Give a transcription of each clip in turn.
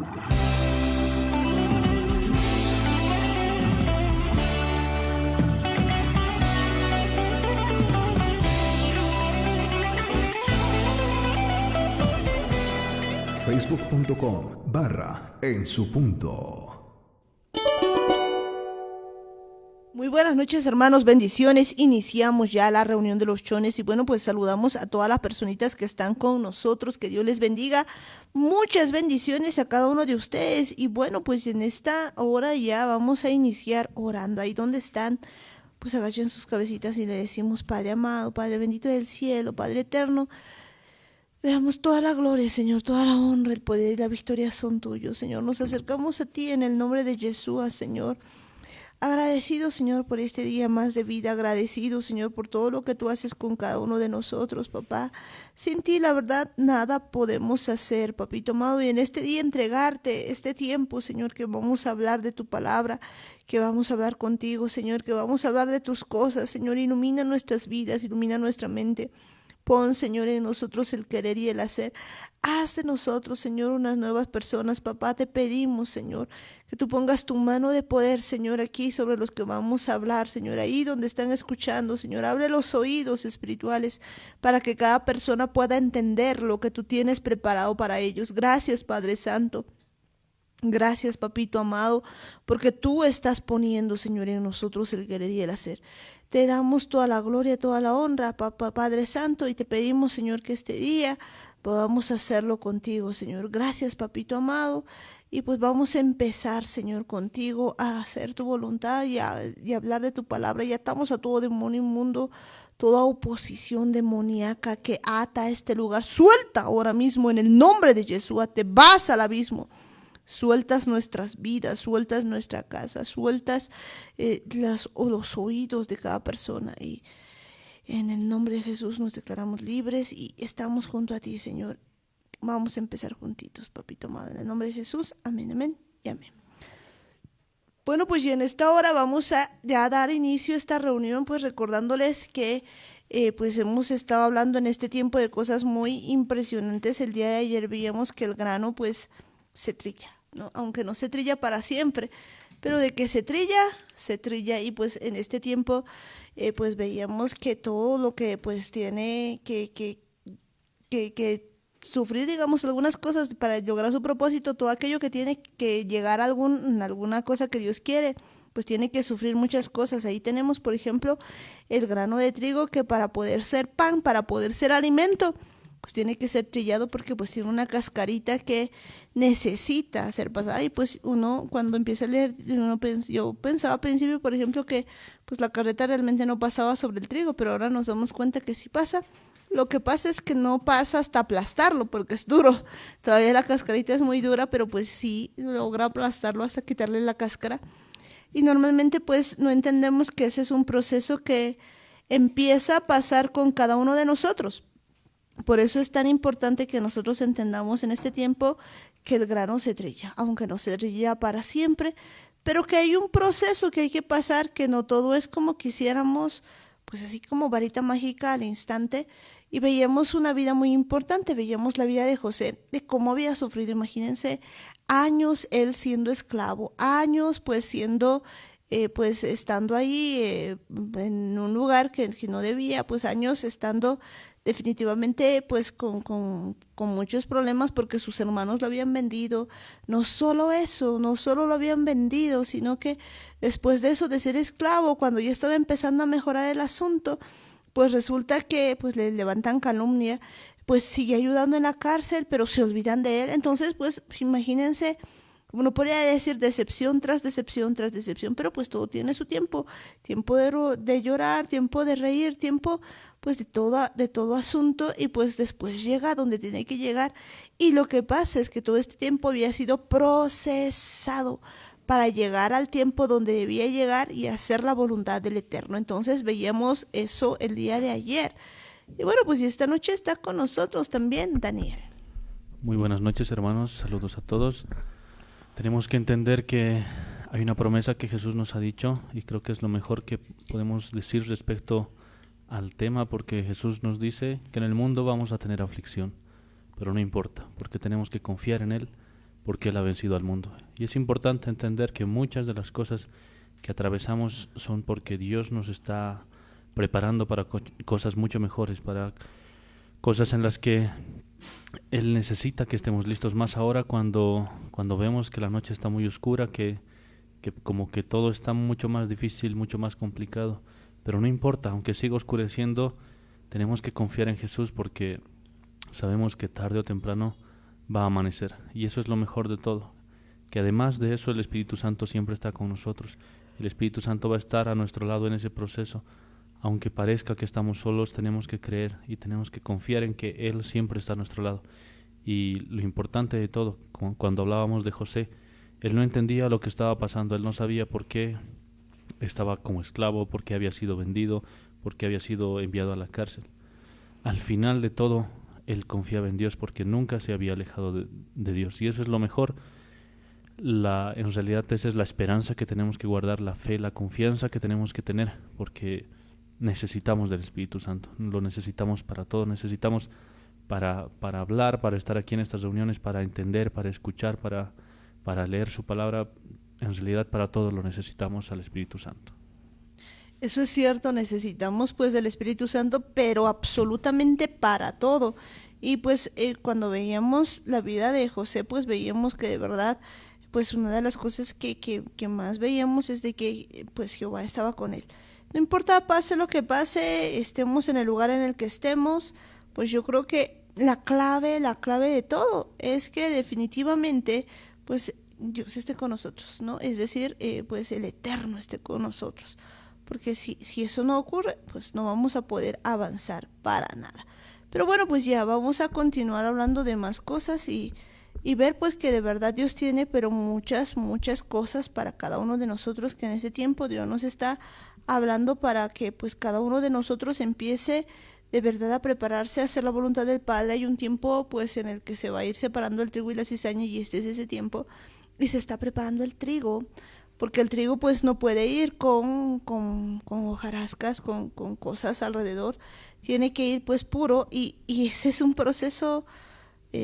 Facebook.com/En Su Punto. Muy buenas noches, hermanos, bendiciones. Iniciamos ya la reunión de los chones y bueno, pues saludamos a todas las personitas que están con nosotros, que Dios les bendiga. Muchas bendiciones a cada uno de ustedes y bueno, pues en esta hora ya vamos a iniciar orando. Ahí donde están, pues agachen sus cabecitas y le decimos: Padre amado, Padre bendito del cielo, Padre eterno, le damos toda la gloria, Señor, toda la honra, el poder y la victoria son tuyos, Señor. Nos acercamos a ti en el nombre de Jesús, Señor. Agradecido, Señor, por este día más de vida. Agradecido, Señor, por todo lo que tú haces con cada uno de nosotros, papá. Sin ti, la verdad, nada podemos hacer, papito amado. Y en este día entregarte este tiempo, Señor, que vamos a hablar de tu palabra, que vamos a hablar contigo, Señor, que vamos a hablar de tus cosas, Señor. Ilumina nuestras vidas, ilumina nuestra mente. Pon, Señor, en nosotros el querer y el hacer. Haz de nosotros, Señor, unas nuevas personas. Papá, te pedimos, Señor, que tú pongas tu mano de poder, Señor, aquí sobre los que vamos a hablar, Señor, ahí donde están escuchando, Señor. Abre los oídos espirituales para que cada persona pueda entender lo que tú tienes preparado para ellos. Gracias, Padre Santo. Gracias, papito amado, porque tú estás poniendo, Señor, en nosotros el querer y el hacer. Te damos toda la gloria, toda la honra, Papá, Padre Santo, y te pedimos, Señor, que este día podamos hacerlo contigo, Señor. Gracias, papito amado, y pues vamos a empezar, Señor, contigo a hacer tu voluntad y a hablar de tu palabra. Y atamos a todo demonio inmundo, toda oposición demoníaca que ata a este lugar. Suelta ahora mismo en el nombre de Jesús, te vas al abismo. Sueltas nuestras vidas, sueltas nuestra casa, sueltas los oídos de cada persona. Y en el nombre de Jesús nos declaramos libres y estamos junto a ti, Señor. Vamos a empezar juntitos, papito amado. En el nombre de Jesús, amén, amén y amén. Bueno, pues y en esta hora vamos a ya dar inicio a esta reunión, pues recordándoles que pues hemos estado hablando en este tiempo de cosas muy impresionantes. El día de ayer veíamos que el grano pues se trilla, ¿no? Aunque no se trilla para siempre, pero de que se trilla y pues en este tiempo pues veíamos que todo lo que pues tiene que sufrir, digamos, algunas cosas para lograr su propósito, todo aquello que tiene que llegar a alguna cosa que Dios quiere, pues tiene que sufrir muchas cosas. Ahí tenemos, por ejemplo, el grano de trigo, que para poder ser pan, para poder ser alimento, pues tiene que ser trillado porque pues tiene una cascarita que necesita ser pasada. Y pues uno cuando empieza a leer, yo pensaba al principio, por ejemplo, que pues la carreta realmente no pasaba sobre el trigo, pero ahora nos damos cuenta que sí pasa. Lo que pasa es que no pasa hasta aplastarlo porque es duro. Todavía la cascarita es muy dura, pero pues sí logra aplastarlo hasta quitarle la cáscara. Y normalmente pues no entendemos que ese es un proceso que empieza a pasar con cada uno de nosotros. Por eso es tan importante que nosotros entendamos en este tiempo que el grano se trilla, aunque no se trilla para siempre, pero que hay un proceso que hay que pasar, que no todo es como quisiéramos, pues así como varita mágica al instante. Y veíamos una vida muy importante, veíamos la vida de José, de cómo había sufrido, imagínense, años él siendo esclavo, años pues siendo, pues estando ahí en un lugar que no debía, pues años estando definitivamente pues con muchos problemas porque sus hermanos lo habían vendido. No solo eso, no solo lo habían vendido, sino que después de eso, de ser esclavo, cuando ya estaba empezando a mejorar el asunto, pues resulta que pues le levantan calumnia, pues sigue ayudando en la cárcel, pero se olvidan de él. Entonces pues imagínense, uno podría decir decepción tras decepción tras decepción, pero pues todo tiene su tiempo, tiempo de llorar, tiempo de reír, tiempo pues de todo asunto, y pues después llega donde tiene que llegar. Y lo que pasa es que todo este tiempo había sido procesado para llegar al tiempo donde debía llegar y hacer la voluntad del Eterno. Entonces veíamos eso el día de ayer. Y bueno, pues y esta noche está con nosotros también Daniel. Muy buenas noches, hermanos, saludos a todos. Tenemos que entender que hay una promesa que Jesús nos ha dicho y creo que es lo mejor que podemos decir respecto al tema, porque Jesús nos dice que en el mundo vamos a tener aflicción, pero no importa, porque tenemos que confiar en Él, porque Él ha vencido al mundo. Y es importante entender que muchas de las cosas que atravesamos son porque Dios nos está preparando para cosas mucho mejores, para cosas en las que Él necesita que estemos listos, más ahora cuando vemos que la noche está muy oscura, que como que todo está mucho más difícil, mucho más complicado. Pero no importa, aunque siga oscureciendo, tenemos que confiar en Jesús porque sabemos que tarde o temprano va a amanecer. Y eso es lo mejor de todo, que además de eso el Espíritu Santo siempre está con nosotros. El Espíritu Santo va a estar a nuestro lado en ese proceso. Aunque parezca que estamos solos, tenemos que creer y tenemos que confiar en que Él siempre está a nuestro lado. Y lo importante de todo, cuando hablábamos de José, él no entendía lo que estaba pasando, él no sabía por qué estaba como esclavo, por qué había sido vendido, por qué había sido enviado a la cárcel. Al final de todo, él confiaba en Dios porque nunca se había alejado de Dios. Y eso es lo mejor. En realidad esa es la esperanza que tenemos que guardar, la fe, la confianza que tenemos que tener, porque necesitamos del Espíritu Santo, lo necesitamos para todo, necesitamos para hablar, para estar aquí en estas reuniones, para entender, para escuchar, para leer su palabra. En realidad para todo lo necesitamos al Espíritu Santo. Eso es cierto, necesitamos pues del Espíritu Santo, pero absolutamente para todo. Y pues cuando veíamos la vida de José, pues veíamos que de verdad, pues una de las cosas que más veíamos es de que pues Jehová estaba con él. No importa, pase lo que pase, estemos en el lugar en el que estemos, pues yo creo que la clave de todo es que definitivamente pues Dios esté con nosotros, ¿no? Es decir, pues el Eterno esté con nosotros. Porque si eso no ocurre, pues no vamos a poder avanzar para nada. Pero bueno, pues ya vamos a continuar hablando de más cosas y ver pues que de verdad Dios tiene pero muchas cosas para cada uno de nosotros, que en ese tiempo Dios nos está hablando para que pues cada uno de nosotros empiece de verdad a prepararse a hacer la voluntad del Padre. Hay un tiempo pues en el que se va a ir separando el trigo y la cizaña, y este es ese tiempo, y se está preparando el trigo, porque el trigo pues no puede ir con hojarascas, con cosas alrededor, tiene que ir pues puro, y ese es un proceso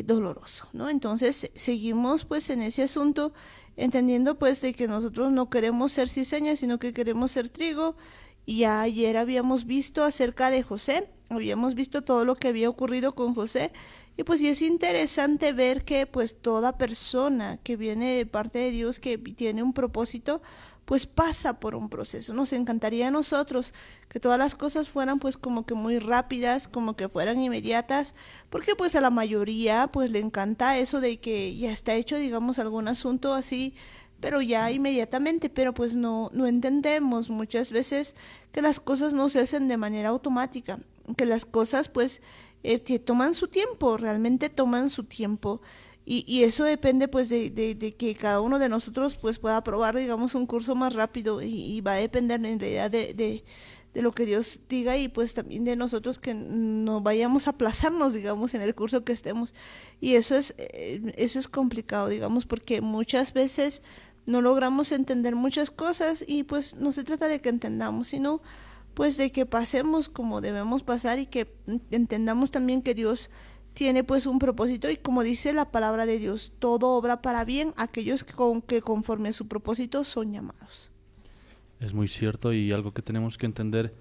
doloroso, ¿no? Entonces seguimos pues en ese asunto, entendiendo pues de que nosotros no queremos ser cizaña, sino que queremos ser trigo. Y ya ayer habíamos visto acerca de José, habíamos visto todo lo que había ocurrido con José, y pues sí es interesante ver que pues toda persona que viene de parte de Dios, que tiene un propósito, pues pasa por un proceso. Nos encantaría a nosotros que todas las cosas fueran pues como que muy rápidas, como que fueran inmediatas, porque pues a la mayoría pues le encanta eso de que ya está hecho, digamos, algún asunto así, pero ya inmediatamente. Pero pues no entendemos muchas veces que las cosas no se hacen de manera automática, que las cosas pues que toman su tiempo, realmente toman su tiempo. Y eso depende pues de que cada uno de nosotros pues pueda probar, digamos, un curso más rápido, y va a depender en realidad de lo que Dios diga, y pues también de nosotros que no vayamos a aplazarnos, digamos, en el curso que estemos. Y eso es complicado, digamos, porque muchas veces no logramos entender muchas cosas, y pues no se trata de que entendamos, sino pues de que pasemos como debemos pasar, y que entendamos también que Dios tiene pues un propósito, y como dice la palabra de Dios, todo obra para bien aquellos que conforme a su propósito son llamados. Es muy cierto, y algo que tenemos que entender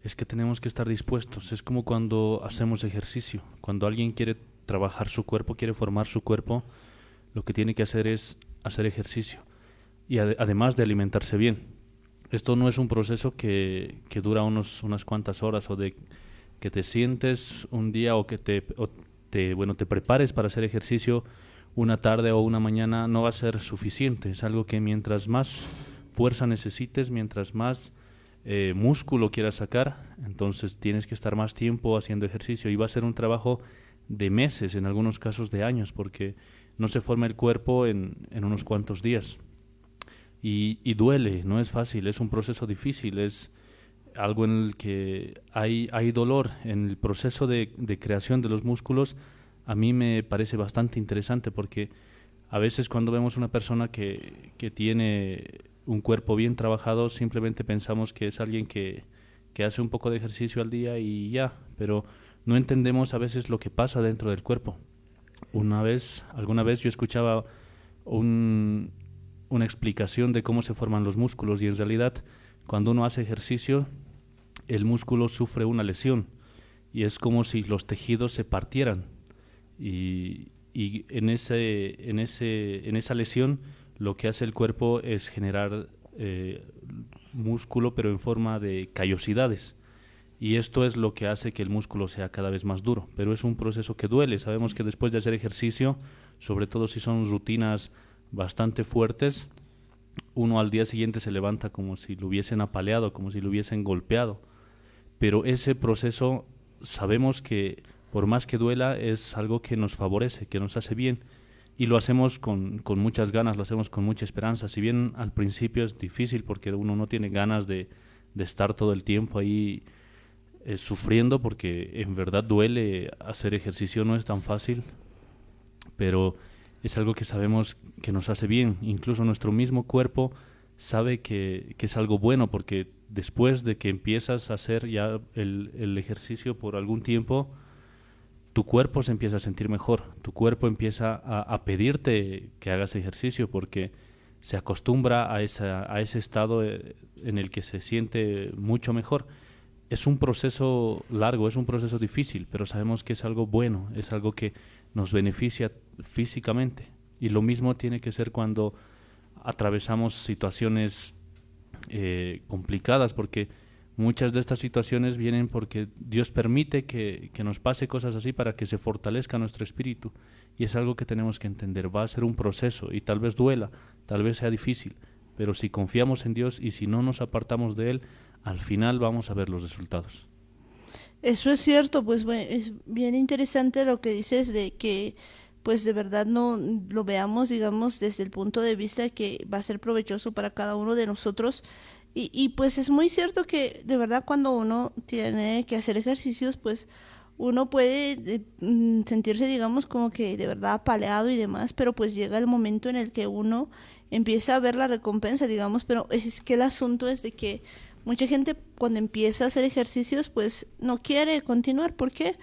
es que tenemos que estar dispuestos. Es como cuando hacemos ejercicio. Cuando alguien quiere trabajar su cuerpo, quiere formar su cuerpo, lo que tiene que hacer es hacer ejercicio, y además de alimentarse bien. Esto no es un proceso que dura unas cuantas horas, o de que te sientes un día, o que te prepares para hacer ejercicio una tarde o una mañana. No va a ser suficiente. Es algo que mientras más fuerza necesites, mientras más músculo quieras sacar, entonces tienes que estar más tiempo haciendo ejercicio, y va a ser un trabajo de meses, en algunos casos de años, porque no se forma el cuerpo en unos cuantos días. Y duele, no es fácil, es un proceso difícil, es algo en el que hay dolor. En el proceso de creación de los músculos, a mí me parece bastante interesante, porque a veces cuando vemos una persona que tiene un cuerpo bien trabajado, simplemente pensamos que es alguien que hace un poco de ejercicio al día y ya, pero no entendemos a veces lo que pasa dentro del cuerpo. Alguna vez yo escuchaba una explicación de cómo se forman los músculos, y en realidad cuando uno hace ejercicio el músculo sufre una lesión y es como si los tejidos se partieran, y en esa lesión lo que hace el cuerpo es generar músculo, pero en forma de callosidades, y esto es lo que hace que el músculo sea cada vez más duro, pero es un proceso que duele. Sabemos que después de hacer ejercicio, sobre todo si son rutinas bastante fuertes, uno al día siguiente se levanta como si lo hubiesen apaleado, como si lo hubiesen golpeado, pero ese proceso sabemos que por más que duela es algo que nos favorece, que nos hace bien, y lo hacemos con muchas ganas, lo hacemos con mucha esperanza. Si bien al principio es difícil porque uno no tiene ganas de estar todo el tiempo ahí sufriendo, porque en verdad duele, hacer ejercicio no es tan fácil, pero es algo que sabemos que nos hace bien. Incluso nuestro mismo cuerpo sabe que es algo bueno, porque después de que empiezas a hacer ya el ejercicio por algún tiempo, tu cuerpo se empieza a sentir mejor, tu cuerpo empieza a pedirte que hagas ejercicio, porque se acostumbra a ese estado en el que se siente mucho mejor. Es un proceso largo, es un proceso difícil, pero sabemos que es algo bueno, es algo que nos beneficia físicamente. Y lo mismo tiene que ser cuando atravesamos situaciones complicadas, porque muchas de estas situaciones vienen porque Dios permite que nos pase cosas así para que se fortalezca nuestro espíritu, y es algo que tenemos que entender. Va a ser un proceso y tal vez duela, tal vez sea difícil, pero si confiamos en Dios y si no nos apartamos de Él, al final vamos a ver los resultados. Eso es cierto, pues es bien interesante lo que dices de que pues de verdad no lo veamos, digamos, desde el punto de vista que va a ser provechoso para cada uno de nosotros. Y pues es muy cierto que de verdad cuando uno tiene que hacer ejercicios, pues uno puede sentirse, digamos, como que de verdad apaleado y demás, pero pues llega el momento en el que uno empieza a ver la recompensa, digamos, pero es que el asunto es de que mucha gente cuando empieza a hacer ejercicios, pues no quiere continuar. ¿Por qué?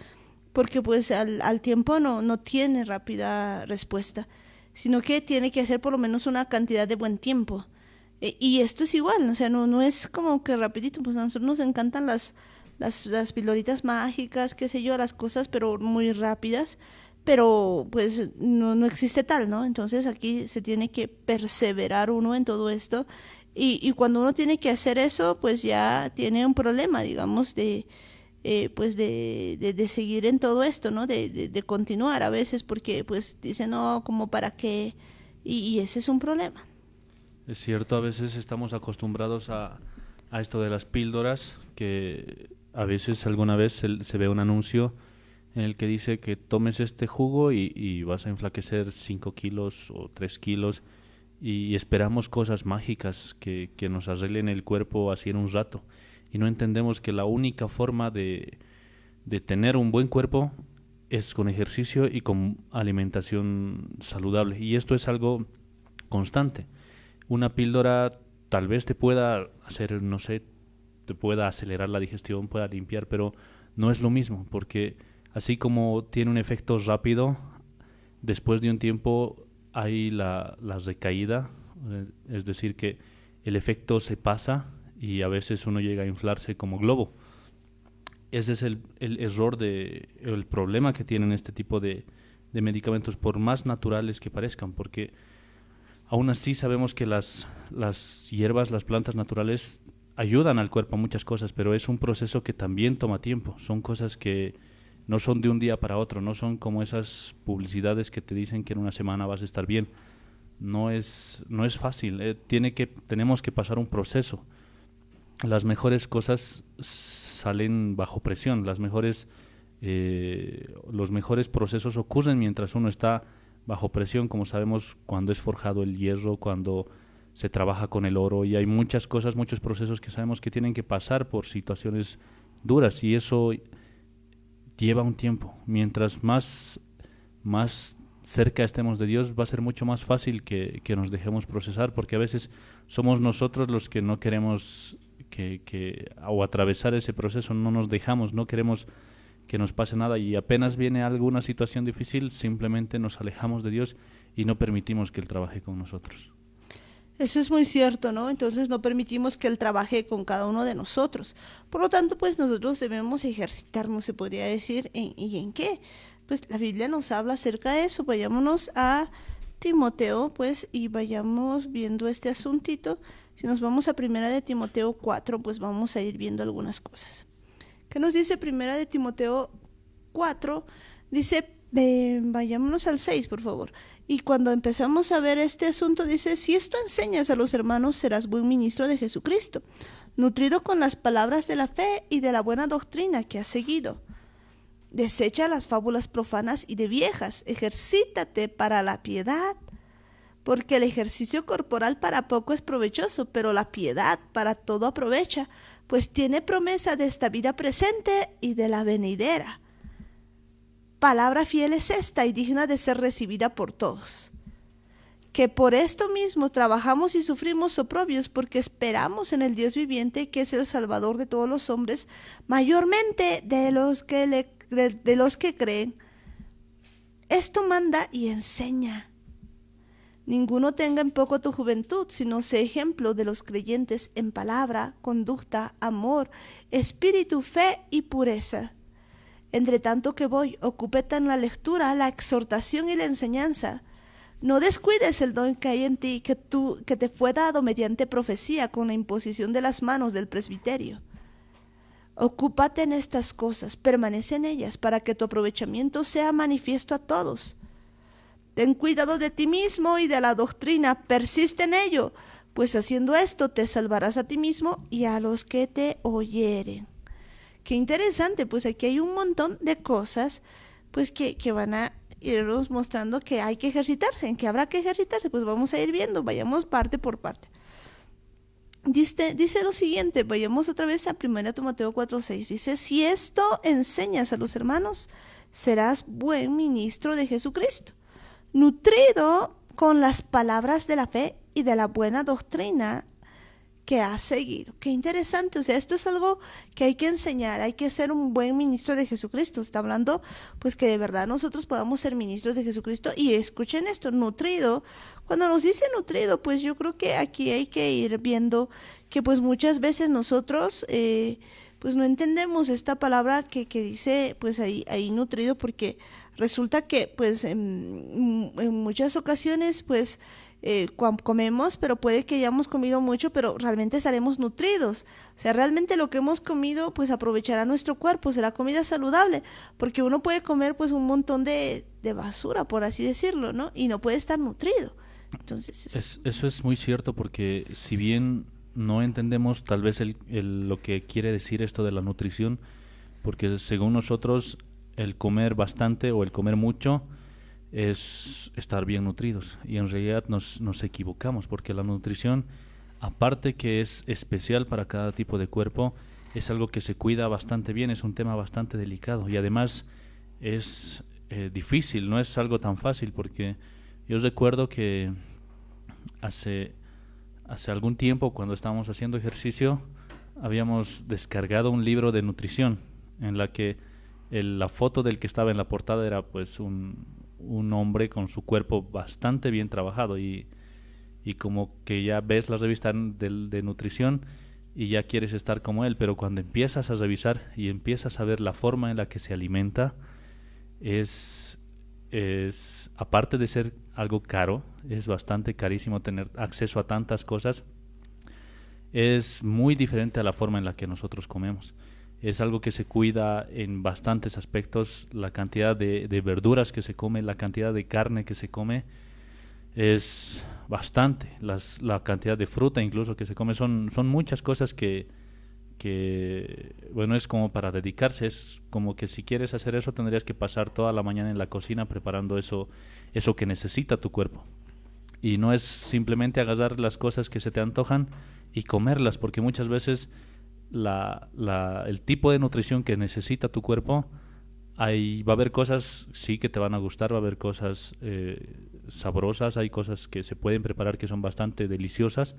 Porque pues al tiempo no tiene rápida respuesta, sino que tiene que hacer por lo menos una cantidad de buen tiempo. Y esto es igual, o sea, no es como que rapidito, pues a nosotros nos encantan las pildoritas mágicas, qué sé yo, las cosas, pero muy rápidas, pero pues no existe tal, ¿no? Entonces aquí se tiene que perseverar uno en todo esto, y cuando uno tiene que hacer eso, pues ya tiene un problema, digamos, pues de seguir en todo esto, ¿no? De continuar a veces, porque pues dice, no, como para qué, y ese es un problema. Es cierto, a veces estamos acostumbrados a esto de las píldoras, que a veces alguna vez se ve un anuncio en el que dice que tomes este jugo y vas a enflaquecer 5 kilos o 3 kilos, y esperamos cosas mágicas que nos arreglen el cuerpo así en un rato, y no entendemos que la única forma de tener un buen cuerpo es con ejercicio y con alimentación saludable, y esto es algo constante. Una píldora tal vez te pueda hacer, no sé, te pueda acelerar la digestión, pueda limpiar, pero no es lo mismo, porque así como tiene un efecto rápido, después de un tiempo hay la recaída, es decir, que el efecto se pasa y a veces uno llega a inflarse como globo. Ese es el error, el problema que tienen este tipo de medicamentos, por más naturales que parezcan, porque aún así sabemos que las hierbas, las plantas naturales ayudan al cuerpo a muchas cosas, pero es un proceso que también toma tiempo. Son cosas que no son de un día para otro, no son como esas publicidades que te dicen que en una semana vas a estar bien. No es fácil, tenemos que pasar un proceso. Las mejores cosas salen bajo presión, los mejores procesos ocurren mientras uno está bajo presión, como sabemos cuando es forjado el hierro, cuando se trabaja con el oro, y hay muchas cosas, muchos procesos que sabemos que tienen que pasar por situaciones duras, y eso lleva un tiempo. Mientras más cerca estemos de Dios, va a ser mucho más fácil que nos dejemos procesar, porque a veces somos nosotros los que no queremos o atravesar ese proceso, no nos dejamos, no queremos que nos pase nada, y apenas viene alguna situación difícil, simplemente nos alejamos de Dios y no permitimos que Él trabaje con nosotros. Eso es muy cierto, ¿no? Entonces no permitimos que Él trabaje con cada uno de nosotros. Por lo tanto, pues nosotros debemos ejercitarnos, se podría decir, ¿y en qué? Pues la Biblia nos habla acerca de eso. Vayámonos a Timoteo, pues, y vayamos viendo este asuntito. Si nos vamos a Primera de Timoteo 4, pues vamos a ir viendo algunas cosas. ¿Qué nos dice Primera de Timoteo 4? Dice, vayámonos al 6, por favor. Y cuando empezamos a ver este asunto, dice, si esto enseñas a los hermanos, serás buen ministro de Jesucristo, nutrido con las palabras de la fe y de la buena doctrina que has seguido. Desecha las fábulas profanas y de viejas, ejercítate para la piedad, porque el ejercicio corporal para poco es provechoso, pero la piedad para todo aprovecha, pues tiene promesa de esta vida presente y de la venidera. Palabra fiel es esta y digna de ser recibida por todos, que por esto mismo trabajamos y sufrimos oprobios, porque esperamos en el Dios viviente, que es el Salvador de todos los hombres, mayormente de los que creen. Esto manda y enseña. Ninguno tenga en poco tu juventud, sino sé ejemplo de los creyentes en palabra, conducta, amor, espíritu, fe y pureza. Entre tanto que voy, ocúpate en la lectura, la exhortación y la enseñanza. No descuides el don que hay en ti, que te fue dado mediante profecía con la imposición de las manos del presbiterio. Ocúpate en estas cosas, permanece en ellas, para que tu aprovechamiento sea manifiesto a todos. Ten cuidado de ti mismo y de la doctrina, persiste en ello, pues haciendo esto te salvarás a ti mismo y a los que te oyeren. Qué interesante, pues aquí hay un montón de cosas pues que van a irnos mostrando que hay que ejercitarse, en que habrá que ejercitarse, pues vamos a ir viendo, vayamos parte por parte. Dice lo siguiente, vayamos otra vez a 1 Timoteo 4:6, dice, si esto enseñas a los hermanos, serás buen ministro de Jesucristo, nutrido con las palabras de la fe y de la buena doctrina que has seguido. Qué interesante, o sea, esto es algo que hay que enseñar, hay que ser un buen ministro de Jesucristo. Está hablando pues que de verdad nosotros podamos ser ministros de Jesucristo. Y escuchen esto, nutrido. Cuando nos dice nutrido, pues yo creo que aquí hay que ir viendo que pues muchas veces nosotros pues no entendemos esta palabra que dice pues ahí nutrido, porque resulta que pues en muchas ocasiones pues comemos, pero puede que hayamos comido mucho, pero realmente estaremos nutridos. O sea, realmente lo que hemos comido pues aprovechará nuestro cuerpo, será comida saludable, porque uno puede comer pues un montón de basura, por así decirlo, ¿no? Y no puede estar nutrido. Entonces eso es muy cierto, porque si bien no entendemos tal vez lo que quiere decir esto de la nutrición, porque según nosotros el comer bastante o el comer mucho es estar bien nutridos, y en realidad nos equivocamos, porque la nutrición, aparte que es especial para cada tipo de cuerpo, es algo que se cuida bastante bien, es un tema bastante delicado, y además es difícil, no es algo tan fácil, porque yo recuerdo que hace algún tiempo, cuando estábamos haciendo ejercicio, habíamos descargado un libro de nutrición en la que la foto del que estaba en la portada era pues un hombre con su cuerpo bastante bien trabajado, y como que ya ves la revista de nutrición y ya quieres estar como él, pero cuando empiezas a revisar y empiezas a ver la forma en la que se alimenta, es aparte de ser algo caro, es bastante carísimo tener acceso a tantas cosas, es muy diferente a la forma en la que nosotros comemos. Es algo que se cuida en bastantes aspectos, la cantidad de verduras que se come, la cantidad de carne que se come es bastante, la cantidad de fruta incluso que se come, son muchas cosas que bueno, es como para dedicarse, es como que si quieres hacer eso tendrías que pasar toda la mañana en la cocina preparando eso que necesita tu cuerpo. Y no es simplemente agarrar las cosas que se te antojan y comerlas, porque muchas veces el tipo de nutrición que necesita tu cuerpo, va a haber cosas sí que te van a gustar, va a haber cosas sabrosas, hay cosas que se pueden preparar que son bastante deliciosas,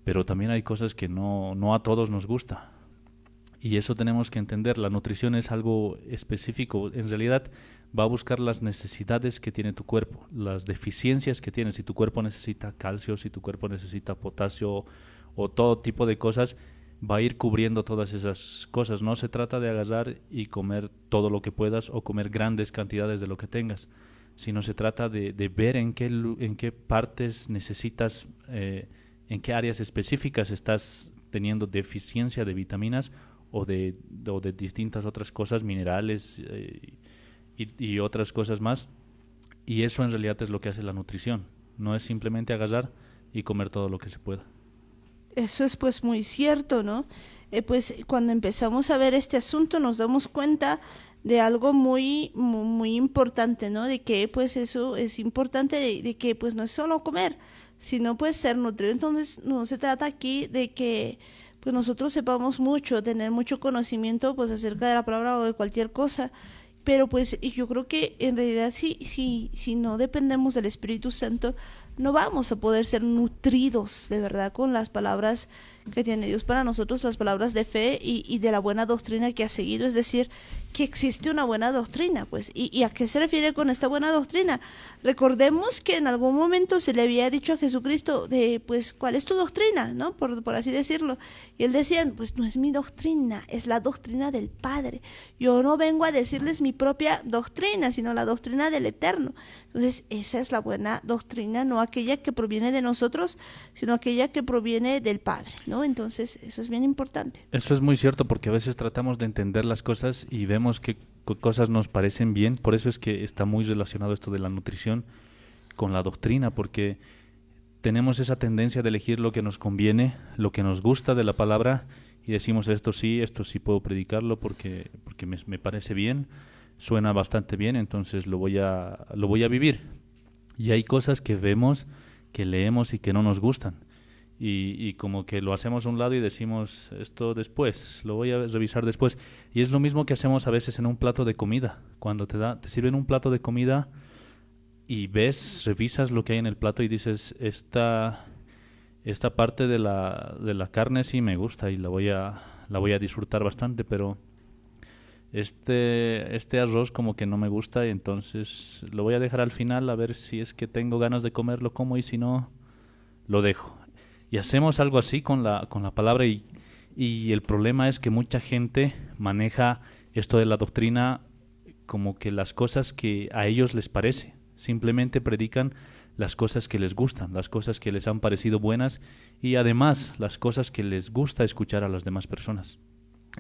pero también hay cosas que no a todos nos gusta. Y eso tenemos que entender. La nutrición es algo específico. En realidad va a buscar las necesidades que tiene tu cuerpo, las deficiencias que tiene. Si tu cuerpo necesita calcio, si tu cuerpo necesita potasio o todo tipo de cosas, va a ir cubriendo todas esas cosas. No se trata de agarrar y comer todo lo que puedas o comer grandes cantidades de lo que tengas, sino se trata de ver en qué partes necesitas, en qué áreas específicas estás teniendo deficiencia de vitaminas o de distintas otras cosas, minerales y otras cosas más. Y eso en realidad es lo que hace la nutrición. No es simplemente agarrar y comer todo lo que se pueda. Eso es pues muy cierto, ¿no? Pues cuando empezamos a ver este asunto nos damos cuenta de algo muy importante, ¿no? De que pues eso es importante, de que pues no es solo comer, sino pues ser nutrido. Entonces no se trata aquí de que pues nosotros sepamos mucho, tener mucho conocimiento pues acerca de la palabra o de cualquier cosa, pero pues yo creo que en realidad si no dependemos del Espíritu Santo, no vamos a poder ser nutridos de verdad con las palabras que tiene Dios para nosotros, las palabras de fe y de la buena doctrina que ha seguido. Es decir, que existe una buena doctrina, pues. ¿Y a qué se refiere con esta buena doctrina? Recordemos que en algún momento se le había dicho a Jesucristo pues, ¿cuál es tu doctrina? ¿No? Por así decirlo. Y él decía, pues no es mi doctrina, es la doctrina del Padre. Yo no vengo a decirles mi propia doctrina, sino la doctrina del Eterno. Entonces, esa es la buena doctrina, no aquella que proviene de nosotros, sino aquella que proviene del Padre, ¿no? Entonces, eso es bien importante. Eso es muy cierto, porque a veces tratamos de entender las cosas y vemos que cosas nos parecen bien. Por eso es que está muy relacionado esto de la nutrición con la doctrina, porque tenemos esa tendencia de elegir lo que nos conviene, lo que nos gusta de la palabra, y decimos esto sí puedo predicarlo porque me parece bien, suena bastante bien, entonces lo voy a vivir. Y hay cosas que vemos, que leemos y que no nos gustan. Y como que lo hacemos a un lado y decimos esto después, lo voy a revisar después. Y es lo mismo que hacemos a veces en un plato de comida. Cuando te sirven un plato de comida y revisas lo que hay en el plato y dices, esta parte de la carne sí me gusta y la voy a disfrutar bastante, pero este arroz como que no me gusta, y entonces lo voy a dejar al final a ver si es que tengo ganas de comerlo, como, y si no, lo dejo. Y hacemos algo así con la palabra, y el problema es que mucha gente maneja esto de la doctrina como que las cosas que a ellos les parece. Simplemente predican las cosas que les gustan, las cosas que les han parecido buenas, y además las cosas que les gusta escuchar a las demás personas.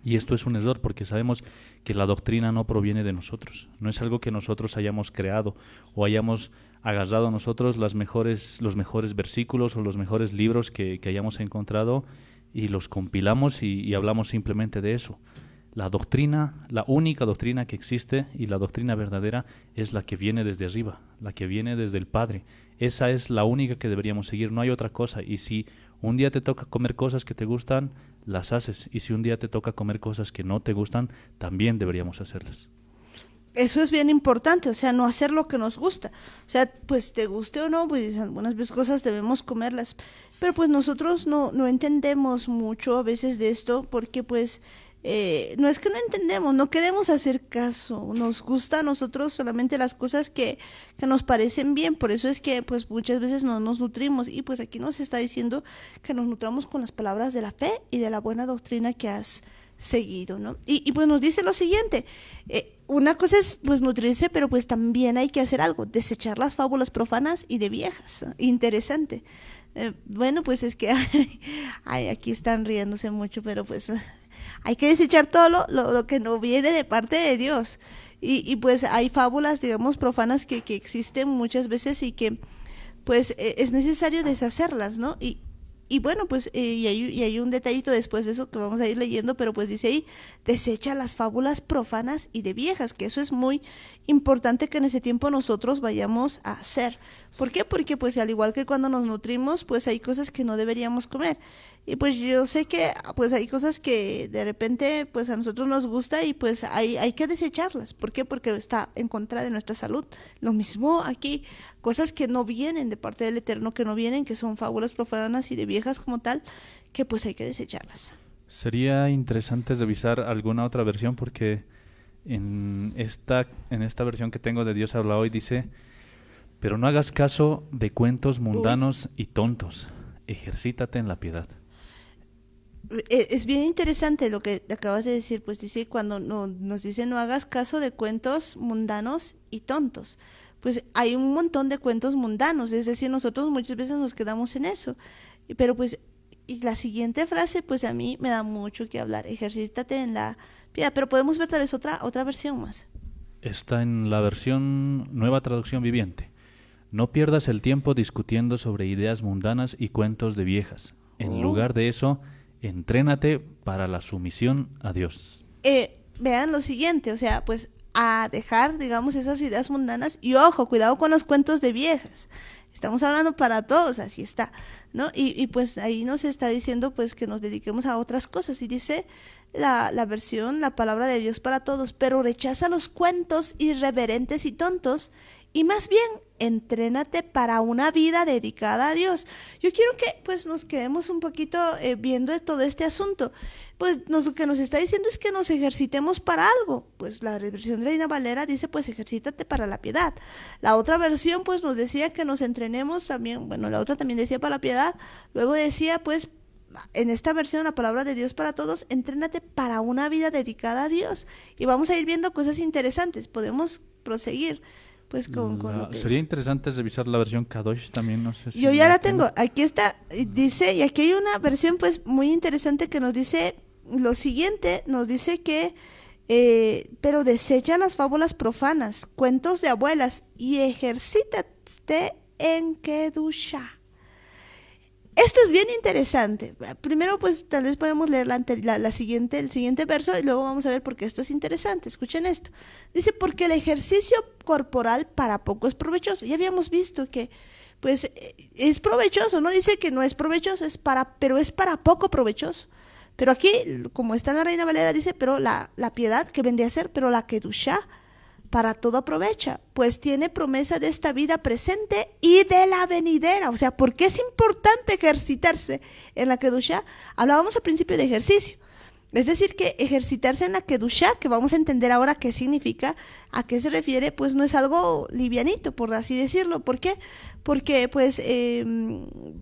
Y esto es un error, porque sabemos que la doctrina no proviene de nosotros, no es algo que nosotros hayamos creado o hayamos agarrado nosotros los mejores versículos o los mejores libros que hayamos encontrado y los compilamos y hablamos simplemente de eso. La doctrina, la única doctrina que existe y la doctrina verdadera es la que viene desde arriba, la que viene desde el Padre. Esa es la única que deberíamos seguir, no hay otra cosa. Y si un día te toca comer cosas que te gustan, las haces. Y si un día te toca comer cosas que no te gustan, también deberíamos hacerlas. Eso es bien importante, o sea, no hacer lo que nos gusta. O sea, pues te guste o no, pues algunas veces cosas debemos comerlas. Pero pues nosotros no entendemos mucho a veces de esto, porque pues no es que no entendemos, no queremos hacer caso. Nos gusta a nosotros solamente las cosas que nos parecen bien. Por eso es que pues muchas veces no nos nutrimos. Y pues aquí nos está diciendo que nos nutramos con las palabras de la fe y de la buena doctrina que has seguido, ¿no? Y pues nos dice lo siguiente, una cosa es pues nutrirse, pero pues también hay que hacer algo, desechar las fábulas profanas y de viejas. Interesante. Bueno, pues es que aquí están riéndose mucho, pero pues hay que desechar todo lo que no viene de parte de Dios. Y pues hay fábulas, digamos, profanas que existen muchas veces, y que pues es necesario deshacerlas, ¿no? Y bueno, pues y hay un detallito después de eso que vamos a ir leyendo, pero pues dice ahí, desecha las fábulas profanas y de viejas, que eso es muy importante que en ese tiempo nosotros vayamos a hacer. ¿Por qué? Porque pues al igual que cuando nos nutrimos, pues hay cosas que no deberíamos comer. Y pues yo sé que pues hay cosas que de repente pues a nosotros nos gusta, y pues hay que desecharlas. ¿Por qué? Porque está en contra de nuestra salud. Lo mismo aquí, cosas que no vienen de parte del Eterno, que son fábulas profanas y de viejas como tal, que pues hay que desecharlas. Sería interesante revisar alguna otra versión porque en esta versión que tengo de Dios habla hoy dice, pero no hagas caso de cuentos mundanos y tontos, ejercítate en la piedad. Es bien interesante lo que acabas de decir, pues dice cuando nos dice no hagas caso de cuentos mundanos y tontos. Pues hay un montón de cuentos mundanos, es decir, nosotros muchas veces nos quedamos en eso. Pero pues, y la siguiente frase, pues a mí me da mucho que hablar, ejercítate en la piedad, pero podemos ver tal vez otra versión más. Está en la versión Nueva Traducción Viviente. No pierdas el tiempo discutiendo sobre ideas mundanas y cuentos de viejas. En lugar de eso, entrénate para la sumisión a Dios. Vean lo siguiente, o sea, pues a dejar, digamos, esas ideas mundanas y ojo, cuidado con los cuentos de viejas. Estamos hablando para todos, así está, ¿no? Y pues ahí nos está diciendo pues que nos dediquemos a otras cosas. Y dice la versión, la palabra de Dios para todos, pero rechaza los cuentos irreverentes y tontos y más bien entrénate para una vida dedicada a Dios. Yo quiero que pues nos quedemos un poquito viendo todo este asunto. Pues lo que nos está diciendo es que nos ejercitemos para algo. Pues la versión de Reina Valera dice pues ejercítate para la piedad. La otra versión pues nos decía que nos entrenemos también, bueno, la otra también decía para la piedad. Luego decía pues en esta versión, la palabra de Dios para todos, entrénate para una vida dedicada a Dios. Y vamos a ir viendo cosas interesantes. Podemos proseguir pues con lo que sería interesante revisar la versión Kadosh también, no sé si yo ya la tengo, aquí está, dice, y aquí hay una versión pues muy interesante que nos dice lo siguiente, nos dice que pero desecha las fábulas profanas, cuentos de abuelas y ejercítate en Kedusha. Esto es bien interesante. Primero, pues tal vez podemos leer el siguiente verso y luego vamos a ver por qué esto es interesante. Escuchen esto. Dice, porque el ejercicio corporal para poco es provechoso. Ya habíamos visto que pues es provechoso, no dice que no es provechoso, pero es para poco provechoso. Pero aquí, como está en la Reina Valera, dice, pero la piedad que vendría a ser, pero la Kedushá, para todo aprovecha, pues tiene promesa de esta vida presente y de la venidera. O sea, ¿por qué es importante ejercitarse en la Kedushá? Hablábamos al principio de ejercicio. Es decir, que ejercitarse en la Kedushá, que vamos a entender ahora qué significa, a qué se refiere, pues no es algo livianito, por así decirlo. ¿Por qué? Porque pues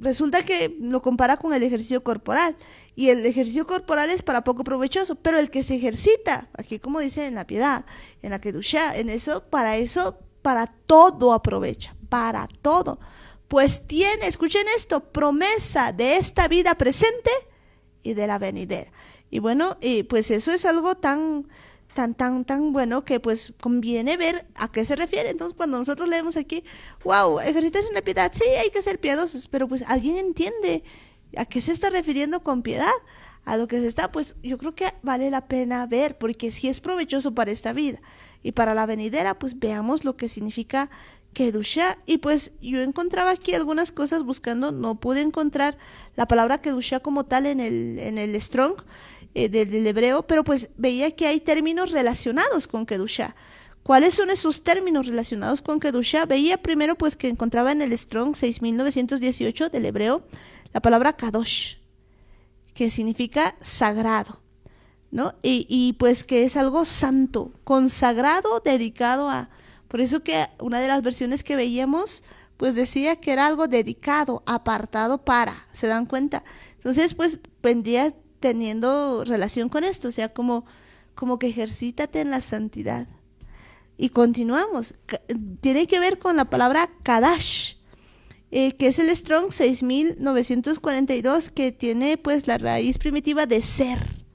resulta que lo compara con el ejercicio corporal. Y el ejercicio corporal es para poco provechoso, pero el que se ejercita, aquí como dice en la piedad, en la Kedushá, en eso, para todo aprovecha, para todo. Pues tiene, escuchen esto, promesa de esta vida presente y de la venidera. Y bueno, pues eso es algo tan bueno que pues conviene ver a qué se refiere. Entonces cuando nosotros leemos aquí, wow, ejercitarse en la piedad, sí, hay que ser piadosos, pero pues alguien entiende a qué se está refiriendo con piedad, a lo que se está, pues yo creo que vale la pena ver, porque si es provechoso para esta vida y para la venidera, pues veamos lo que significa Kedushá. Y pues yo encontraba aquí algunas cosas buscando, no pude encontrar la palabra Kedushá como tal en el Strong del hebreo, pero pues veía que hay términos relacionados con Kedushá. ¿Cuáles son esos términos relacionados con Kedushá? Veía primero pues que encontraba en el Strong 6918 del hebreo la palabra Kadosh, que significa sagrado, ¿no? Y pues que es algo santo, consagrado, dedicado a. Por eso que una de las versiones que veíamos pues decía que era algo dedicado, apartado para, ¿se dan cuenta? Entonces pues vendría teniendo relación con esto, o sea, como que ejercítate en la santidad. Y continuamos, tiene que ver con la palabra Kadash, que es el Strong 6942, que tiene pues la raíz primitiva de ser,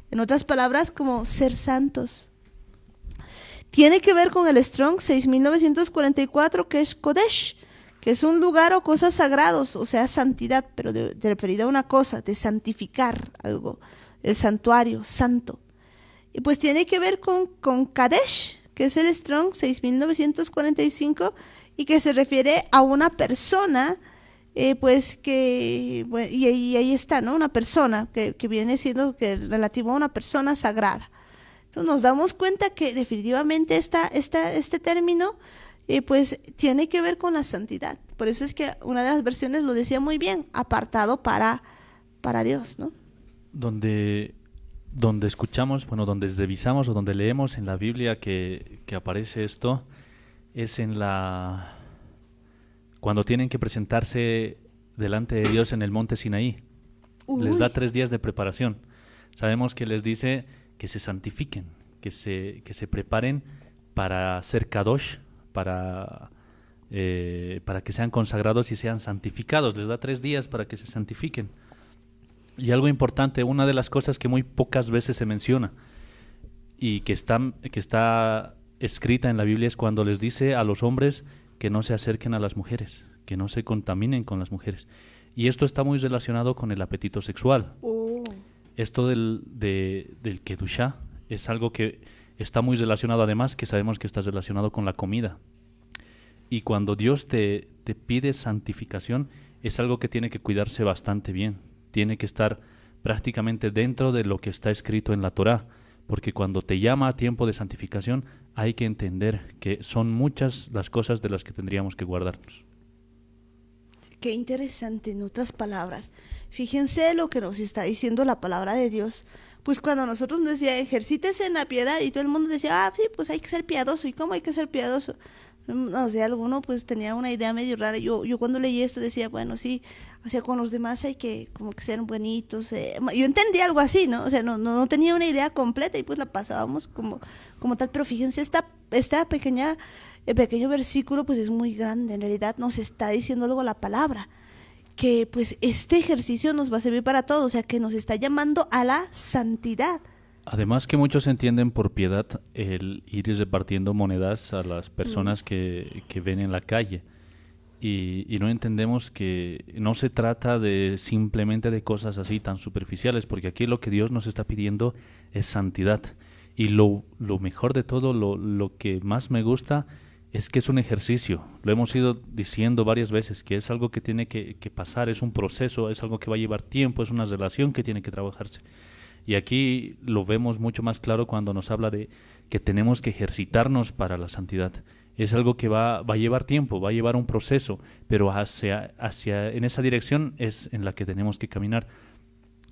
en otras palabras como ser santos. Tiene que ver con el Strong 6944, que es Kodesh, que es un lugar o cosas sagrados, o sea, santidad, pero de referida a una cosa, de santificar algo, el santuario, santo. Y pues tiene que ver con Kadesh, que es el Strong 6945, y que se refiere a una persona, pues que, bueno, y ahí está, ¿no? Una persona que viene siendo relativo a una persona sagrada. Entonces nos damos cuenta que definitivamente este término pues tiene que ver con la santidad. Por eso es que una de las versiones lo decía muy bien, apartado para Dios, ¿no? donde, donde escuchamos, bueno, donde revisamos o donde leemos en la Biblia que aparece esto, es cuando tienen que presentarse delante de Dios en el monte Sinaí. Les da 3 días de preparación. Sabemos que les dice que se santifiquen, que se preparen para ser Kadosh, para que sean consagrados y sean santificados. Les da 3 días para que se santifiquen. Y algo importante, una de las cosas que muy pocas veces se menciona y que está escrita en la Biblia es cuando les dice a los hombres que no se acerquen a las mujeres, que no se contaminen con las mujeres. Y esto está muy relacionado con el apetito sexual. Esto del Kedushá es algo que está muy relacionado, además que sabemos que está relacionado con la comida. Y cuando Dios te pide santificación, es algo que tiene que cuidarse bastante bien. Tiene que estar prácticamente dentro de lo que está escrito en la Torá, porque cuando te llama a tiempo de santificación, hay que entender que son muchas las cosas de las que tendríamos que guardarnos. Qué interesante, en otras palabras. Fíjense lo que nos está diciendo la palabra de Dios. Pues cuando nosotros nos decía, ejercítese en la piedad, y todo el mundo decía, sí, pues hay que ser piadoso. ¿Y cómo hay que ser piadoso? O sea, alguno pues tenía una idea medio rara. Yo cuando leí esto decía, bueno, sí, o sea, con los demás hay que como que ser bonitos. Yo entendí algo así, ¿no? O sea, no tenía una idea completa y pues la pasábamos como tal. Pero fíjense, esta el pequeño versículo pues es muy grande. En realidad nos está diciendo algo la palabra, que pues este ejercicio nos va a servir para todo. O sea, que nos está llamando a la santidad. Además que muchos entienden por piedad el ir repartiendo monedas a las personas que ven en la calle y no entendemos que no se trata de simplemente de cosas así tan superficiales, porque aquí lo que Dios nos está pidiendo es santidad. Y lo mejor de todo, lo que más me gusta es que es un ejercicio. Lo hemos ido diciendo varias veces, que es algo que tiene que pasar, es un proceso, es algo que va a llevar tiempo, es una relación que tiene que trabajarse. Y aquí lo vemos mucho más claro cuando nos habla de que tenemos que ejercitarnos para la santidad. Es algo que va a llevar tiempo, va a llevar un proceso, pero en esa dirección es en la que tenemos que caminar.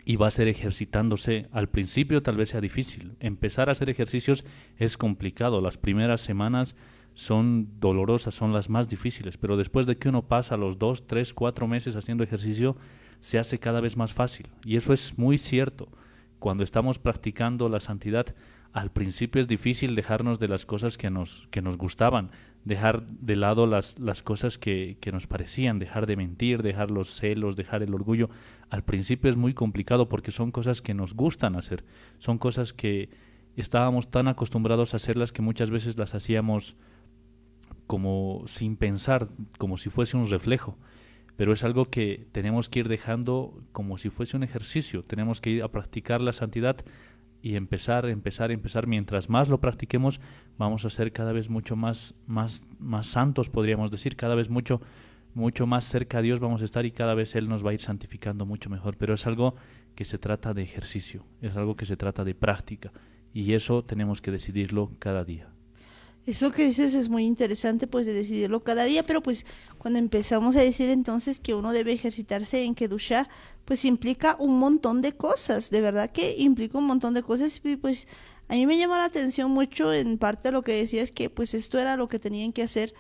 Y va a ser ejercitándose. Al principio tal vez sea difícil. Empezar a hacer ejercicios es complicado. Las primeras semanas son dolorosas, son las más difíciles, pero después de que uno pasa los 2, 3, 4 meses haciendo ejercicio, se hace cada vez más fácil. Y eso es muy cierto. Cuando estamos practicando la santidad, al principio es difícil dejarnos de las cosas que nos gustaban, dejar de lado las cosas que nos parecían, dejar de mentir, dejar los celos, dejar el orgullo. Al principio es muy complicado porque son cosas que nos gustan hacer, son cosas que estábamos tan acostumbrados a hacerlas que muchas veces las hacíamos como sin pensar, como si fuese un reflejo. Pero es algo que tenemos que ir dejando como si fuese un ejercicio. Tenemos que ir a practicar la santidad y empezar. Mientras más lo practiquemos, vamos a ser cada vez mucho más santos, podríamos decir. Cada vez mucho más cerca a Dios vamos a estar y cada vez Él nos va a ir santificando mucho mejor. Pero es algo que se trata de ejercicio, es algo que se trata de práctica. Y eso tenemos que decidirlo cada día. Eso que dices es muy interesante, pues de decidirlo cada día, pero pues cuando empezamos a decir entonces que uno debe ejercitarse en Kedushá, pues implica un montón de cosas, de verdad que implica un montón de cosas. Y pues a mí me llama la atención mucho en parte lo que decías, que pues esto era lo que tenían que hacer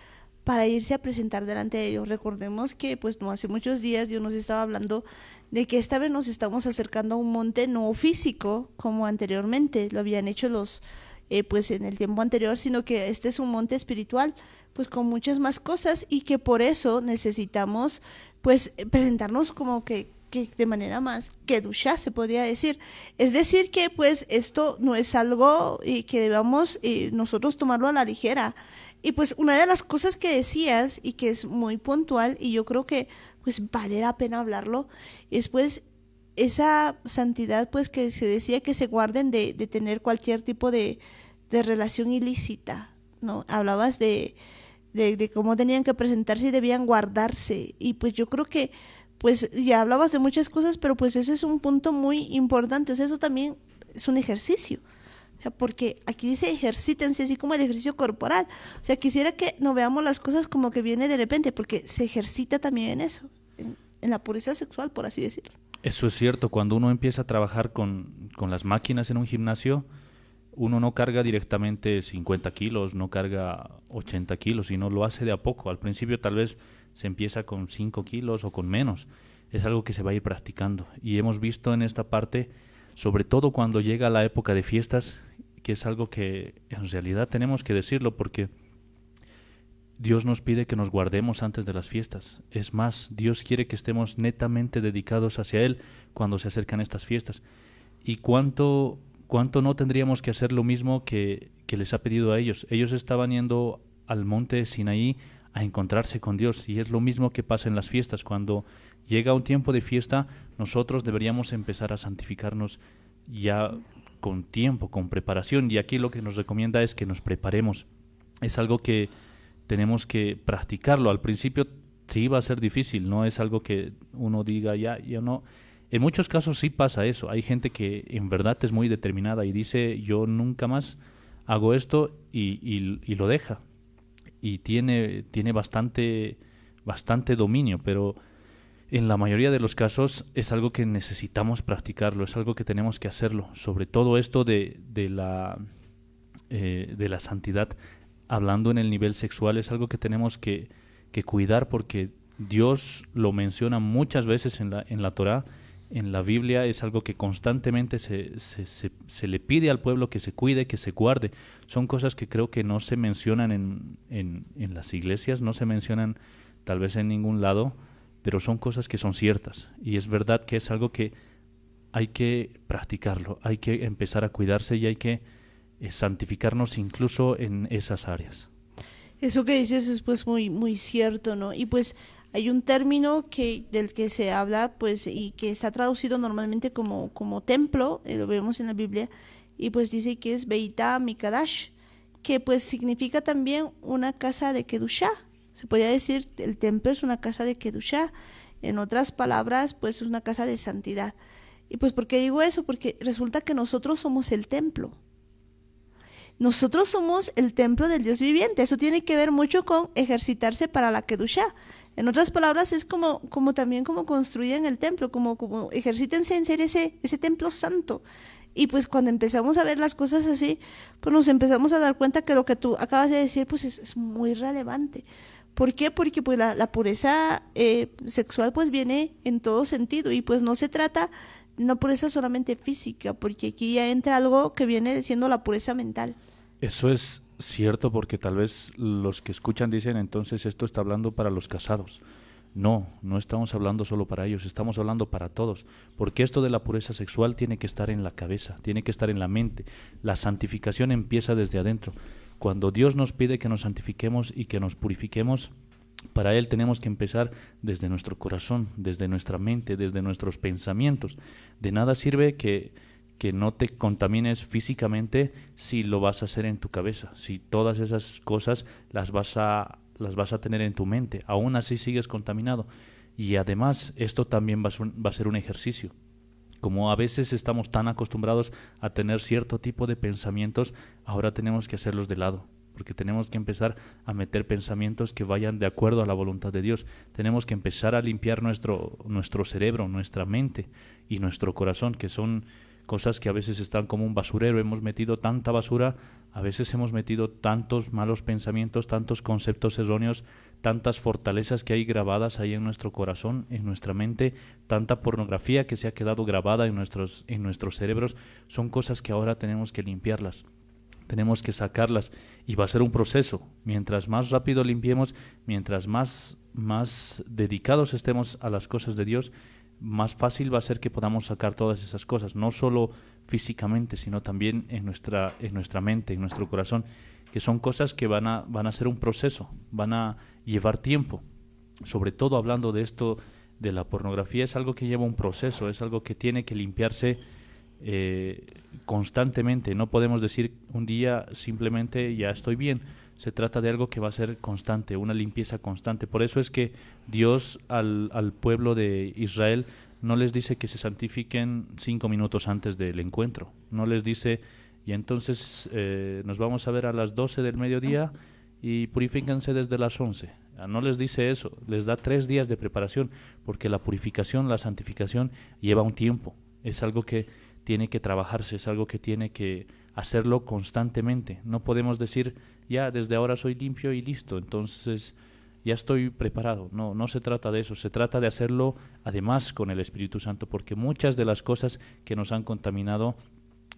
para irse a presentar delante de Dios. Recordemos que pues no hace muchos días Dios nos estaba hablando de que esta vez nos estamos acercando a un monte no físico como anteriormente lo habían hecho los pues en el tiempo anterior, sino que este es un monte espiritual, pues con muchas más cosas, y que por eso necesitamos pues presentarnos como que de manera más kedushá, se podría decir. Es decir que pues esto no es algo que debamos nosotros tomarlo a la ligera. Y pues una de las cosas que decías y que es muy puntual, y yo creo que pues vale la pena hablarlo, es pues esa santidad, pues que se decía que se guarden de tener cualquier tipo de relación ilícita, ¿no? Hablabas de cómo tenían que presentarse y debían guardarse, y pues yo creo que pues ya hablabas de muchas cosas, pero pues ese es un punto muy importante. O sea, eso también es un ejercicio. O sea, porque aquí dice ejercítense, así como el ejercicio corporal. O sea, quisiera que no veamos las cosas como que viene de repente, porque se ejercita también en eso, en la pureza sexual, por así decirlo. Eso es cierto, cuando uno empieza a trabajar con las máquinas en un gimnasio, uno no carga directamente 50 kilos, no carga 80 kilos, sino lo hace de a poco. Al principio tal vez se empieza con 5 kilos o con menos. Es algo que se va a ir practicando. Y hemos visto en esta parte, sobre todo cuando llega la época de fiestas, que es algo que en realidad tenemos que decirlo porque Dios nos pide que nos guardemos antes de las fiestas. Es más, Dios quiere que estemos netamente dedicados hacia Él cuando se acercan estas fiestas. ¿Y cuánto no tendríamos que hacer lo mismo que les ha pedido a ellos? Ellos estaban yendo al monte Sinaí a encontrarse con Dios, y es lo mismo que pasa en las fiestas. Cuando llega un tiempo de fiesta, nosotros deberíamos empezar a santificarnos ya con tiempo, con preparación, y aquí lo que nos recomienda es que nos preparemos. Es algo que tenemos que practicarlo. Al principio sí va a ser difícil, no es algo que uno diga ya no. En muchos casos sí pasa eso. Hay gente que en verdad es muy determinada y dice yo nunca más hago esto y lo deja. Y tiene bastante dominio, pero en la mayoría de los casos es algo que necesitamos practicarlo, es algo que tenemos que hacerlo. Sobre todo esto de la santidad, hablando en el nivel sexual, es algo que tenemos que cuidar porque Dios lo menciona muchas veces en la Torá. En la Biblia es algo que constantemente se le pide al pueblo que se cuide, que se guarde. Son cosas que creo que no se mencionan en las iglesias, no se mencionan tal vez en ningún lado, pero son cosas que son ciertas. Y es verdad que es algo que hay que practicarlo, hay que empezar a cuidarse y hay que santificarnos incluso en esas áreas. Eso que dices es pues muy, muy cierto, ¿no? Y pues hay un término del que se habla, pues, y que está traducido normalmente como templo, lo vemos en la Biblia, y pues dice que es Beitá Mikadash, que pues significa también una casa de Kedushá. Se podría decir, el templo es una casa de Kedushá. En otras palabras, pues es una casa de santidad. Y pues, ¿por qué digo eso? Porque resulta que nosotros somos el templo. Nosotros somos el templo del Dios viviente. Eso tiene que ver mucho con ejercitarse para la Kedushá. En otras palabras, es como también como construyen el templo, como ejercítense en ser ese templo santo. Y pues cuando empezamos a ver las cosas así, pues nos empezamos a dar cuenta que lo que tú acabas de decir, pues es muy relevante. ¿Por qué? Porque pues la pureza sexual pues viene en todo sentido, y pues no se trata de una pureza solamente física, porque aquí ya entra algo que viene siendo la pureza mental. Eso es cierto porque tal vez los que escuchan dicen entonces esto está hablando para los casados. No estamos hablando solo para ellos, estamos hablando para todos, porque esto de la pureza sexual tiene que estar en la cabeza, tiene que estar en la mente. La santificación empieza desde adentro. Cuando Dios nos pide que nos santifiquemos y que nos purifiquemos, para Él tenemos que empezar desde nuestro corazón, desde nuestra mente, desde nuestros pensamientos. De nada sirve que no te contamines físicamente si lo vas a hacer en tu cabeza, si todas esas cosas las vas a tener en tu mente, aún así sigues contaminado. Y además esto también va a ser un ejercicio. Como a veces estamos tan acostumbrados a tener cierto tipo de pensamientos, ahora tenemos que hacerlos de lado, porque tenemos que empezar a meter pensamientos que vayan de acuerdo a la voluntad de Dios. Tenemos que empezar a limpiar nuestro cerebro, nuestra mente y nuestro corazón, que son cosas que a veces están como un basurero. Hemos metido tanta basura, a veces hemos metido tantos malos pensamientos, tantos conceptos erróneos, tantas fortalezas que hay grabadas ahí en nuestro corazón, en nuestra mente, tanta pornografía que se ha quedado grabada en nuestros cerebros. Son cosas que ahora tenemos que limpiarlas, tenemos que sacarlas, y va a ser un proceso. Mientras más rápido limpiemos, mientras más dedicados estemos a las cosas de Dios, más fácil va a ser que podamos sacar todas esas cosas, no solo físicamente, sino también en nuestra mente, en nuestro corazón, que son cosas que van a ser un proceso, van a llevar tiempo. Sobre todo hablando de esto de la pornografía, es algo que lleva un proceso, es algo que tiene que limpiarse constantemente. No podemos decir un día simplemente ya estoy bien. Se trata de algo que va a ser constante, una limpieza constante. Por eso es que Dios al pueblo de Israel no les dice que se santifiquen 5 minutos antes del encuentro. No les dice, y entonces nos vamos a ver a las 12 del mediodía y purifíquense desde las 11. No les dice eso, les da 3 días de preparación, porque la purificación, la santificación lleva un tiempo. Es algo que tiene que trabajarse, es algo que tiene que hacerlo constantemente. No podemos decir, ya desde ahora soy limpio y listo, entonces ya estoy preparado. No, no se trata de eso, se trata de hacerlo además con el Espíritu Santo, porque muchas de las cosas que nos han contaminado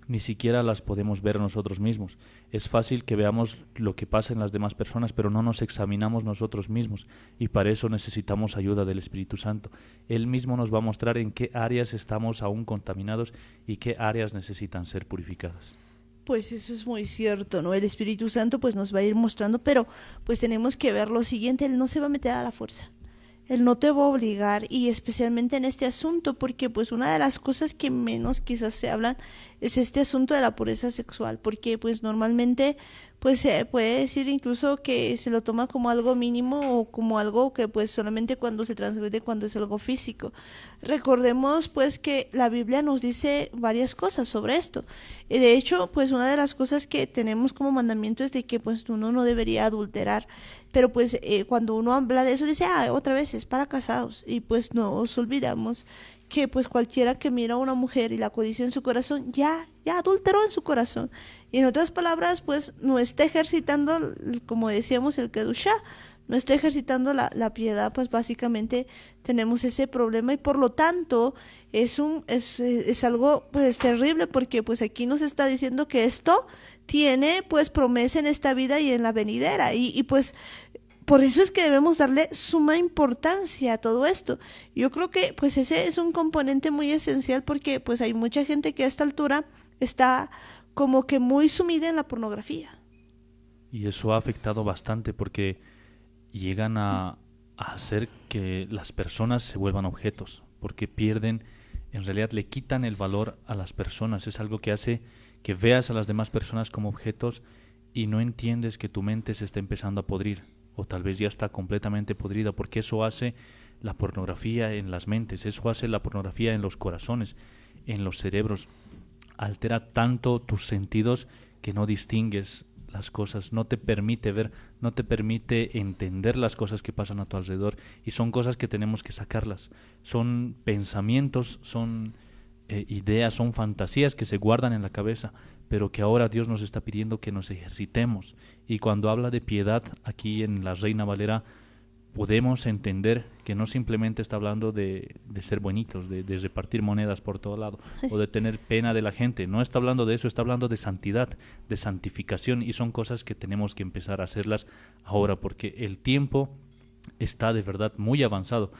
ni siquiera las podemos ver nosotros mismos. Es fácil que veamos lo que pasa en las demás personas, pero no nos examinamos nosotros mismos, y para eso necesitamos ayuda del Espíritu Santo. Él mismo nos va a mostrar en qué áreas estamos aún contaminados y qué áreas necesitan ser purificadas. Pues eso es muy cierto, ¿no? El Espíritu Santo pues nos va a ir mostrando, pero pues tenemos que ver lo siguiente, Él no se va a meter a la fuerza. Él no te va a obligar, y especialmente en este asunto, porque pues una de las cosas que menos quizás se hablan es este asunto de la pureza sexual, porque pues normalmente pues se puede decir incluso que se lo toma como algo mínimo o como algo que pues solamente cuando se transgrede, cuando es algo físico. Recordemos pues que la Biblia nos dice varias cosas sobre esto. De hecho, pues una de las cosas que tenemos como mandamiento es de que pues uno no debería adulterar. Pero pues cuando uno habla de eso dice, otra vez es para casados, y pues nos olvidamos que pues cualquiera que mira a una mujer y la codicia en su corazón, ya adulteró en su corazón. Y en otras palabras, pues no está ejercitando, como decíamos, el kedushá, no está ejercitando la piedad, pues básicamente tenemos ese problema, y por lo tanto es algo pues terrible, porque pues aquí nos está diciendo que esto tiene pues promesa en esta vida y en la venidera, y pues por eso es que debemos darle suma importancia a todo esto. Yo creo que pues ese es un componente muy esencial, porque pues hay mucha gente que a esta altura está como que muy sumida en la pornografía. Y eso ha afectado bastante, porque llegan a hacer que las personas se vuelvan objetos, porque pierden, en realidad le quitan el valor a las personas. Es algo que hace que veas a las demás personas como objetos y no entiendes que tu mente se está empezando a podrir, o tal vez ya está completamente podrida, porque eso hace la pornografía en las mentes, eso hace la pornografía en los corazones, en los cerebros. Altera tanto tus sentidos que no distingues las cosas, no te permite ver, no te permite entender las cosas que pasan a tu alrededor, y son cosas que tenemos que sacarlas. Son pensamientos, son ideas, son fantasías que se guardan en la cabeza, pero que ahora Dios nos está pidiendo que nos ejercitemos. Y cuando habla de piedad aquí en la Reina Valera, podemos entender que no simplemente está hablando de ser bonitos, de repartir monedas por todo lado, o de tener pena de la gente. No está hablando de eso, está hablando de santidad, de santificación, y son cosas que tenemos que empezar a hacerlas ahora, porque el tiempo está de verdad muy avanzado.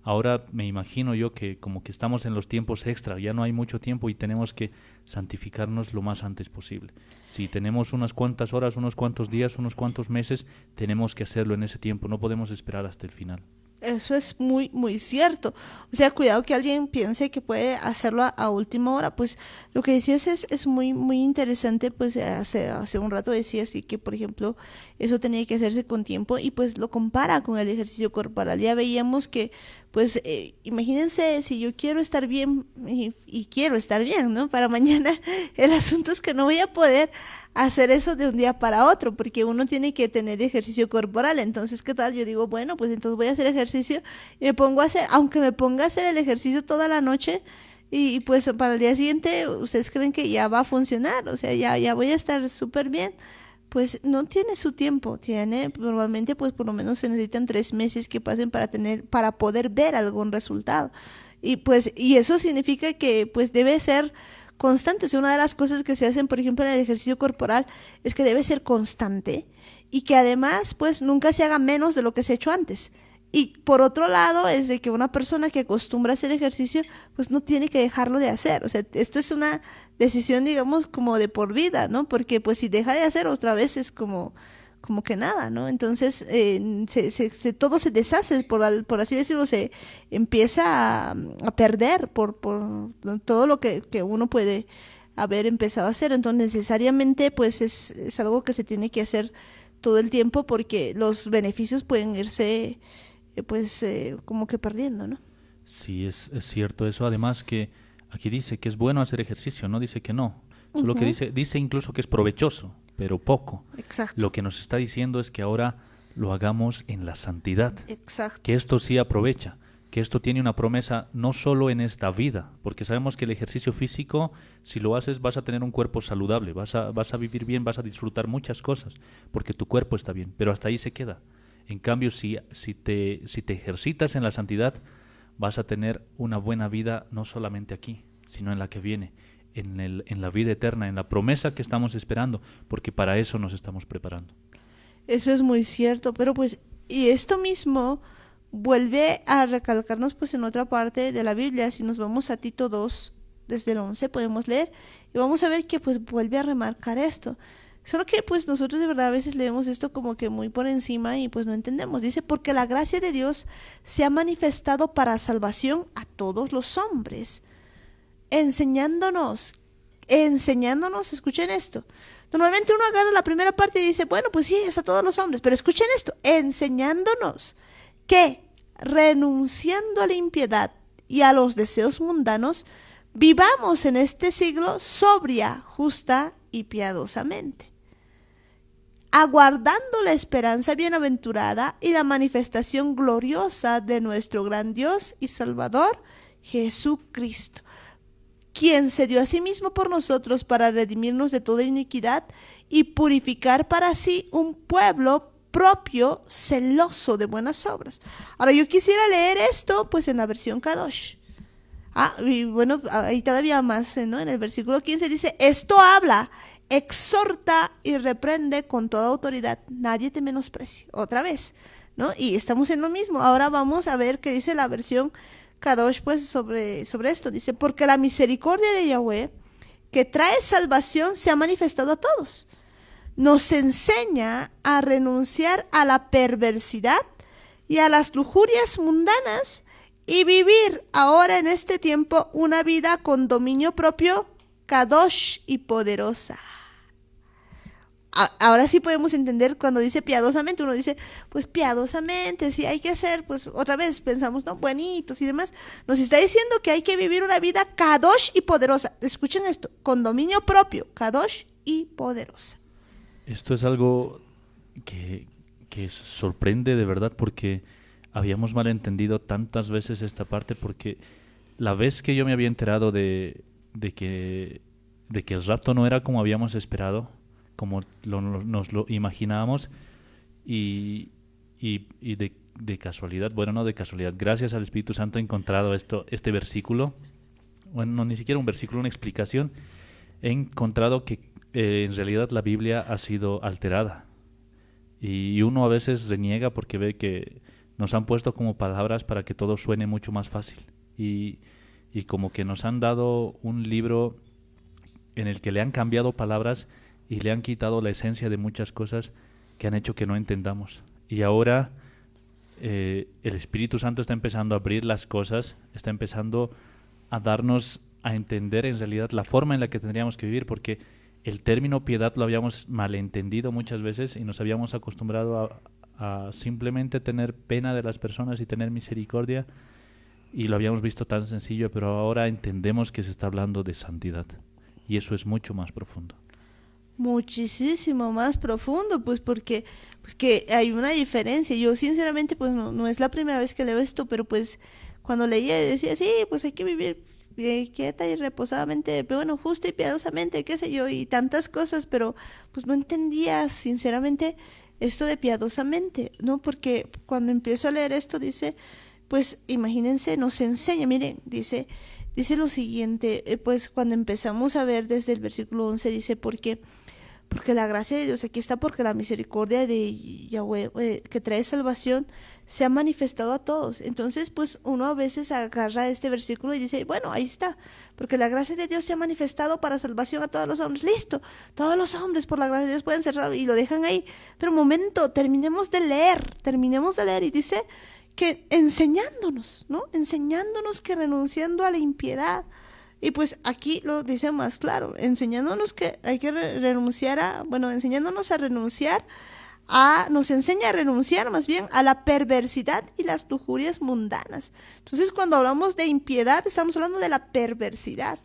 Ahora me imagino yo que como que estamos en los tiempos extra, ya no hay mucho tiempo y tenemos que santificarnos lo más antes posible. Si tenemos unas cuantas horas, unos cuantos días, unos cuantos meses, tenemos que hacerlo en ese tiempo, no podemos esperar hasta el final. Eso es muy, muy cierto. O sea, cuidado que alguien piense que puede hacerlo a última hora. Pues lo que decías es muy, muy interesante. Pues hace un rato decías que, por ejemplo, eso tenía que hacerse con tiempo, y pues lo compara con el ejercicio corporal. Ya veíamos que, pues, imagínense, si yo quiero estar bien y quiero estar bien, ¿no? Para mañana, el asunto es que no voy a poder hacer eso de un día para otro, porque uno tiene que tener ejercicio corporal. Entonces, ¿qué tal? Yo digo, bueno, pues entonces voy a hacer ejercicio y me pongo a hacer, aunque me ponga a hacer el ejercicio toda la noche, y pues para el día siguiente, ¿ustedes creen que ya va a funcionar? O sea, ya voy a estar súper bien. Pues no tiene su tiempo, normalmente pues por lo menos se necesitan 3 meses que pasen para poder ver algún resultado. Y eso significa que pues debe ser constante. O sea, una de las cosas que se hacen, por ejemplo, en el ejercicio corporal, es que debe ser constante, y que además pues nunca se haga menos de lo que se ha hecho antes. Y por otro lado es de que una persona que acostumbra a hacer ejercicio pues no tiene que dejarlo de hacer. O sea, esto es una decisión, digamos, como de por vida, ¿no? Porque pues si deja de hacer otra vez es como que nada, ¿no? Entonces todo se deshace, por así decirlo, se empieza a perder por todo lo que uno puede haber empezado a hacer. Entonces necesariamente pues es algo que se tiene que hacer todo el tiempo, porque los beneficios pueden irse como que perdiendo, ¿no? Sí, es cierto eso. Además que aquí dice que es bueno hacer ejercicio, no dice que no. Solo que dice incluso que es provechoso, pero poco. Exacto. Lo que nos está diciendo es que ahora lo hagamos en la santidad. Exacto. Que esto sí aprovecha, que esto tiene una promesa no solo en esta vida, porque sabemos que el ejercicio físico, si lo haces, vas a tener un cuerpo saludable, vas a vivir bien, vas a disfrutar muchas cosas, porque tu cuerpo está bien, pero hasta ahí se queda. En cambio, si te ejercitas en la santidad, vas a tener una buena vida no solamente aquí, sino en la que viene, en la vida eterna, en la promesa que estamos esperando, porque para eso nos estamos preparando. Eso es muy cierto, pero pues, y esto mismo vuelve a recalcarnos pues en otra parte de la Biblia. Si nos vamos a Tito 2, desde el 11 podemos leer, y vamos a ver que pues vuelve a remarcar esto. Solo que pues nosotros de verdad a veces leemos esto como que muy por encima y pues no entendemos. Dice, porque la gracia de Dios se ha manifestado para salvación a todos los hombres, enseñándonos, escuchen esto. Normalmente uno agarra la primera parte y dice, bueno, pues sí, es a todos los hombres, pero escuchen esto, enseñándonos que, renunciando a la impiedad y a los deseos mundanos, vivamos en este siglo sobria, justa y piadosamente, aguardando la esperanza bienaventurada y la manifestación gloriosa de nuestro gran Dios y Salvador, Jesucristo, quien se dio a sí mismo por nosotros para redimirnos de toda iniquidad y purificar para sí un pueblo propio, celoso de buenas obras. Ahora yo quisiera leer esto pues en la versión Kadosh. Y bueno, ahí todavía más, ¿no? En el versículo 15 dice, esto habla, exhorta y reprende con toda autoridad, nadie te menosprecie. Otra vez, ¿no? Y estamos en lo mismo. Ahora vamos a ver qué dice la versión Kadosh pues sobre esto. Dice, porque la misericordia de Yahweh, que trae salvación, se ha manifestado a todos. Nos enseña a renunciar a la perversidad y a las lujurias mundanas y vivir ahora en este tiempo una vida con dominio propio, Kadosh y poderosa. Ahora sí podemos entender cuando dice piadosamente, uno dice, pues piadosamente, si hay que hacer, pues otra vez pensamos, no, buenitos y demás. Nos está diciendo que hay que vivir una vida Kadosh y poderosa. Escuchen esto, con dominio propio, Kadosh y poderosa. Esto es algo que sorprende de verdad, porque habíamos malentendido tantas veces esta parte, porque la vez que yo me había enterado de que el rapto no era como habíamos esperado, como nos lo imaginábamos, y de casualidad, bueno, no de casualidad, gracias al Espíritu Santo he encontrado este versículo, bueno, no, ni siquiera un versículo, una explicación. He encontrado que en realidad la Biblia ha sido alterada, y uno a veces reniega porque ve que nos han puesto como palabras para que todo suene mucho más fácil, y como que nos han dado un libro en el que le han cambiado palabras y le han quitado la esencia de muchas cosas que han hecho que no entendamos. Y ahora el Espíritu Santo está empezando a abrir las cosas, está empezando a darnos a entender en realidad la forma en la que tendríamos que vivir, porque el término piedad lo habíamos malentendido muchas veces y nos habíamos acostumbrado a simplemente tener pena de las personas y tener misericordia, y lo habíamos visto tan sencillo, pero ahora entendemos que se está hablando de santidad, y eso es mucho más profundo. Muchísimo más profundo, pues porque pues que hay una diferencia. Yo sinceramente pues no es la primera vez que leo esto, pero pues cuando leía decía, sí, pues hay que vivir quieta y reposadamente, bueno, justa y piadosamente, qué sé yo, y tantas cosas, pero pues no entendía sinceramente esto de piadosamente, ¿no? Porque cuando empiezo a leer esto dice, pues imagínense, nos enseña, miren, dice lo siguiente, pues cuando empezamos a ver desde el versículo 11 dice, porque la gracia de Dios, aquí está, porque la misericordia de Yahweh que trae salvación se ha manifestado a todos. Entonces pues uno a veces agarra este versículo y dice, bueno, ahí está, porque la gracia de Dios se ha manifestado para salvación a todos los hombres. Listo, todos los hombres por la gracia de Dios pueden ser salvos, y lo dejan ahí. Pero un momento, terminemos de leer y dice que enseñándonos, ¿no? Enseñándonos que renunciando a la impiedad. Y pues aquí lo dice más claro, enseñándonos que hay que enseñándonos a renunciar, nos enseña a renunciar más bien a la perversidad y las lujurias mundanas. Entonces cuando hablamos de impiedad estamos hablando de la perversidad.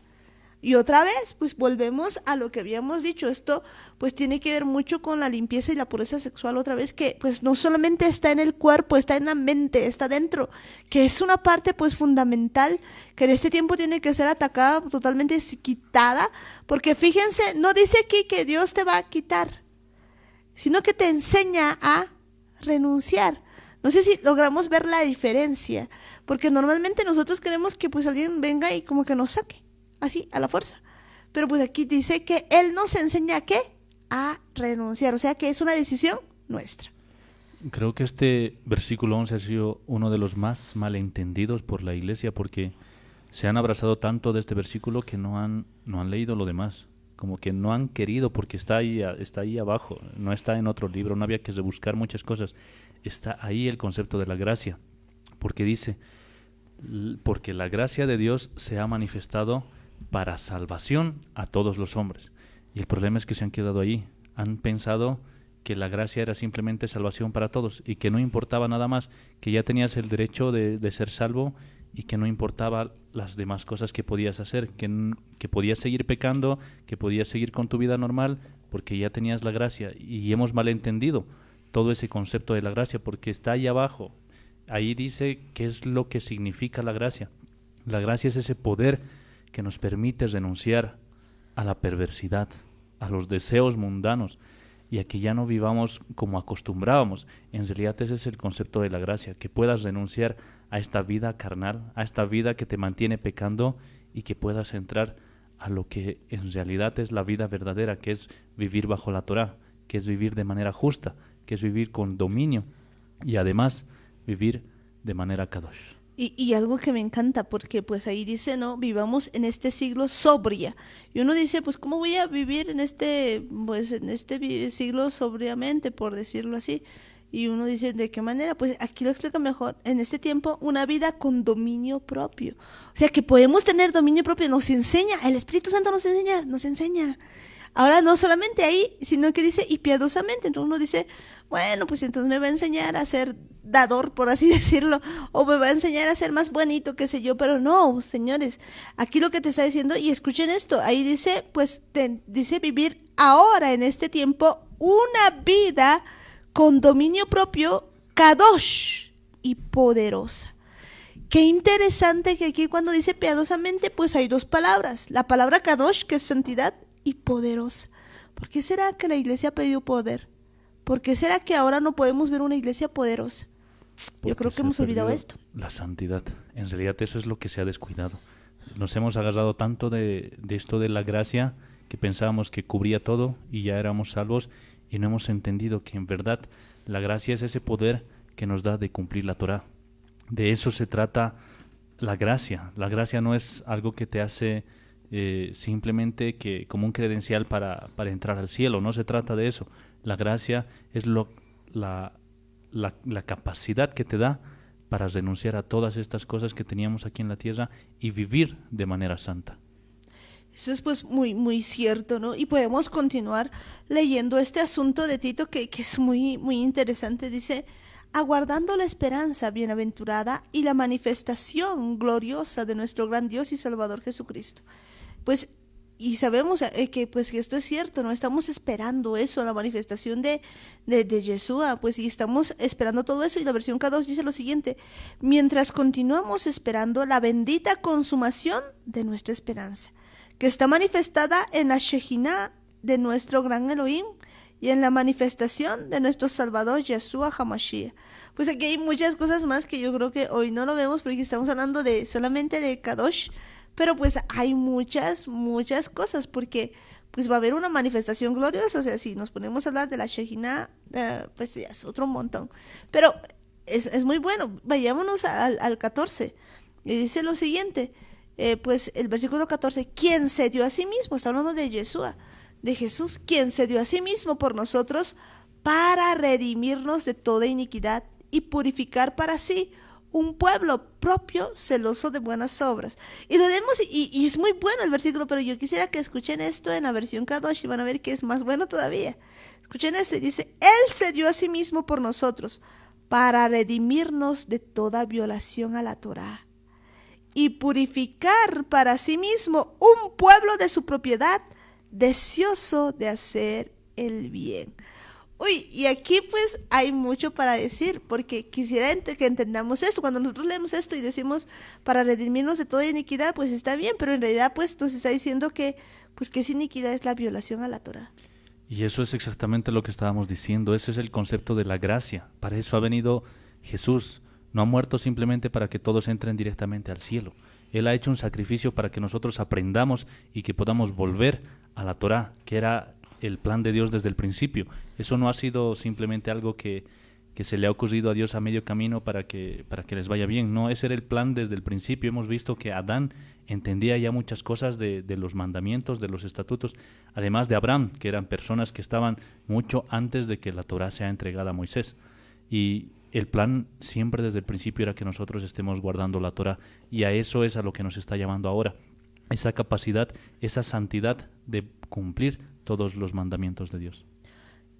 Y otra vez, pues volvemos a lo que habíamos dicho. Esto pues tiene que ver mucho con la limpieza y la pureza sexual otra vez, que pues no solamente está en el cuerpo, está en la mente, está dentro, que es una parte pues fundamental que en este tiempo tiene que ser atacada, totalmente quitada, porque fíjense, no dice aquí que Dios te va a quitar, sino que te enseña a renunciar. No sé si logramos ver la diferencia, porque normalmente nosotros queremos que pues alguien venga y como que nos saque, así, a la fuerza. Pero pues aquí dice que Él nos enseña ¿a qué? A renunciar, o sea que es una decisión nuestra. Creo que este versículo 11 ha sido uno de los más malentendidos por la iglesia, porque se han abrazado tanto de este versículo que no han leído lo demás. Como que no han querido, porque está ahí abajo, no está en otro libro, no había que rebuscar muchas cosas. Está ahí el concepto de la gracia, porque dice, porque la gracia de Dios se ha manifestado para salvación a todos los hombres. Y el problema es que se han quedado ahí, han pensado que la gracia era simplemente salvación para todos y que no importaba nada más, que ya tenías el derecho de ser salvo y que no importaba las demás cosas que podías hacer, que podías seguir pecando, que podías seguir con tu vida normal, porque ya tenías la gracia. Y hemos malentendido todo ese concepto de la gracia, porque está ahí abajo. Ahí dice qué es lo que significa la gracia. La gracia es ese poder que nos permite renunciar a la perversidad, a los deseos mundanos, y a que ya no vivamos como acostumbrábamos. En realidad ese es el concepto de la gracia, que puedas renunciar a esta vida carnal, a esta vida que te mantiene pecando, y que puedas entrar a lo que en realidad es la vida verdadera, que es vivir bajo la Torá, que es vivir de manera justa, que es vivir con dominio y además vivir de manera kadosh. Y algo que me encanta, porque pues ahí dice, no, vivamos en este siglo sobria. Y uno dice, pues ¿cómo voy a vivir en este siglo sobriamente, por decirlo así? Y uno dice, ¿de qué manera? Pues aquí lo explica mejor. En este tiempo, una vida con dominio propio. O sea, que podemos tener dominio propio, nos enseña, el Espíritu Santo nos enseña. Ahora no solamente ahí, sino que dice, y piadosamente. Entonces uno dice, bueno, pues entonces me va a enseñar a ser dador, por así decirlo, o me va a enseñar a ser más bonito, qué sé yo, pero no, señores, aquí lo que te está diciendo, y escuchen esto, ahí dice, pues dice vivir ahora en este tiempo una vida con dominio propio, kadosh y poderosa. Qué interesante que aquí cuando dice piadosamente, pues hay dos palabras, la palabra kadosh, que es santidad, y poderosa. ¿Por qué será que la iglesia ha pedido poder? ¿Por qué será que ahora no podemos ver una iglesia poderosa? Yo creo que hemos olvidado esto. La santidad. En realidad eso es lo que se ha descuidado. Nos hemos agarrado tanto de esto de la gracia que pensábamos que cubría todo y ya éramos salvos, y no hemos entendido que en verdad la gracia es ese poder que nos da de cumplir la Torá. De eso se trata la gracia. La gracia no es algo que te hace simplemente que como un credencial para entrar al cielo. No se trata de eso. La gracia es la capacidad que te da para renunciar a todas estas cosas que teníamos aquí en la tierra y vivir de manera santa. Eso es pues muy, muy cierto, ¿no? Y podemos continuar leyendo este asunto de Tito que es muy, muy interesante. Dice, aguardando la esperanza bienaventurada y la manifestación gloriosa de nuestro gran Dios y Salvador Jesucristo. Pues, y sabemos que pues que esto es cierto, ¿no? Estamos esperando eso, la manifestación de Yeshua, pues, y estamos esperando todo eso. Y la versión K2 dice lo siguiente: mientras continuamos esperando la bendita consumación de nuestra esperanza, que está manifestada en la Shejinah de nuestro gran Elohim y en la manifestación de nuestro Salvador Yeshua HaMashiach. Pues aquí hay muchas cosas más que yo creo que hoy no lo vemos porque estamos hablando solamente de Kadosh, pero pues hay muchas cosas, porque pues va a haber una manifestación gloriosa. O sea, si nos ponemos a hablar de la Shejinah, pues ya es otro montón. Pero es muy bueno. Vayámonos al 14. Y dice lo siguiente, pues el versículo 14, quien se dio a sí mismo, está hablando de Yeshua, de Jesús, quien se dio a sí mismo por nosotros para redimirnos de toda iniquidad y purificar para sí un pueblo propio, celoso de buenas obras. Y lo vemos, y es muy bueno el versículo, pero yo quisiera que escuchen esto en la versión Kadosh y van a ver que es más bueno todavía. Escuchen esto, y dice, Él se dio a sí mismo por nosotros para redimirnos de toda violación a la Torá y purificar para sí mismo un pueblo de su propiedad, deseoso de hacer el bien. Uy, y aquí pues hay mucho para decir, porque quisiera que entendamos esto. Cuando nosotros leemos esto y decimos para redimirnos de toda iniquidad, pues está bien, pero en realidad pues nos está diciendo que pues que esa iniquidad es la violación a la Torá. Y eso es exactamente lo que estábamos diciendo. Ese es el concepto de la gracia. Para eso ha venido Jesús. No ha muerto simplemente para que todos entren directamente al cielo. Él ha hecho un sacrificio para que nosotros aprendamos y que podamos volver a la Torá, que era el plan de Dios desde el principio. Eso no ha sido simplemente algo que se le ha ocurrido a Dios a medio camino para que les vaya bien. No, ese era el plan desde el principio. Hemos visto que Adán entendía ya muchas cosas de los mandamientos, de los estatutos, además de Abraham, que eran personas que estaban mucho antes de que la Torá sea entregada a Moisés. Y el plan siempre desde el principio era que nosotros estemos guardando la Torá, y a eso es a lo que nos está llamando ahora, esa capacidad, esa santidad de cumplir todos los mandamientos de Dios.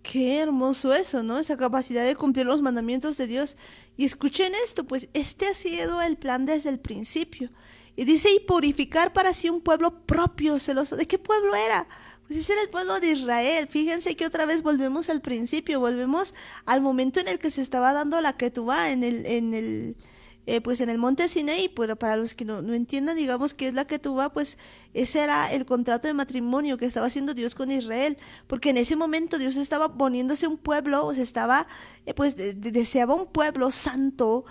Qué hermoso eso, ¿no? Esa capacidad de cumplir los mandamientos de Dios. Y escuchen esto, pues este ha sido el plan desde el principio. Y dice, y purificar para sí un pueblo propio, celoso. ¿De qué pueblo era? Pues ese era el pueblo de Israel. Fíjense que otra vez volvemos al principio, volvemos al momento en el que se estaba dando la Ketubá en el monte Sinaí. Pero para los que no entiendan, digamos que es la Ketubá, pues ese era el contrato de matrimonio que estaba haciendo Dios con Israel, porque en ese momento Dios estaba poniéndose un pueblo, o sea, estaba, deseaba un pueblo santo,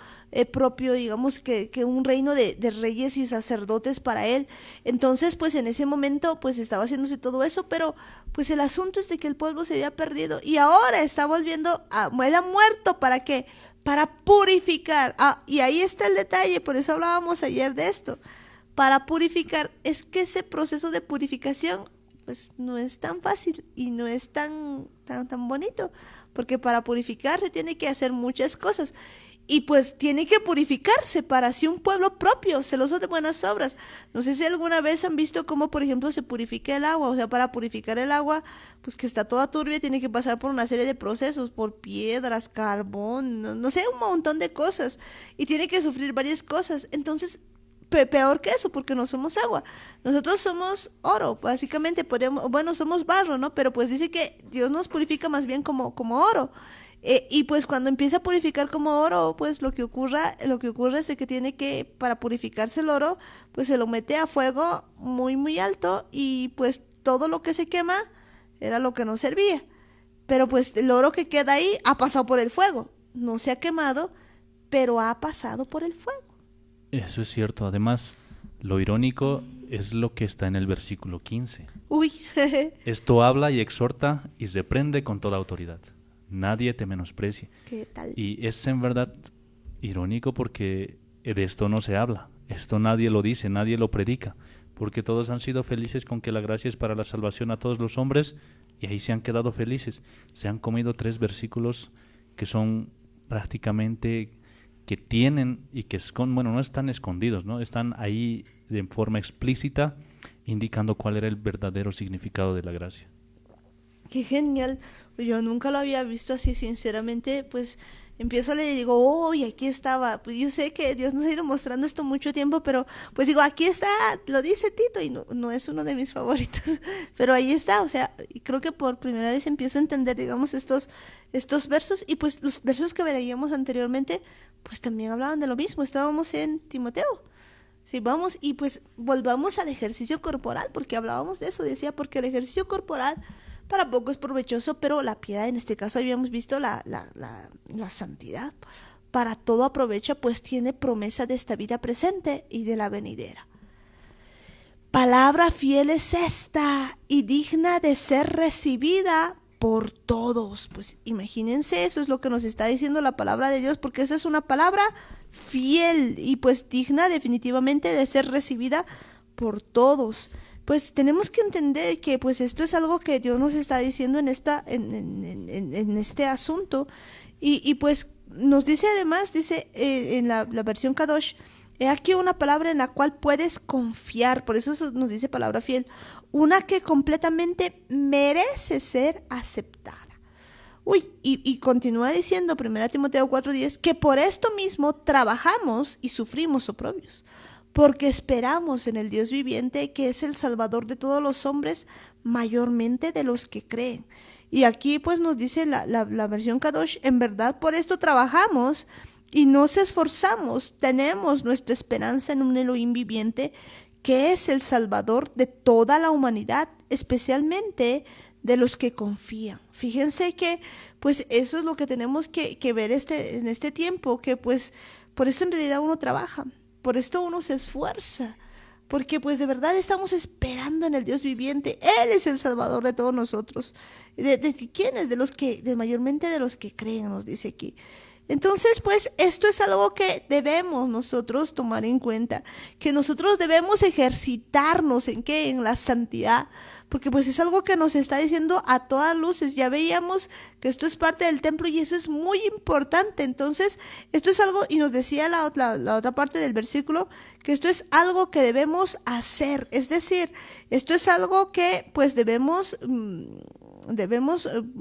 propio, digamos que un reino de reyes y sacerdotes para él. Entonces pues en ese momento pues estaba haciéndose todo eso, pero pues el asunto es de que el pueblo se había perdido y ahora está volviendo él ha muerto. ¿Para qué? Para purificar. Y ahí está el detalle, por eso hablábamos ayer de esto. Para purificar, es que ese proceso de purificación pues no es tan fácil y no es tan bonito, porque para purificar se tiene que hacer muchas cosas. Y pues tiene que purificarse para sí un pueblo propio, celoso de buenas obras. No sé si alguna vez han visto cómo, por ejemplo, se purifica el agua. O sea, para purificar el agua, pues que está toda turbia, tiene que pasar por una serie de procesos, por piedras, carbón, no sé, un montón de cosas. Y tiene que sufrir varias cosas. Entonces, peor que eso, porque no somos agua. Nosotros somos oro, básicamente. Somos barro, ¿no? Pero pues dice que Dios nos purifica más bien como oro. Y pues cuando empieza a purificar como oro, pues lo que ocurre es de que tiene que, para purificarse el oro, pues se lo mete a fuego muy muy alto, y pues todo lo que se quema era lo que no servía. Pero pues el oro que queda ahí ha pasado por el fuego, no se ha quemado, pero ha pasado por el fuego. Eso es cierto. Además, lo irónico es lo que está en el versículo 15. Uy. Esto habla y exhorta y reprende con toda autoridad. Nadie te menosprecie. ¿Qué tal? Y es en verdad irónico porque de esto no se habla. Esto nadie lo dice, nadie lo predica. Porque todos han sido felices con que la gracia es para la salvación a todos los hombres, y ahí se han quedado felices. Se han comido 3 versículos que son prácticamente, que tienen y que no están escondidos, ¿no? Están ahí de forma explícita indicando cuál era el verdadero significado de la gracia. Qué genial. Yo nunca lo había visto así, sinceramente. Pues empiezo a leer y digo, oh, y aquí estaba. Pues yo sé que Dios nos ha ido mostrando esto mucho tiempo, pero pues digo, aquí está, lo dice Tito, y no es uno de mis favoritos, pero ahí está. O sea, y creo que por primera vez empiezo a entender, digamos, estos versos. Y pues los versos que leíamos anteriormente, pues también hablaban de lo mismo. Estábamos en Timoteo. Sí, vamos, y pues volvamos al ejercicio corporal, porque hablábamos de eso. Decía, porque el ejercicio corporal para poco es provechoso, pero la piedad, en este caso habíamos visto la santidad, para todo aprovecha, pues tiene promesa de esta vida presente y de la venidera. Palabra fiel es esta y digna de ser recibida por todos. Pues imagínense, eso es lo que nos está diciendo la palabra de Dios, porque esa es una palabra fiel y pues digna definitivamente de ser recibida por todos. Pues tenemos que entender que pues esto es algo que Dios nos está diciendo en este asunto, y pues nos dice además, dice en la versión Kadosh, he aquí una palabra en la cual puedes confiar. Por eso nos dice palabra fiel, una que completamente merece ser aceptada. Y continúa diciendo 1 Timoteo 4:10, que por esto mismo trabajamos y sufrimos oprobios, porque esperamos en el Dios viviente, que es el Salvador de todos los hombres, mayormente de los que creen. Y aquí pues nos dice la versión Kadosh: en verdad por esto trabajamos y nos esforzamos, tenemos nuestra esperanza en un Elohim viviente, que es el Salvador de toda la humanidad, especialmente de los que confían. Fíjense que pues eso es lo que tenemos que ver en este tiempo, que pues por esto en realidad uno trabaja, por esto uno se esfuerza, porque pues de verdad estamos esperando en el Dios viviente. Él es el Salvador de todos nosotros. ¿De quiénes? Mayormente de los que creen, nos dice aquí. Entonces, pues esto es algo que debemos nosotros tomar en cuenta, que nosotros debemos ejercitarnos ¿en qué? En la santidad, porque pues es algo que nos está diciendo a todas luces. Ya veíamos que esto es parte del templo y eso es muy importante. Entonces, esto es algo, y nos decía la otra parte del versículo, que esto es algo que debemos hacer, es decir, esto es algo que pues debemos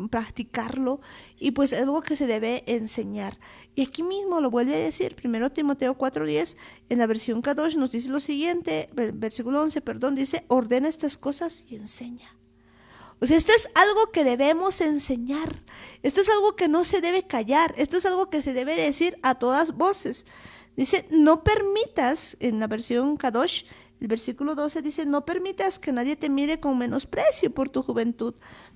practicarlo, y pues es algo que se debe enseñar. Y aquí mismo lo vuelve a decir, 1 Timoteo 4:10, en la versión Kadosh nos dice lo siguiente, versículo 11, dice: ordena estas cosas y enseña. O sea, esto es algo que debemos enseñar, esto es algo que no se debe callar, esto es algo que se debe decir a todas voces. Dice: no permitas, en la versión Kadosh, el versículo 12 dice: no permitas que nadie te mire con menosprecio por tu juventud,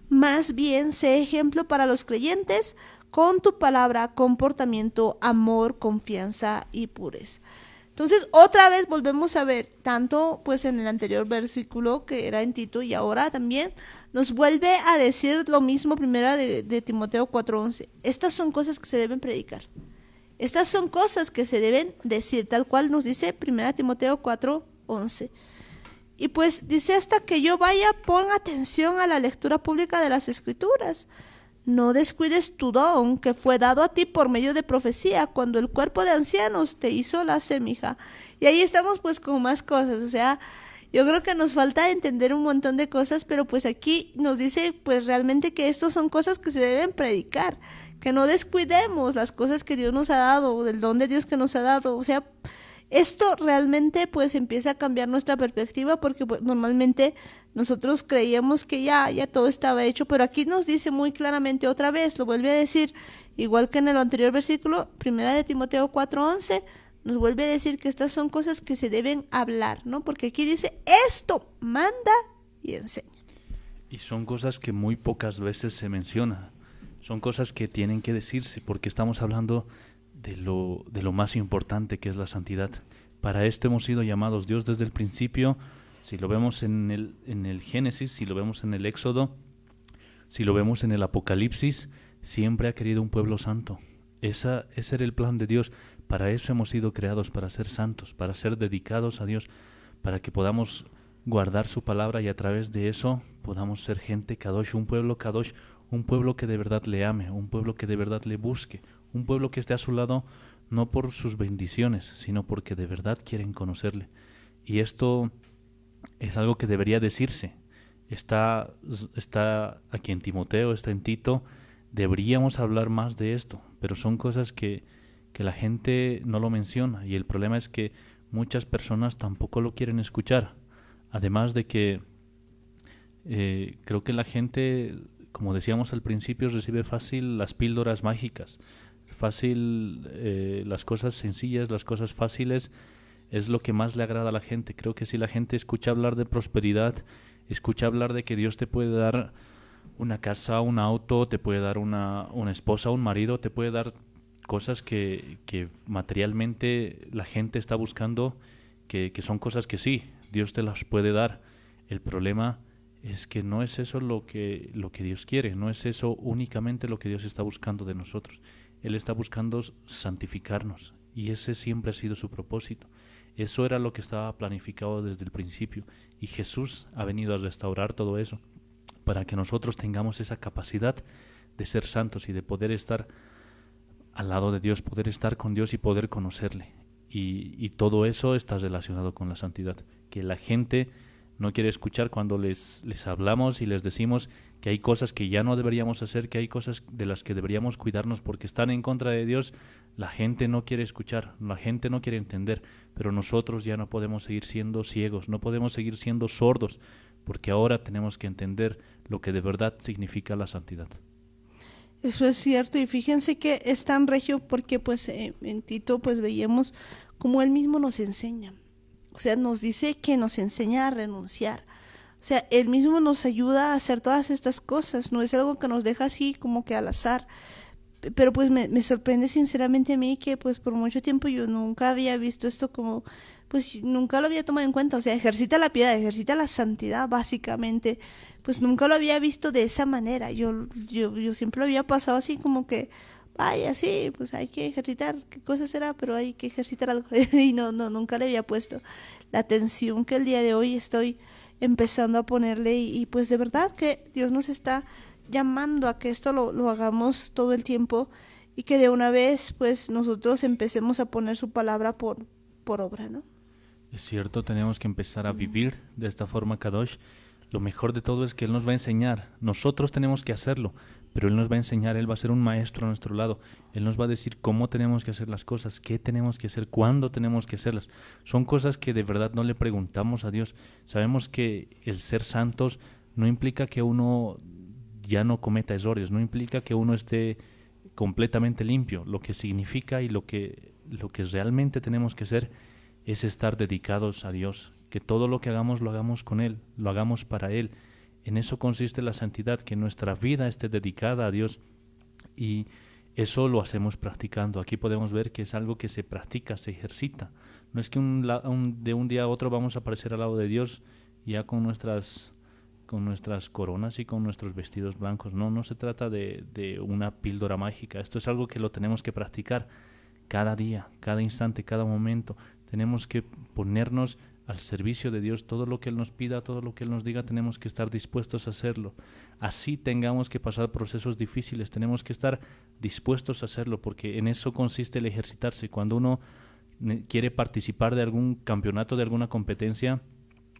más bien sé ejemplo para los creyentes con tu palabra, comportamiento, amor, confianza y pureza. Entonces, otra vez volvemos a ver, tanto pues en el anterior versículo que era en Tito, y ahora también nos vuelve a decir lo mismo, primera de Timoteo 4:11. Estas son cosas que se deben predicar. Estas son cosas que se deben decir, tal cual nos dice 1 Timoteo 4:11. Y pues dice: hasta que yo vaya, pon atención a la lectura pública de las Escrituras. No descuides tu don que fue dado a ti por medio de profecía, cuando el cuerpo de ancianos te hizo la semija. Y ahí estamos pues con más cosas. O sea, yo creo que nos falta entender un montón de cosas, pero pues aquí nos dice pues realmente que estas son cosas que se deben predicar, que no descuidemos las cosas que Dios nos ha dado, del don de Dios que nos ha dado. O sea, esto realmente pues empieza a cambiar nuestra perspectiva, porque pues, normalmente nosotros creíamos que ya todo estaba hecho, pero aquí nos dice muy claramente, otra vez lo vuelve a decir, igual que en el anterior versículo, 1 Timoteo 4:11, nos vuelve a decir que estas son cosas que se deben hablar, ¿no? Porque aquí dice: esto manda y enseña. Y son cosas que muy pocas veces se mencionan, son cosas que tienen que decirse, porque estamos hablando de lo más importante, que es la santidad. Para esto hemos sido llamados. Dios desde el principio, si lo vemos en el Génesis, si lo vemos en el Éxodo, si lo vemos en el Apocalipsis, siempre ha querido un pueblo santo. Ese era el plan de Dios. Para eso hemos sido creados, para ser santos, para ser dedicados a Dios, para que podamos guardar su palabra y a través de eso podamos ser gente Kadosh, un pueblo Kadosh, un pueblo que de verdad le ame, un pueblo que de verdad le busque, un pueblo que esté a su lado no por sus bendiciones, sino porque de verdad quieren conocerle. Y esto es algo que debería decirse. Está aquí en Timoteo, está en Tito. Deberíamos hablar más de esto, pero son cosas que la gente no lo menciona, y el problema es que muchas personas tampoco lo quieren escuchar. Además de que creo que la gente, como decíamos al principio, recibe fácil las píldoras mágicas, fácil las cosas sencillas, las cosas fáciles es lo que más le agrada a la gente. Creo que si la gente escucha hablar de prosperidad, escucha hablar de que Dios te puede dar una casa, un auto, te puede dar una esposa, un marido, te puede dar cosas que materialmente la gente está buscando, que son cosas que sí, Dios te las puede dar. El problema es que no es eso lo que Dios quiere, no es eso únicamente lo que Dios está buscando de nosotros. Él está buscando santificarnos, y ese siempre ha sido su propósito. Eso era lo que estaba planificado desde el principio, y Jesús ha venido a restaurar todo eso para que nosotros tengamos esa capacidad de ser santos y de poder estar al lado de Dios, poder estar con Dios y poder conocerle. Y todo eso está relacionado con la santidad. Que la gente no quiere escuchar cuando les hablamos y les decimos que hay cosas que ya no deberíamos hacer, que hay cosas de las que deberíamos cuidarnos porque están en contra de Dios. La gente no quiere escuchar, la gente no quiere entender, pero nosotros ya no podemos seguir siendo ciegos, no podemos seguir siendo sordos, porque ahora tenemos que entender lo que de verdad significa la santidad. Eso es cierto, y fíjense que es tan regio porque pues en Tito pues veíamos como él mismo nos enseña. O sea, nos dice que nos enseña a renunciar. O sea, él mismo nos ayuda a hacer todas estas cosas, no es algo que nos deja así como que al azar. Pero pues me sorprende sinceramente a mí que pues por mucho tiempo yo nunca había visto esto como, pues nunca lo había tomado en cuenta. O sea, ejercita la piedad, ejercita la santidad básicamente. Pues nunca lo había visto de esa manera. Yo siempre lo había pasado así como que, vaya, sí, pues hay que ejercitar, qué cosa será, pero hay que ejercitar algo. Y nunca le había puesto la atención que el día de hoy estoy empezando a ponerle y pues de verdad que Dios nos está llamando a que esto lo hagamos todo el tiempo y que de una vez pues nosotros empecemos a poner su palabra por obra, ¿no? Es cierto, tenemos que empezar a vivir de esta forma, Kadosh. Lo mejor de todo es que Él nos va a enseñar. Nosotros tenemos que hacerlo, pero Él nos va a enseñar, Él va a ser un maestro a nuestro lado. Él nos va a decir cómo tenemos que hacer las cosas, qué tenemos que hacer, cuándo tenemos que hacerlas. Son cosas que de verdad no le preguntamos a Dios. Sabemos que el ser santos no implica que uno ya no cometa errores, no implica que uno esté completamente limpio. Lo que significa y lo que realmente tenemos que hacer es estar dedicados a Dios, que todo lo que hagamos lo hagamos con Él, lo hagamos para Él. En eso consiste la santidad, que nuestra vida esté dedicada a Dios, y eso lo hacemos practicando. Aquí podemos ver que es algo que se practica, se ejercita. No es que de un día a otro vamos a aparecer al lado de Dios ya con nuestras coronas y con nuestros vestidos blancos. No se trata de una píldora mágica. Esto es algo que lo tenemos que practicar cada día, cada instante, cada momento. Tenemos que ponernos al servicio de Dios. Todo lo que Él nos pida, todo lo que Él nos diga, tenemos que estar dispuestos a hacerlo. Así tengamos que pasar procesos difíciles, tenemos que estar dispuestos a hacerlo, porque en eso consiste el ejercitarse. Cuando uno quiere participar de algún campeonato, de alguna competencia,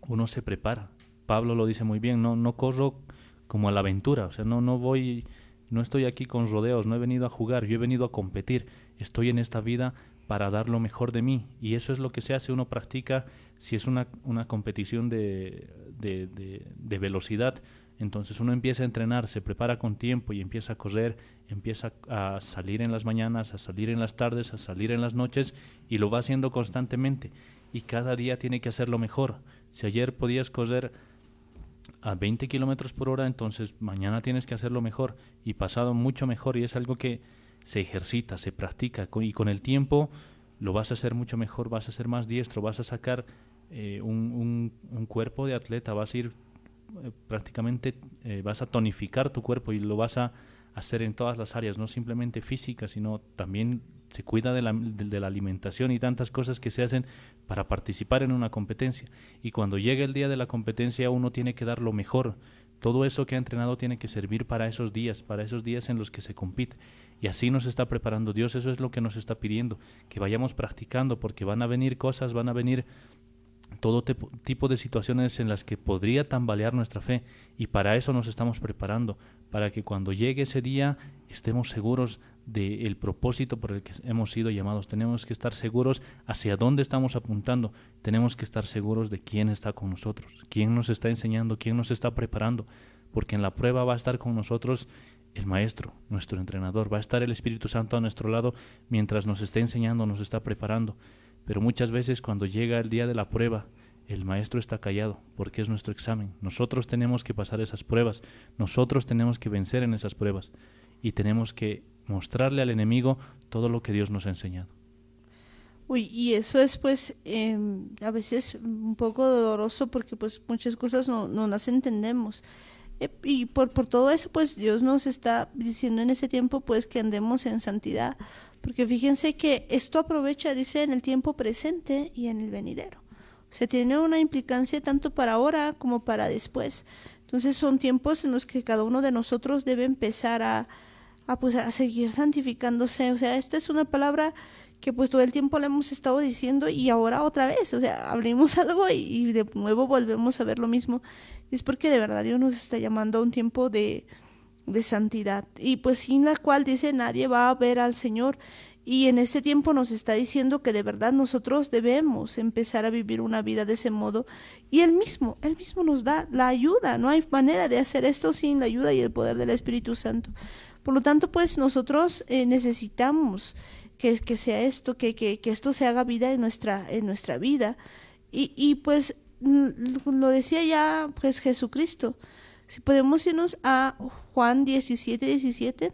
uno se prepara. Pablo lo dice muy bien, no corro como a la aventura, o sea, no estoy aquí con rodeos, no he venido a jugar, yo he venido a competir. Estoy en esta vida para dar lo mejor de mí, y eso es lo que se hace. Uno practica. Si es una competición de velocidad, entonces uno empieza a entrenar, se prepara con tiempo y empieza a correr, empieza a salir en las mañanas, a salir en las tardes, a salir en las noches, y lo va haciendo constantemente, y cada día tiene que hacerlo mejor. Si ayer podías correr a 20 kilómetros por hora, entonces mañana tienes que hacerlo mejor, y pasado mucho mejor, y es algo que se ejercita, se practica, y con el tiempo lo vas a hacer mucho mejor, vas a ser más diestro, vas a sacar un cuerpo de atleta, vas a ir prácticamente, vas a tonificar tu cuerpo y lo vas a hacer en todas las áreas, no simplemente física, sino también se cuida de la alimentación y tantas cosas que se hacen para participar en una competencia. Y cuando llegue el día de la competencia, uno tiene que dar lo mejor. Todo eso que ha entrenado tiene que servir para esos días en los que se compite. Y así nos está preparando Dios. Eso es lo que nos está pidiendo, que vayamos practicando, porque van a venir cosas, van a venir todo tipo de situaciones en las que podría tambalear nuestra fe, y para eso nos estamos preparando, para que cuando llegue ese día estemos seguros del propósito por el que hemos sido llamados. Tenemos que estar seguros hacia dónde estamos apuntando, tenemos que estar seguros de quién está con nosotros, quién nos está enseñando, quién nos está preparando, porque en la prueba va a estar con nosotros el Maestro, nuestro entrenador, va a estar el Espíritu Santo a nuestro lado mientras nos está enseñando, nos está preparando. Pero muchas veces cuando llega el día de la prueba, el Maestro está callado, porque es nuestro examen. Nosotros tenemos que pasar esas pruebas, nosotros tenemos que vencer en esas pruebas, y tenemos que mostrarle al enemigo todo lo que Dios nos ha enseñado. Uy, y eso es pues a veces un poco doloroso, porque pues muchas cosas no las entendemos. Y por todo eso pues Dios nos está diciendo en ese tiempo pues que andemos en santidad, porque fíjense que esto aprovecha, dice, en el tiempo presente y en el venidero. O sea, tiene una implicancia tanto para ahora como para después. Entonces son tiempos en los que cada uno de nosotros debe empezar a seguir santificándose. O sea, esta es una palabra que pues todo el tiempo le hemos estado diciendo y ahora otra vez, o sea, abrimos algo y de nuevo volvemos a ver lo mismo. Es porque de verdad Dios nos está llamando a un tiempo de santidad, y pues sin la cual dice nadie va a ver al Señor. Y en este tiempo nos está diciendo que de verdad nosotros debemos empezar a vivir una vida de ese modo, y Él mismo nos da la ayuda. No hay manera de hacer esto sin la ayuda y el poder del Espíritu Santo. Por lo tanto, pues nosotros necesitamos que sea esto, que esto se haga vida en nuestra vida. Y pues lo decía ya pues Jesucristo. Si podemos irnos a Juan 17:17.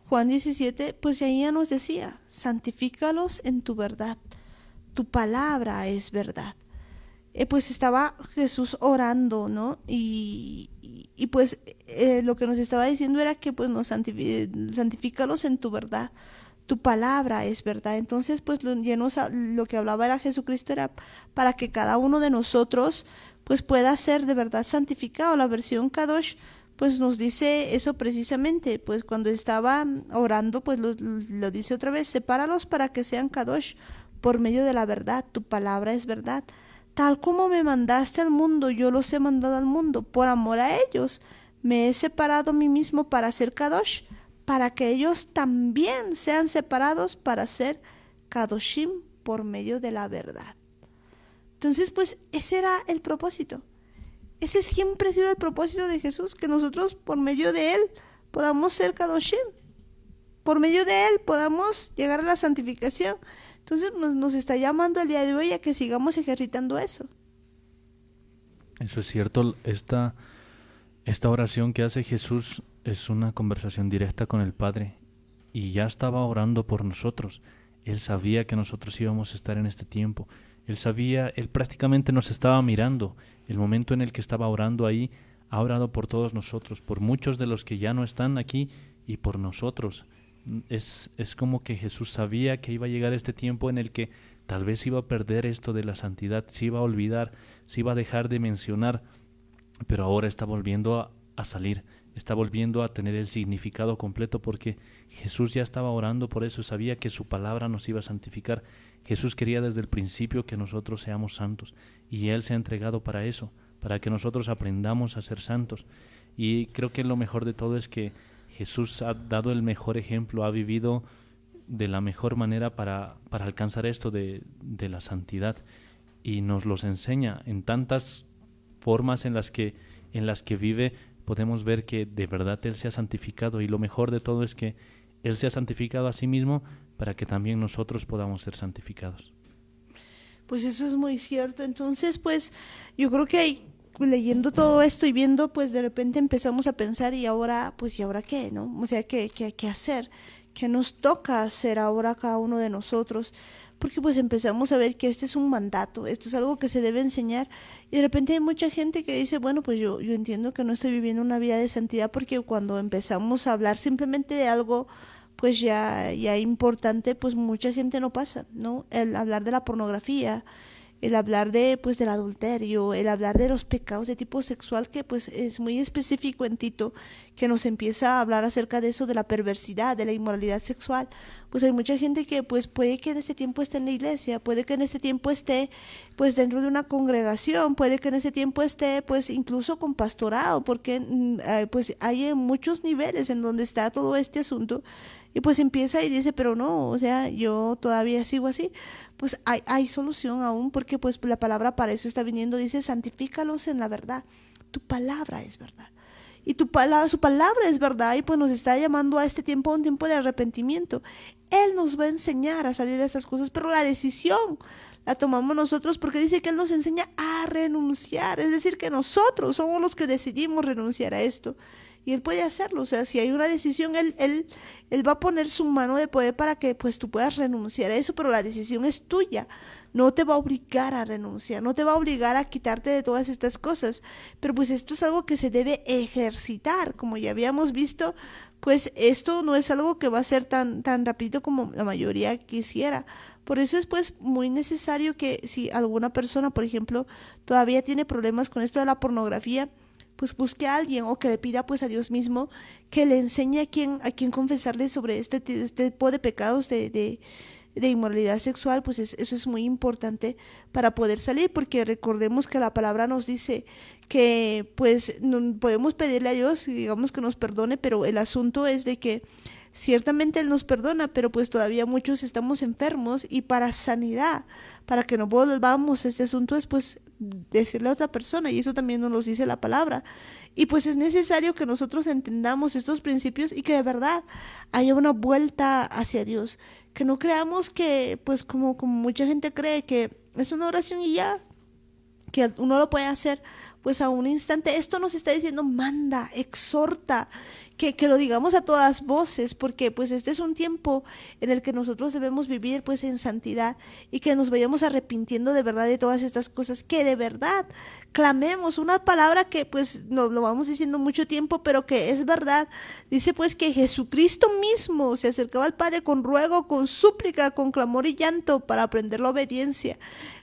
Juan 17, pues ahí ya nos decía, santifícalos en tu verdad, tu palabra es verdad. Pues estaba Jesús orando, ¿no? Y pues lo que nos estaba diciendo era que pues santifícalos en tu verdad, tu palabra es verdad. Entonces pues lo que hablaba era Jesucristo, era para que cada uno de nosotros pues pueda ser de verdad santificado. La versión Kadosh pues nos dice eso precisamente, pues cuando estaba orando pues lo dice otra vez, sepáralos para que sean Kadosh por medio de la verdad, tu palabra es verdad. Tal como me mandaste al mundo, yo los he mandado al mundo. Por amor a ellos, me he separado a mí mismo para ser Kadosh, para que ellos también sean separados para ser Kadoshim por medio de la verdad. Entonces, pues ese era el propósito. Ese siempre ha sido el propósito de Jesús, que nosotros por medio de Él podamos ser Kadoshim. Por medio de Él podamos llegar a la santificación. Entonces nos está llamando el día de hoy a que sigamos ejercitando eso. Eso es cierto. Esta oración que hace Jesús es una conversación directa con el Padre, y ya estaba orando por nosotros. Él sabía que nosotros íbamos a estar en este tiempo. Él prácticamente nos estaba mirando. El momento en el que estaba orando ahí, ha orado por todos nosotros, por muchos de los que ya no están aquí y por nosotros. Es como que Jesús sabía que iba a llegar este tiempo en el que tal vez iba a perder esto de la santidad, se iba a olvidar, se iba a dejar de mencionar, pero ahora está volviendo a salir, está volviendo a tener el significado completo, porque Jesús ya estaba orando por eso, sabía que su palabra nos iba a santificar. Jesús quería desde el principio que nosotros seamos santos, y Él se ha entregado para eso, para que nosotros aprendamos a ser santos. Y creo que lo mejor de todo es que Jesús ha dado el mejor ejemplo, ha vivido de la mejor manera para alcanzar esto de la santidad, y nos los enseña en tantas formas en las que vive. Podemos ver que de verdad Él se ha santificado, y lo mejor de todo es que Él se ha santificado a sí mismo para que también nosotros podamos ser santificados. Pues eso es muy cierto. Entonces pues yo creo que leyendo todo esto y viendo, pues de repente empezamos a pensar, ¿y ahora qué? ¿No? O sea, ¿qué hacer? ¿Qué nos toca hacer ahora cada uno de nosotros? Porque pues empezamos a ver que este es un mandato, esto es algo que se debe enseñar, y de repente hay mucha gente que dice, bueno, pues yo entiendo que no estoy viviendo una vida de santidad, porque cuando empezamos a hablar simplemente de algo pues ya importante, pues mucha gente no pasa, ¿no? El hablar de la pornografía, el hablar pues del adulterio, el hablar de los pecados de tipo sexual, que pues es muy específico en Tito, que nos empieza a hablar acerca de eso, de la perversidad, de la inmoralidad sexual. Pues hay mucha gente que pues puede que en este tiempo esté en la iglesia, puede que en este tiempo esté pues dentro de una congregación, puede que en este tiempo esté pues incluso con pastorado, porque pues hay muchos niveles en donde está todo este asunto, y pues empieza y dice, pero no, o sea, yo todavía sigo así. Pues hay solución aún, porque pues la palabra para eso está viniendo, dice, santifícalos en la verdad, tu palabra es verdad. Y su palabra es verdad, y pues nos está llamando a este tiempo, a un tiempo de arrepentimiento. Él nos va a enseñar a salir de estas cosas, pero la decisión la tomamos nosotros, porque dice que Él nos enseña a renunciar, es decir, que nosotros somos los que decidimos renunciar a esto. Y Él puede hacerlo, o sea, si hay una decisión, Él va a poner su mano de poder para que pues tú puedas renunciar a eso, pero la decisión es tuya. No te va a obligar a renunciar, no te va a obligar a quitarte de todas estas cosas, pero pues esto es algo que se debe ejercitar, como ya habíamos visto, pues esto no es algo que va a ser tan rápido como la mayoría quisiera. Por eso es pues muy necesario que si alguna persona, por ejemplo, todavía tiene problemas con esto de la pornografía, pues busque a alguien o que le pida pues a Dios mismo que le enseñe a quién confesarle sobre este tipo de pecados de inmoralidad sexual. Pues eso es muy importante para poder salir, porque recordemos que la palabra nos dice que pues no, podemos pedirle a Dios, digamos, que nos perdone, pero el asunto es de que ciertamente Él nos perdona, pero pues todavía muchos estamos enfermos, y para sanidad, para que no volvamos a este asunto, es pues decirle a otra persona, y eso también nos lo dice la palabra. Y pues es necesario que nosotros entendamos estos principios y que de verdad haya una vuelta hacia Dios, que no creamos que pues como mucha gente cree que es una oración y ya, que uno lo puede hacer pues a un instante. Esto nos está diciendo, manda, exhorta, que lo digamos a todas voces, porque pues este es un tiempo en el que nosotros debemos vivir pues en santidad, y que nos vayamos arrepintiendo de verdad de todas estas cosas, que de verdad clamemos una palabra que pues nos lo vamos diciendo mucho tiempo, pero que es verdad. Dice pues que Jesucristo mismo se acercaba al Padre con ruego, con súplica, con clamor y llanto para aprender la obediencia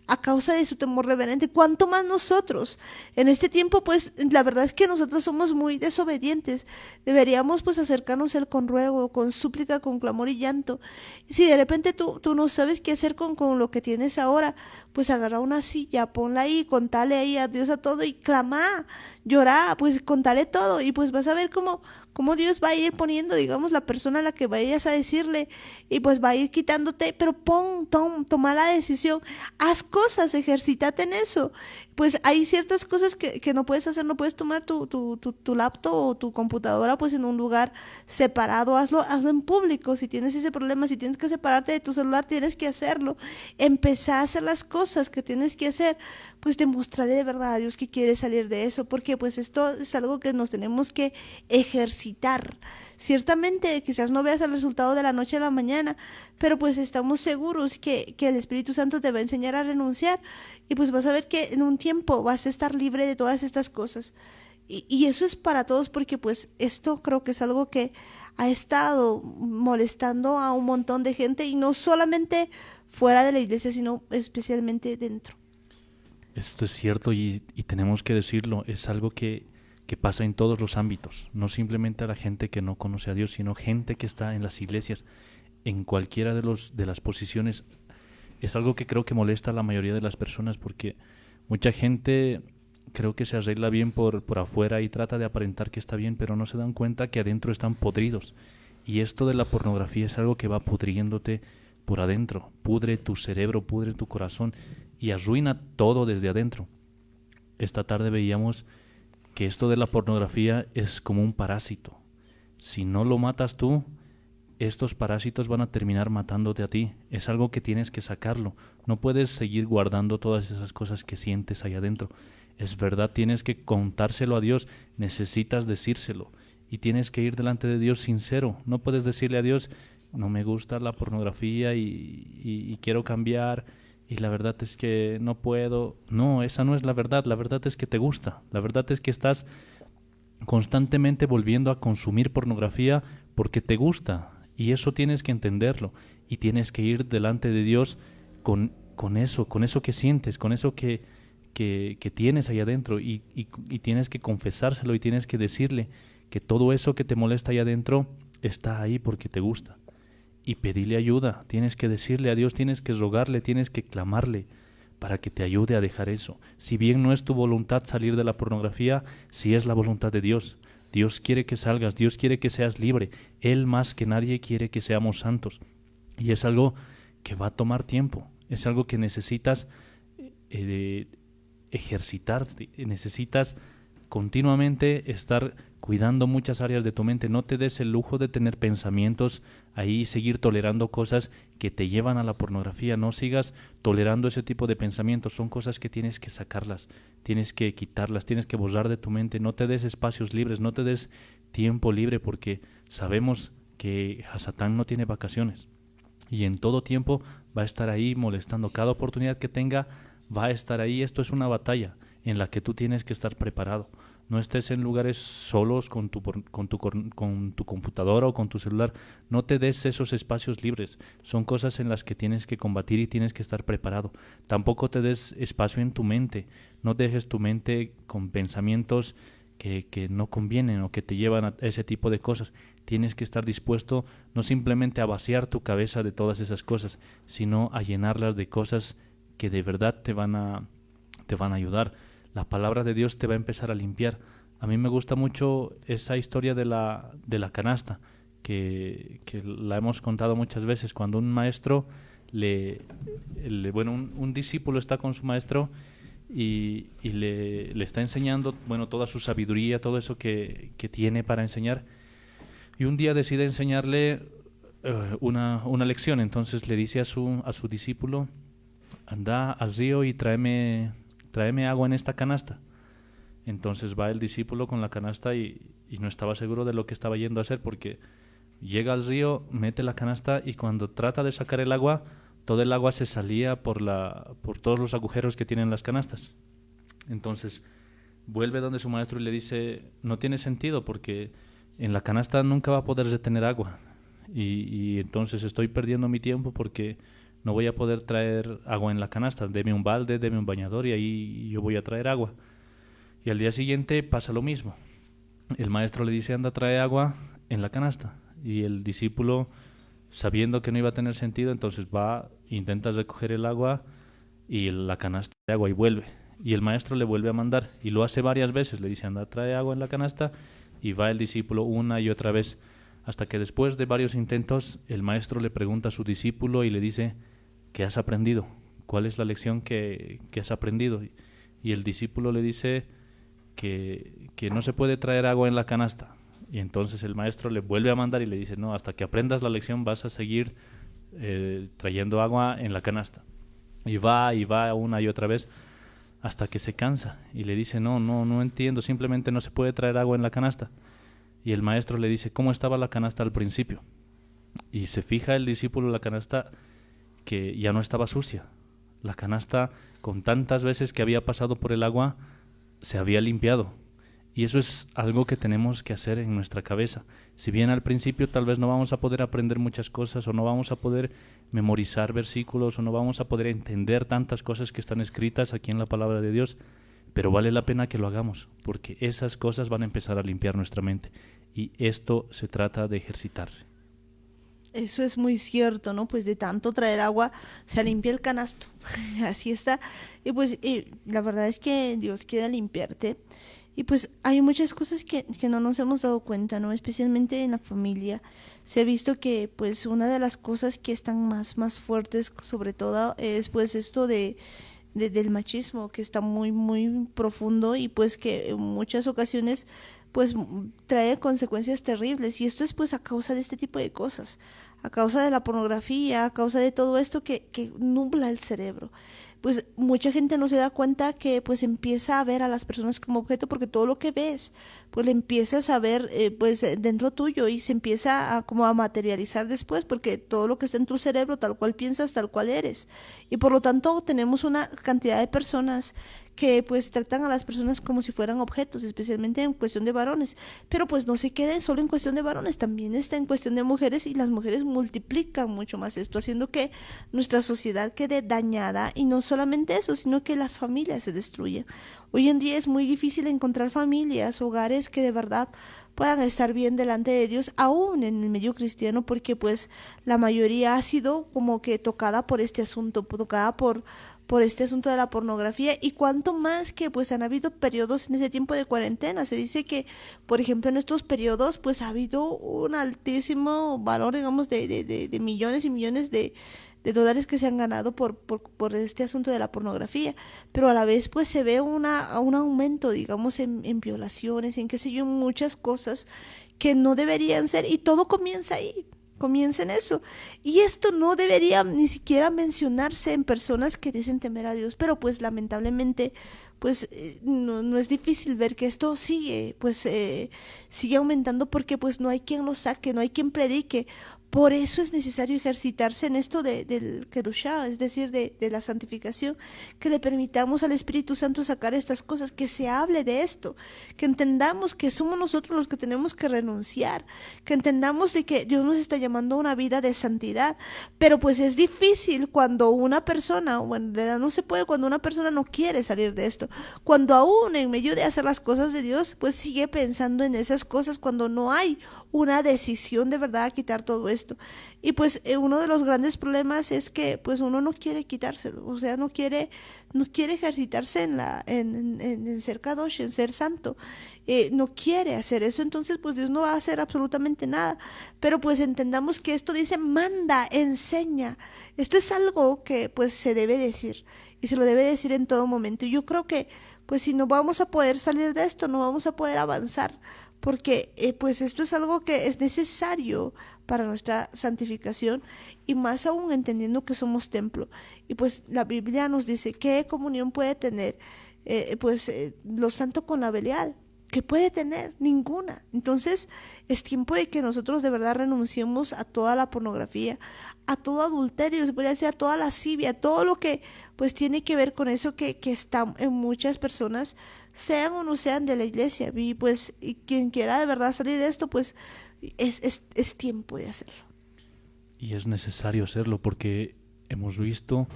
a causa de su temor reverente. ¿Cuánto más nosotros? En este tiempo pues la verdad es que nosotros somos muy desobedientes. Deberíamos pues acercarnos a Él con ruego, con súplica, con clamor y llanto. Si de repente tú no sabes qué hacer con lo que tienes ahora, pues agarra una silla, ponla ahí, contale ahí a Dios a todo y clama, llora, pues contale todo, y pues vas a ver cómo Dios va a ir poniendo, digamos, la persona a la que vayas a decirle, y pues va a ir quitándote, pero toma la decisión, haz cosas, ejercítate en eso. Pues hay ciertas cosas que no puedes hacer, no puedes tomar tu laptop o tu computadora pues en un lugar separado, hazlo en público. Si tienes ese problema, si tienes que separarte de tu celular, tienes que hacerlo. Empezar a hacer las cosas que tienes que hacer, pues demostrarle de verdad a Dios que quieres salir de eso, porque pues esto es algo que nos tenemos que ejercitar. Ciertamente quizás no veas el resultado de la noche a la mañana, pero pues estamos seguros que el Espíritu Santo te va a enseñar a renunciar, y pues vas a ver que en un tiempo vas a estar libre de todas estas cosas. Y eso es para todos, porque pues esto creo que es algo que ha estado molestando a un montón de gente, y no solamente fuera de la iglesia, sino especialmente dentro. Esto es cierto y tenemos que decirlo, es algo que pasa en todos los ámbitos, no simplemente a la gente que no conoce a Dios, sino gente que está en las iglesias, en cualquiera de las posiciones. Es algo que creo que molesta a la mayoría de las personas, porque mucha gente creo que se arregla bien por afuera y trata de aparentar que está bien, pero no se dan cuenta que adentro están podridos. Y esto de la pornografía es algo que va pudriéndote por adentro, pudre tu cerebro, pudre tu corazón y arruina todo desde adentro. Esta tarde veíamos que esto de la pornografía es como un parásito. Si no lo matas tú, estos parásitos van a terminar matándote a ti. Es algo que tienes que sacarlo. No puedes seguir guardando todas esas cosas que sientes ahí adentro. Es verdad, tienes que contárselo a Dios, necesitas decírselo. Y tienes que ir delante de Dios sincero. No puedes decirle a Dios, no me gusta la pornografía y quiero cambiar, y la verdad es que no puedo. No, esa no es la verdad es que te gusta. La verdad es que estás constantemente volviendo a consumir pornografía porque te gusta. Y eso tienes que entenderlo, y tienes que ir delante de Dios con eso que sientes, con eso que tienes ahí adentro, y tienes que confesárselo, y tienes que decirle que todo eso que te molesta ahí adentro está ahí porque te gusta, y pedirle ayuda. Tienes que decirle a Dios, tienes que rogarle, tienes que clamarle para que te ayude a dejar eso. Si bien no es tu voluntad salir de la pornografía, sí es la voluntad de Dios. Dios quiere que salgas, Dios quiere que seas libre. Él más que nadie quiere que seamos santos. Y es algo que va a tomar tiempo, es algo que necesitas ejercitarte, necesitas continuamente estar cuidando muchas áreas de tu mente. No te des el lujo de tener pensamientos ahí y seguir tolerando cosas que te llevan a la pornografía. No sigas tolerando ese tipo de pensamientos. Son cosas que tienes que sacarlas, tienes que quitarlas, tienes que borrar de tu mente. No te des espacios libres, no te des tiempo libre, porque sabemos que Hasatán no tiene vacaciones, y en todo tiempo va a estar ahí molestando. Cada oportunidad que tenga va a estar ahí. Esto es una batalla en la que tú tienes que estar preparado. No estés en lugares solos con tu computadora o con tu celular. No te des esos espacios libres. Son cosas en las que tienes que combatir y tienes que estar preparado. Tampoco te des espacio en tu mente. No dejes tu mente con pensamientos que no convienen o que te llevan a ese tipo de cosas. Tienes que estar dispuesto no simplemente a vaciar tu cabeza de todas esas cosas, sino a llenarlas de cosas que de verdad te van a ayudar. La palabra de Dios te va a empezar a limpiar. A mí me gusta mucho esa historia de la canasta, que la hemos contado muchas veces, cuando un maestro un discípulo está con su maestro y le está enseñando, toda su sabiduría, todo eso que tiene para enseñar, y un día decide enseñarle una lección. Entonces le dice a su discípulo: anda al río y tráeme agua en esta canasta. Entonces va el discípulo con la canasta y no estaba seguro de lo que estaba yendo a hacer, porque llega al río, mete la canasta y cuando trata de sacar el agua, todo el agua se salía por todos los agujeros que tienen las canastas. Entonces vuelve donde su maestro y le dice: no tiene sentido, porque en la canasta nunca va a poder retener agua, y entonces estoy perdiendo mi tiempo porque no voy a poder traer agua en la canasta. Deme un balde, deme un bañador y ahí yo voy a traer agua. Y al día siguiente pasa lo mismo. El maestro le dice: anda, trae agua en la canasta. Y el discípulo, sabiendo que no iba a tener sentido, entonces va, intenta recoger el agua y la canasta de agua y vuelve. Y el maestro le vuelve a mandar y lo hace varias veces. Le dice: anda, trae agua en la canasta, y va el discípulo una y otra vez, hasta que después de varios intentos el maestro le pregunta a su discípulo y le dice: ¿qué has aprendido? ¿Cuál es la lección que has aprendido? Y el discípulo le dice que no se puede traer agua en la canasta. Y entonces el maestro le vuelve a mandar y le dice: no, hasta que aprendas la lección vas a seguir trayendo agua en la canasta. Y va una y otra vez hasta que se cansa y le dice: no entiendo, simplemente no se puede traer agua en la canasta. Y el maestro le dice: ¿cómo estaba la canasta al principio? Y se fija el discípulo en la canasta, que ya no estaba sucia. La canasta, con tantas veces que había pasado por el agua, se había limpiado. Y eso es algo que tenemos que hacer en nuestra cabeza. Si bien al principio tal vez no vamos a poder aprender muchas cosas, o no vamos a poder memorizar versículos, o no vamos a poder entender tantas cosas que están escritas aquí en la palabra de Dios, pero vale la pena que lo hagamos, porque esas cosas van a empezar a limpiar nuestra mente. Y esto se trata de ejercitarse. Eso es muy cierto, ¿no? Pues de tanto traer agua se limpia el canasto. Así está. Y pues la verdad es que Dios quiere limpiarte. Y pues hay muchas cosas que no nos hemos dado cuenta, ¿no? Especialmente en la familia. Se ha visto que pues una de las cosas que están más fuertes, sobre todo, es pues esto del machismo, que está muy profundo, y pues que en muchas ocasiones pues trae consecuencias terribles. Y esto es pues a causa de este tipo de cosas, a causa de la pornografía, a causa de todo esto que nubla el cerebro. Pues mucha gente no se da cuenta que pues empieza a ver a las personas como objeto, porque todo lo que ves pues le empiezas a ver pues dentro tuyo, y se empieza como a materializar después, porque todo lo que está en tu cerebro, tal cual piensas, tal cual eres. Y por lo tanto tenemos una cantidad de personas que pues tratan a las personas como si fueran objetos, especialmente en cuestión de varones. Pero pues no se queda solo en cuestión de varones, también está en cuestión de mujeres, y las mujeres multiplican mucho más esto, haciendo que nuestra sociedad quede dañada. Y no solamente eso, sino que las familias se destruyen. Hoy en día es muy difícil encontrar familias, hogares que de verdad puedan estar bien delante de Dios, aún en el medio cristiano, porque pues la mayoría ha sido como que tocada por este asunto, tocada por este asunto de la pornografía. Y cuanto más que pues han habido periodos en ese tiempo de cuarentena. Se dice que, por ejemplo, en estos periodos pues ha habido un altísimo valor, digamos, de millones y millones de dólares que se han ganado por este asunto de la pornografía. Pero a la vez pues se ve un aumento, digamos, en violaciones, en qué sé yo, en muchas cosas que no deberían ser, y todo comienza ahí. Comienza en eso. Y esto no debería ni siquiera mencionarse en personas que dicen temer a Dios, pero pues lamentablemente pues no es difícil ver que esto sigue aumentando, porque pues no hay quien lo saque, no hay quien predique, Por eso es necesario ejercitarse en esto del Kedushá, es decir, de la santificación, que le permitamos al Espíritu Santo sacar estas cosas, que se hable de esto, que entendamos que somos nosotros los que tenemos que renunciar, que entendamos de que Dios nos está llamando a una vida de santidad, pero pues es difícil cuando una persona, bueno, en realidad no se puede cuando una persona no quiere salir de esto, cuando aún en medio de hacer las cosas de Dios, pues sigue pensando en esas cosas, cuando no hay una decisión de verdad a quitar todo esto. Y pues uno de los grandes problemas es que pues uno no quiere quitárselo, o sea, no quiere ejercitarse en ser kadosh, en ser santo, no quiere hacer eso. Entonces pues Dios no va a hacer absolutamente nada. Pero pues entendamos que esto dice manda, enseña. Esto es algo que pues se debe decir, y se lo debe decir en todo momento. Y yo creo que pues si no vamos a poder salir de esto, no vamos a poder avanzar, porque pues esto es algo que es necesario para nuestra santificación, y más aún entendiendo que somos templo. Y pues la Biblia nos dice qué comunión puede tener lo santo con la Belial. ¿Qué puede tener? Ninguna. Entonces es tiempo de que nosotros de verdad renunciemos a toda la pornografía, a todo adulterio, se podría decir, a toda lascivia, todo lo que pues tiene que ver con eso que está en muchas personas, sean o no sean de la iglesia. Y pues y quien quiera de verdad salir de esto, pues es tiempo de hacerlo. Y es necesario hacerlo porque hemos visto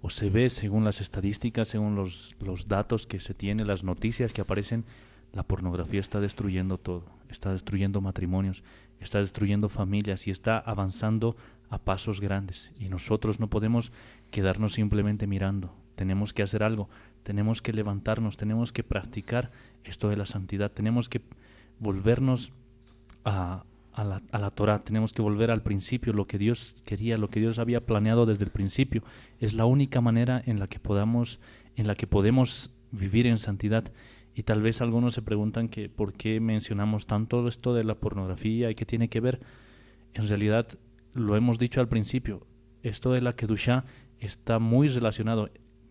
o se ve según las estadísticas, según los datos que se tienen, las noticias que aparecen, la pornografía está destruyendo todo, está destruyendo matrimonios, está destruyendo familias y está avanzando a pasos grandes. Y nosotros no podemos quedarnos simplemente mirando, tenemos que hacer algo, tenemos que levantarnos, tenemos que practicar esto de la santidad, tenemos que volvernos a la Torá, tenemos que volver al principio, lo que Dios quería, lo que Dios había planeado desde el principio. Es la única manera en la que podemos vivir en santidad. Y tal vez algunos se preguntan que por qué mencionamos tanto esto de la pornografía y qué tiene que ver. En realidad, lo hemos dicho al principio, esto de la Kedushá está muy relacionado,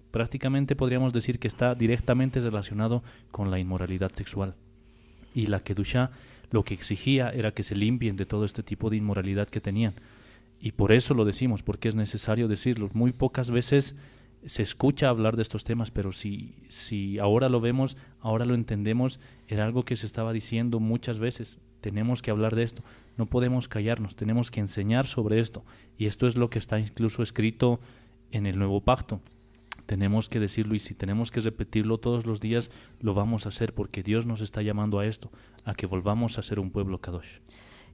prácticamente podríamos decir que está directamente relacionado con la inmoralidad sexual. Y la Kedushá lo que exigía era que se limpien de todo este tipo de inmoralidad que tenían. Y por eso lo decimos, porque es necesario decirlo. Muy pocas veces se escucha hablar de estos temas, pero si ahora lo vemos, ahora lo entendemos, era algo que se estaba diciendo muchas veces. Tenemos que hablar de esto, no podemos callarnos, tenemos que enseñar sobre esto. Y esto es lo que está incluso escrito en el Nuevo Pacto. Tenemos que decirlo, y si tenemos que repetirlo todos los días, lo vamos a hacer, porque Dios nos está llamando a esto, a que volvamos a ser un pueblo Kadosh.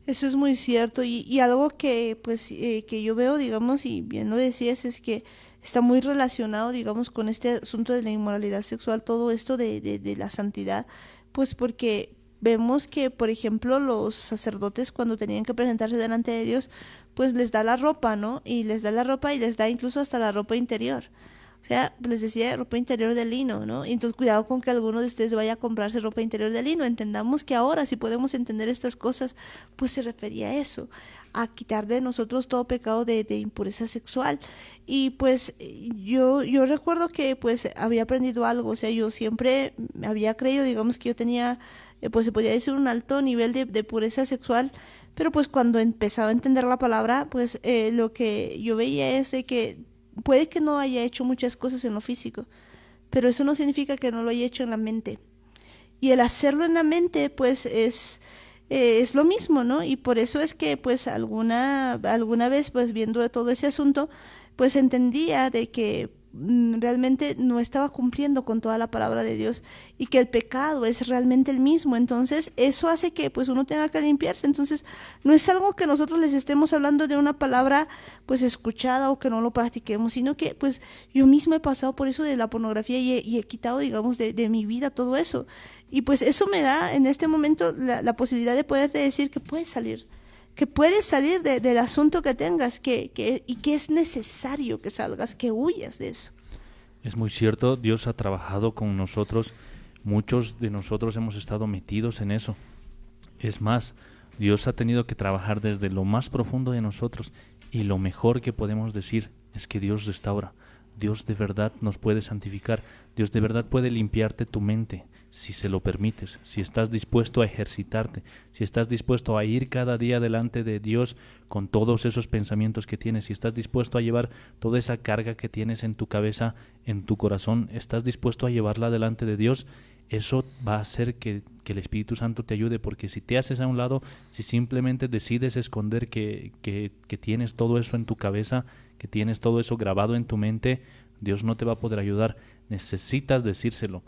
Eso es muy cierto, y algo que pues que yo veo, digamos, y bien lo decías, es que está muy relacionado, digamos, con este asunto de la inmoralidad sexual, todo esto de la santidad, pues porque vemos que, por ejemplo, los sacerdotes cuando tenían que presentarse delante de Dios, pues les da la ropa, ¿no? Y les da la ropa y les da incluso hasta la ropa interior. O sea, les decía ropa interior de lino, ¿no? Y entonces cuidado con que alguno de ustedes vaya a comprarse ropa interior de lino. Entendamos que ahora, si podemos entender estas cosas, pues se refería a eso, a quitar de nosotros todo pecado de impureza sexual. Y pues yo recuerdo que pues había aprendido algo, o sea, yo siempre había creído, digamos, que yo tenía, pues se podía decir, un alto nivel de pureza sexual, pero pues cuando empezaba a entender la palabra, pues lo que yo veía es de que puede que no haya hecho muchas cosas en lo físico, pero eso no significa que no lo haya hecho en la mente. Y el hacerlo en la mente, pues es lo mismo, ¿no? Y por eso es que, pues, alguna vez, pues, viendo todo ese asunto, pues entendía de que realmente no estaba cumpliendo con toda la palabra de Dios, y que el pecado es realmente el mismo. Entonces eso hace que pues uno tenga que limpiarse. Entonces no es algo que nosotros les estemos hablando de una palabra pues escuchada o que no lo practiquemos, sino que pues yo misma he pasado por eso de la pornografía y he quitado, digamos, de mi vida todo eso, y pues eso me da en este momento la posibilidad de poderte decir que puedes salir del asunto que tengas, y que es necesario que salgas, que huyas de eso. Es muy cierto, Dios ha trabajado con nosotros, muchos de nosotros hemos estado metidos en eso. Es más, Dios ha tenido que trabajar desde lo más profundo de nosotros, y lo mejor que podemos decir es que Dios restaura. Dios de verdad nos puede santificar, Dios de verdad puede limpiarte tu mente. si se lo permites, si estás dispuesto a ejercitarte, si estás dispuesto a ir cada día delante de Dios con todos esos pensamientos que tienes, si estás dispuesto a llevar toda esa carga que tienes en tu cabeza, en tu corazón, estás dispuesto a llevarla delante de Dios, eso va a hacer que el Espíritu Santo te ayude, porque si te haces a un lado, si simplemente decides esconder que tienes todo eso en tu cabeza, que tienes todo eso grabado en tu mente, Dios no te va a poder ayudar. Necesitas decírselo.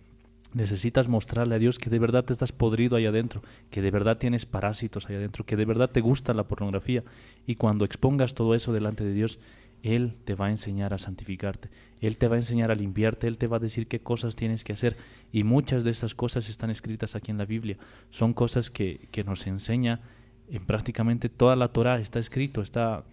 Necesitas mostrarle a Dios que de verdad te estás podrido ahí adentro, que de verdad tienes parásitos ahí adentro, que de verdad te gusta la pornografía. Y cuando expongas todo eso delante de Dios, Él te va a enseñar a santificarte, Él te va a enseñar a limpiarte, Él te va a decir qué cosas tienes que hacer. Y muchas de esas cosas están escritas aquí en la Biblia. Son cosas que nos enseña en prácticamente toda la Torá. Está escrito, está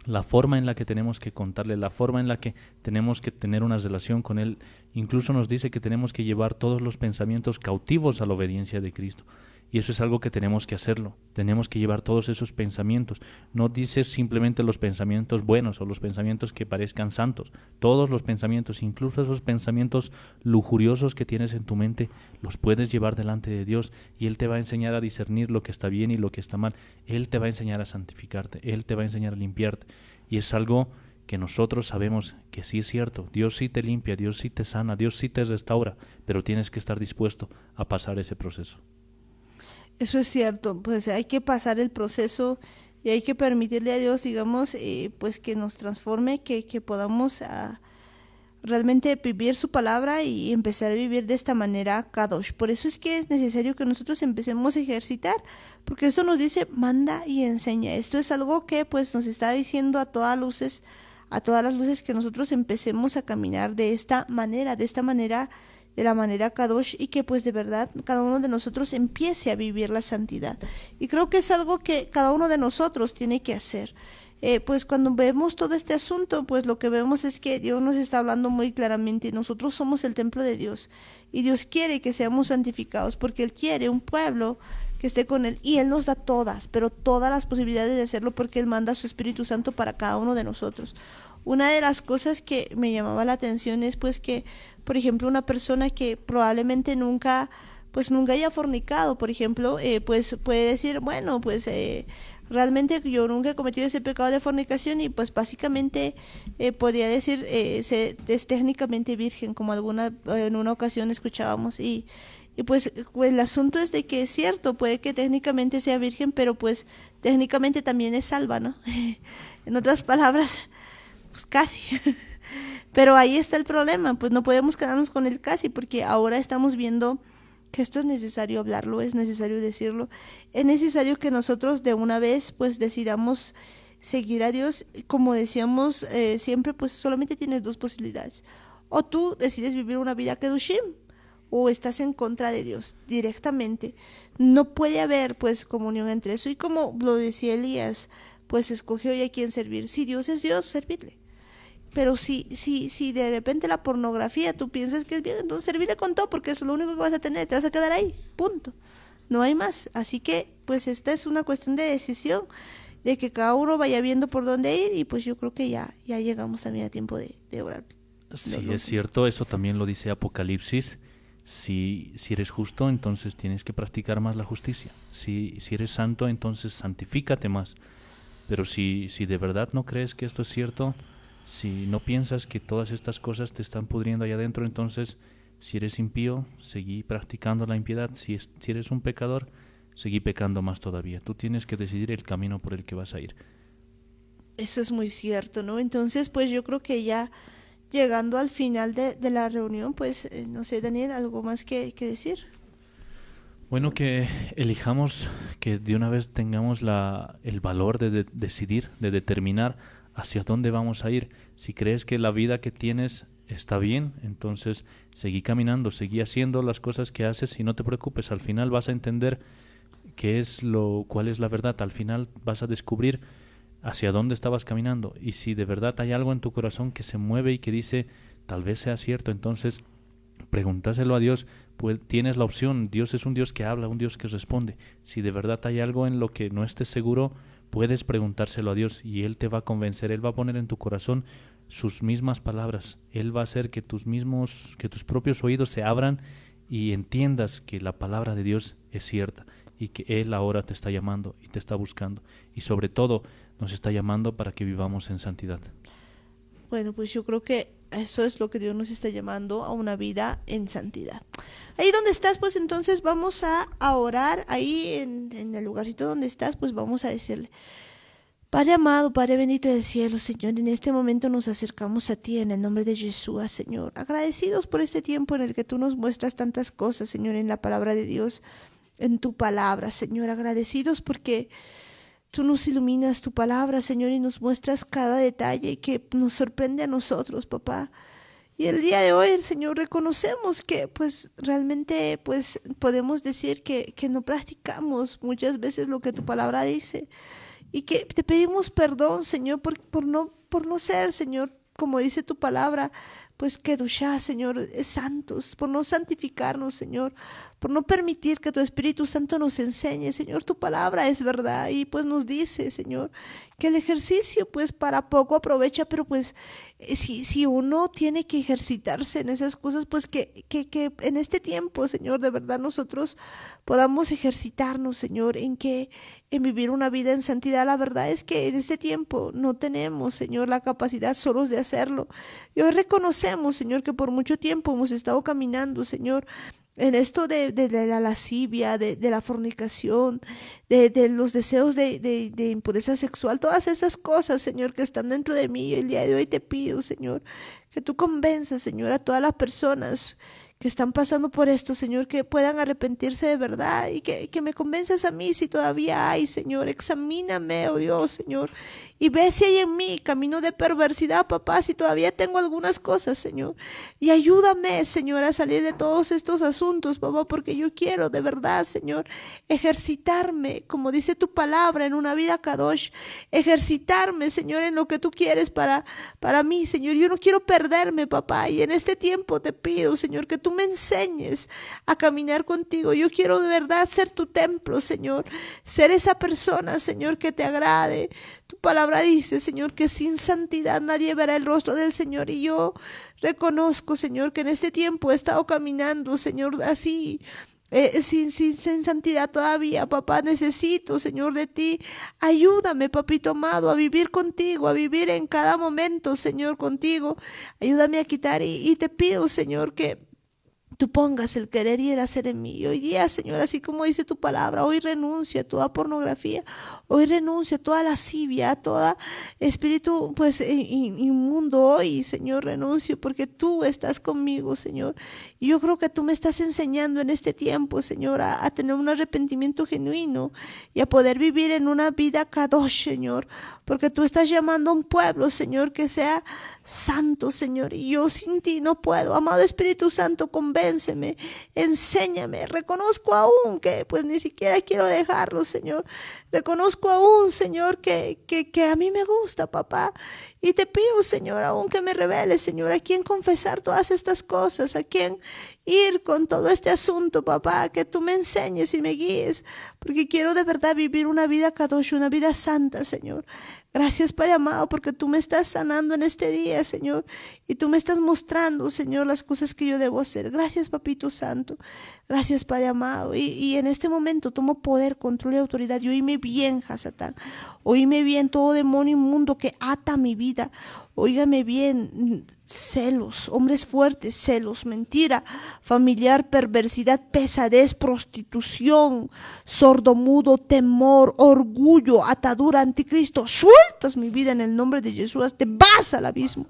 la forma en la que tenemos que contarle, la forma en la que tenemos que tener una relación con Él. Incluso nos dice que tenemos que llevar todos los pensamientos cautivos a la obediencia de Cristo. Y eso es algo que tenemos que hacerlo. Tenemos que llevar todos esos pensamientos. No dices simplemente los pensamientos buenos o los pensamientos que parezcan santos. Todos los pensamientos, incluso esos pensamientos lujuriosos que tienes en tu mente, los puedes llevar delante de Dios y Él te va a enseñar a discernir lo que está bien y lo que está mal. Él te va a enseñar a santificarte. Él te va a enseñar a limpiarte. Y es algo que nosotros sabemos que sí es cierto. Dios sí te limpia, Dios sí te sana, Dios sí te restaura, pero tienes que estar dispuesto a pasar ese proceso. Eso es cierto, pues hay que pasar el proceso y hay que permitirle a Dios, digamos, pues que nos transforme, que podamos realmente vivir su palabra y empezar a vivir de esta manera Kadosh. Por eso es que es necesario que nosotros empecemos a ejercitar, porque esto nos dice, manda y enseña. Esto es algo que pues nos está diciendo a todas las luces que nosotros empecemos a caminar de esta manera, de la manera Kadosh, y que pues de verdad cada uno de nosotros empiece a vivir la santidad. Y creo que es algo que cada uno de nosotros tiene que hacer. Pues cuando vemos todo este asunto, pues lo que vemos es que Dios nos está hablando muy claramente. Nosotros somos el templo de Dios y Dios quiere que seamos santificados, porque Él quiere un pueblo que esté con Él, y Él nos da todas las posibilidades de hacerlo, porque Él manda a su Espíritu Santo para cada uno de nosotros. Una de las cosas que me llamaba la atención es pues que, por ejemplo, una persona que probablemente nunca haya fornicado, por ejemplo, pues puede decir, bueno, pues realmente yo nunca he cometido ese pecado de fornicación, y pues básicamente podría decir es técnicamente virgen, como en una ocasión escuchábamos. Y pues el asunto es de que es cierto, puede que técnicamente sea virgen, pero pues técnicamente también es salva, ¿no? En otras palabras, pues casi. Pero ahí está el problema, pues no podemos quedarnos con el casi, porque ahora estamos viendo que esto es necesario hablarlo, es necesario decirlo, es necesario que nosotros de una vez pues decidamos seguir a Dios. Como decíamos siempre, pues solamente tienes dos posibilidades: o tú decides vivir una vida kedushim, o estás en contra de Dios directamente. No puede haber pues comunión entre eso. Y como lo decía Elías, pues escoge hoy a quién servir. Si Dios es Dios, servirle. Pero si de repente la pornografía tú piensas que es bien, entonces servirle con todo, porque eso es lo único que vas a tener, te vas a quedar ahí, punto. No hay más. Así que pues esta es una cuestión de decisión, de que cada uno vaya viendo por dónde ir, y pues yo creo que ya llegamos también a tiempo de orar. Sí, es cierto, eso también lo dice Apocalipsis. Si eres justo, entonces tienes que practicar más la justicia. Si eres santo, entonces santifícate más. Pero si de verdad no crees que esto es cierto, si no piensas que todas estas cosas te están pudriendo allá adentro, entonces si eres impío, seguí practicando la impiedad. Si eres un pecador, seguí pecando más todavía. Tú tienes que decidir el camino por el que vas a ir. Eso es muy cierto, ¿no? Entonces pues yo creo que ya llegando al final de la reunión, pues no sé, Daniel, ¿algo más que decir? Bueno, que elijamos, que de una vez tengamos el valor de decidir, de determinar hacia dónde vamos a ir. Si crees que la vida que tienes está bien, entonces seguí caminando, seguí haciendo las cosas que haces y no te preocupes. Al final vas a entender cuál es la verdad. Al final vas a descubrir hacia dónde estabas caminando. Y si de verdad hay algo en tu corazón que se mueve y que dice, tal vez sea cierto, entonces pregúntaselo a Dios. Pues tienes la opción. Dios es un Dios que habla, un Dios que responde. Si de verdad hay algo en lo que no estés seguro, puedes preguntárselo a Dios y Él te va a convencer. Él va a poner en tu corazón sus mismas palabras. Él va a hacer que tus propios oídos se abran y entiendas que la palabra de Dios es cierta y que Él ahora te está llamando y te está buscando, y sobre todo nos está llamando para que vivamos en santidad. Bueno, pues yo creo que eso es lo que Dios nos está llamando, a una vida en santidad. Ahí donde estás, pues entonces vamos a orar. Ahí en el lugarcito donde estás, pues vamos a decirle: Padre amado, Padre bendito del cielo, Señor, en este momento nos acercamos a ti en el nombre de Jesús, Señor. Agradecidos por este tiempo en el que tú nos muestras tantas cosas, Señor, en la palabra de Dios, en tu palabra, Señor. Agradecidos porque tú nos iluminas tu palabra, Señor, y nos muestras cada detalle que nos sorprende a nosotros, papá. Y el día de hoy, Señor, reconocemos que pues realmente pues podemos decir que no practicamos muchas veces lo que tu palabra dice. Y que te pedimos perdón, Señor, por no ser, Señor, como dice tu palabra, pues kedushá, Señor, santos, por no santificarnos, Señor, por no permitir que tu Espíritu Santo nos enseñe. Señor, tu palabra es verdad y pues nos dice, Señor, que el ejercicio pues para poco aprovecha, pero pues si uno tiene que ejercitarse en esas cosas, pues que en este tiempo, Señor, de verdad nosotros podamos ejercitarnos, Señor, en vivir una vida en santidad. La verdad es que en este tiempo no tenemos, Señor, la capacidad solos de hacerlo. Y hoy reconocemos, Señor, que por mucho tiempo hemos estado caminando, Señor, en esto de la lascivia, de la fornicación, de los deseos de impureza sexual, todas esas cosas, Señor, que están dentro de mí. Y el día de hoy te pido, Señor, que tú convenzas, Señor, a todas las personas que están pasando por esto, Señor, que puedan arrepentirse de verdad, y que me convenzas a mí si todavía hay, Señor. Examíname, oh Dios, Señor, y ve si hay en mí camino de perversidad, papá, si todavía tengo algunas cosas, Señor, y ayúdame, Señor, a salir de todos estos asuntos, papá, porque yo quiero de verdad, Señor, ejercitarme, como dice tu palabra, en una vida kadosh, ejercitarme, Señor, en lo que tú quieres para mí, Señor. Yo no quiero perderme, papá, y en este tiempo te pido, Señor, que tú me enseñes a caminar contigo. Yo quiero de verdad ser tu templo, Señor, ser esa persona, Señor, que te agrade. Tu palabra dice, Señor, que sin santidad nadie verá el rostro del Señor. Y yo reconozco, Señor, que en este tiempo he estado caminando, Señor, así, sin santidad todavía, papá. Necesito, Señor, de ti. Ayúdame, papito amado, a vivir contigo, a vivir en cada momento, Señor, contigo. Ayúdame a quitar y te pido, Señor, que tú pongas el querer y el hacer en mí. Y hoy día, Señor, así como dice tu palabra, hoy renuncio a toda pornografía, hoy renuncio a toda lascivia, a toda espíritu pues inmundo. Hoy, Señor, renuncio porque tú estás conmigo, Señor. Y yo creo que tú me estás enseñando en este tiempo, Señor, a tener un arrepentimiento genuino y a poder vivir en una vida kadosh, Señor, porque tú estás llamando a un pueblo, Señor, que sea santo, Señor, y yo sin ti no puedo. Amado Espíritu Santo, convénceme, enséñame. Reconozco aún que pues ni siquiera quiero dejarlo, Señor. Reconozco aún, Señor, que a mí me gusta, papá. Y te pido, Señor, aún que me reveles, Señor, a quién confesar todas estas cosas, a quién ir con todo este asunto, papá, que tú me enseñes y me guíes, porque quiero de verdad vivir una vida kadosh, una vida santa, Señor. Gracias, Padre amado, porque tú me estás sanando en este día, Señor, y tú me estás mostrando, Señor, las cosas que yo debo hacer. Gracias, Papito Santo. Gracias, Padre amado. Y en este momento tomo poder, control y autoridad. Y oíme bien, Hasatán. Oíme bien todo demonio inmundo que ata mi vida. Óigame bien, celos, hombres fuertes, celos, mentira, familiar, perversidad, pesadez, prostitución, sordomudo, temor, orgullo, atadura, anticristo. Sueltas mi vida en el nombre de Jesús, te vas al abismo.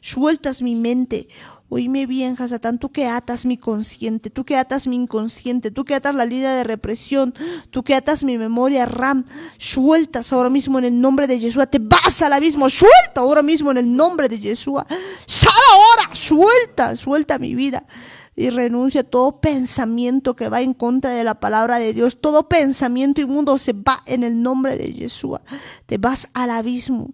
Sueltas mi mente. Oíme bien, Hasatán, tú que atas mi consciente, tú que atas mi inconsciente, tú que atas la línea de represión, tú que atas mi memoria RAM, sueltas ahora mismo en el nombre de Yeshua, te vas al abismo, suelta ahora mismo en el nombre de Yeshua, sal ahora, suelta mi vida. Y renuncia a todo pensamiento que va en contra de la palabra de Dios. Todo pensamiento inmundo se va en el nombre de Yeshua. Te vas al abismo.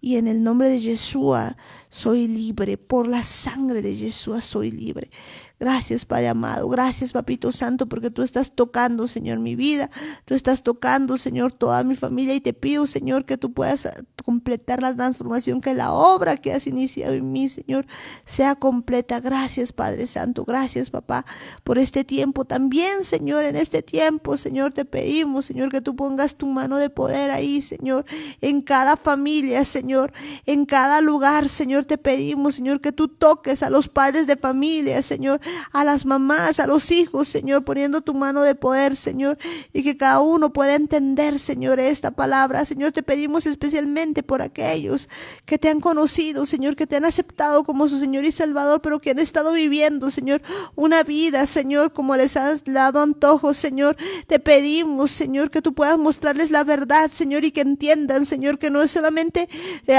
Y en el nombre de Yeshua soy libre. Por la sangre de Yeshua soy libre. Gracias, Padre amado. Gracias, Papito Santo, porque tú estás tocando, Señor, mi vida. Tú estás tocando, Señor, toda mi familia. Y te pido, Señor, que tú puedas completar la transformación, que la obra que has iniciado en mí, Señor, sea completa. Gracias, Padre Santo, gracias, papá, por este tiempo. También, Señor, en este tiempo, Señor, te pedimos, Señor, que tú pongas tu mano de poder ahí, Señor, en cada familia, Señor, en cada lugar, Señor, te pedimos, Señor, que tú toques a los padres de familia, Señor, a las mamás, a los hijos, Señor, poniendo tu mano de poder, Señor, y que cada uno pueda entender, Señor, esta palabra. Señor, te pedimos especialmente por aquellos que te han conocido, Señor, que te han aceptado como su Señor y Salvador, pero que han estado viviendo, Señor, una vida, Señor, como les has dado antojo, Señor. Te pedimos, Señor, que tú puedas mostrarles la verdad, Señor, y que entiendan, Señor, que no es solamente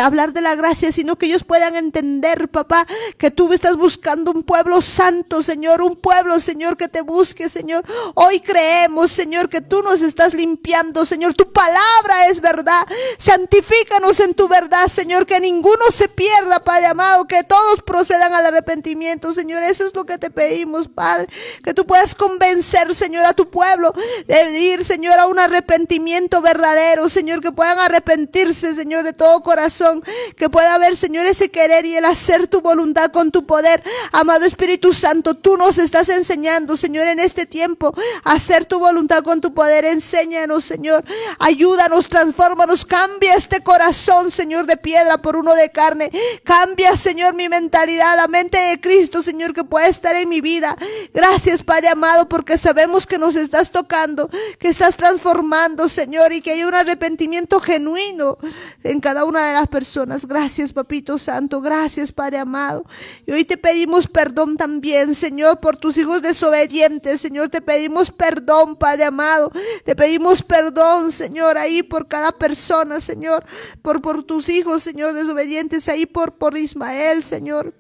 hablar de la gracia, sino que ellos puedan entender, papá, que tú estás buscando un pueblo santo, Señor, un pueblo, Señor, que te busque, Señor. Hoy creemos, Señor, que tú nos estás limpiando, Señor. Tu palabra es verdad. Santifícanos en tu verdad, Señor, que ninguno se pierda, Padre amado, que todos procedan al arrepentimiento, Señor. Eso es lo que te pedimos, Padre, que tú puedas convencer, Señor, a tu pueblo de ir, Señor, a un arrepentimiento verdadero, Señor, que puedan arrepentirse, Señor, de todo corazón, que pueda haber, Señor, ese querer y el hacer tu voluntad con tu poder. Amado Espíritu Santo, tú nos estás enseñando, Señor, en este tiempo a hacer tu voluntad con tu poder. Enséñanos, Señor, ayúdanos, transfórmanos, cambia este corazón, Señor, de piedra por uno de carne. Cambia, Señor, mi mentalidad, la mente de Cristo, Señor, que pueda estar en mi vida. Gracias, Padre amado, porque sabemos que nos estás tocando, que estás transformando, Señor, y que hay un arrepentimiento genuino en cada una de las personas. Gracias, Papito Santo, gracias, Padre amado. Y hoy te pedimos perdón también, Señor, por tus hijos desobedientes, Señor. Te pedimos perdón, Padre amado. Te pedimos perdón, Señor, ahí por cada persona, Señor, por tus hijos, Señor, desobedientes, ahí por Ismael, Señor,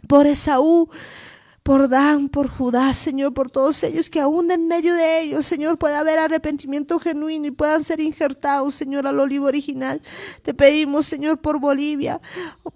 por Esaú, por Dan, por Judá, Señor, por todos ellos, que aún en medio de ellos, Señor, pueda haber arrepentimiento genuino y puedan ser injertados, Señor, al olivo original. Te pedimos, Señor, por Bolivia,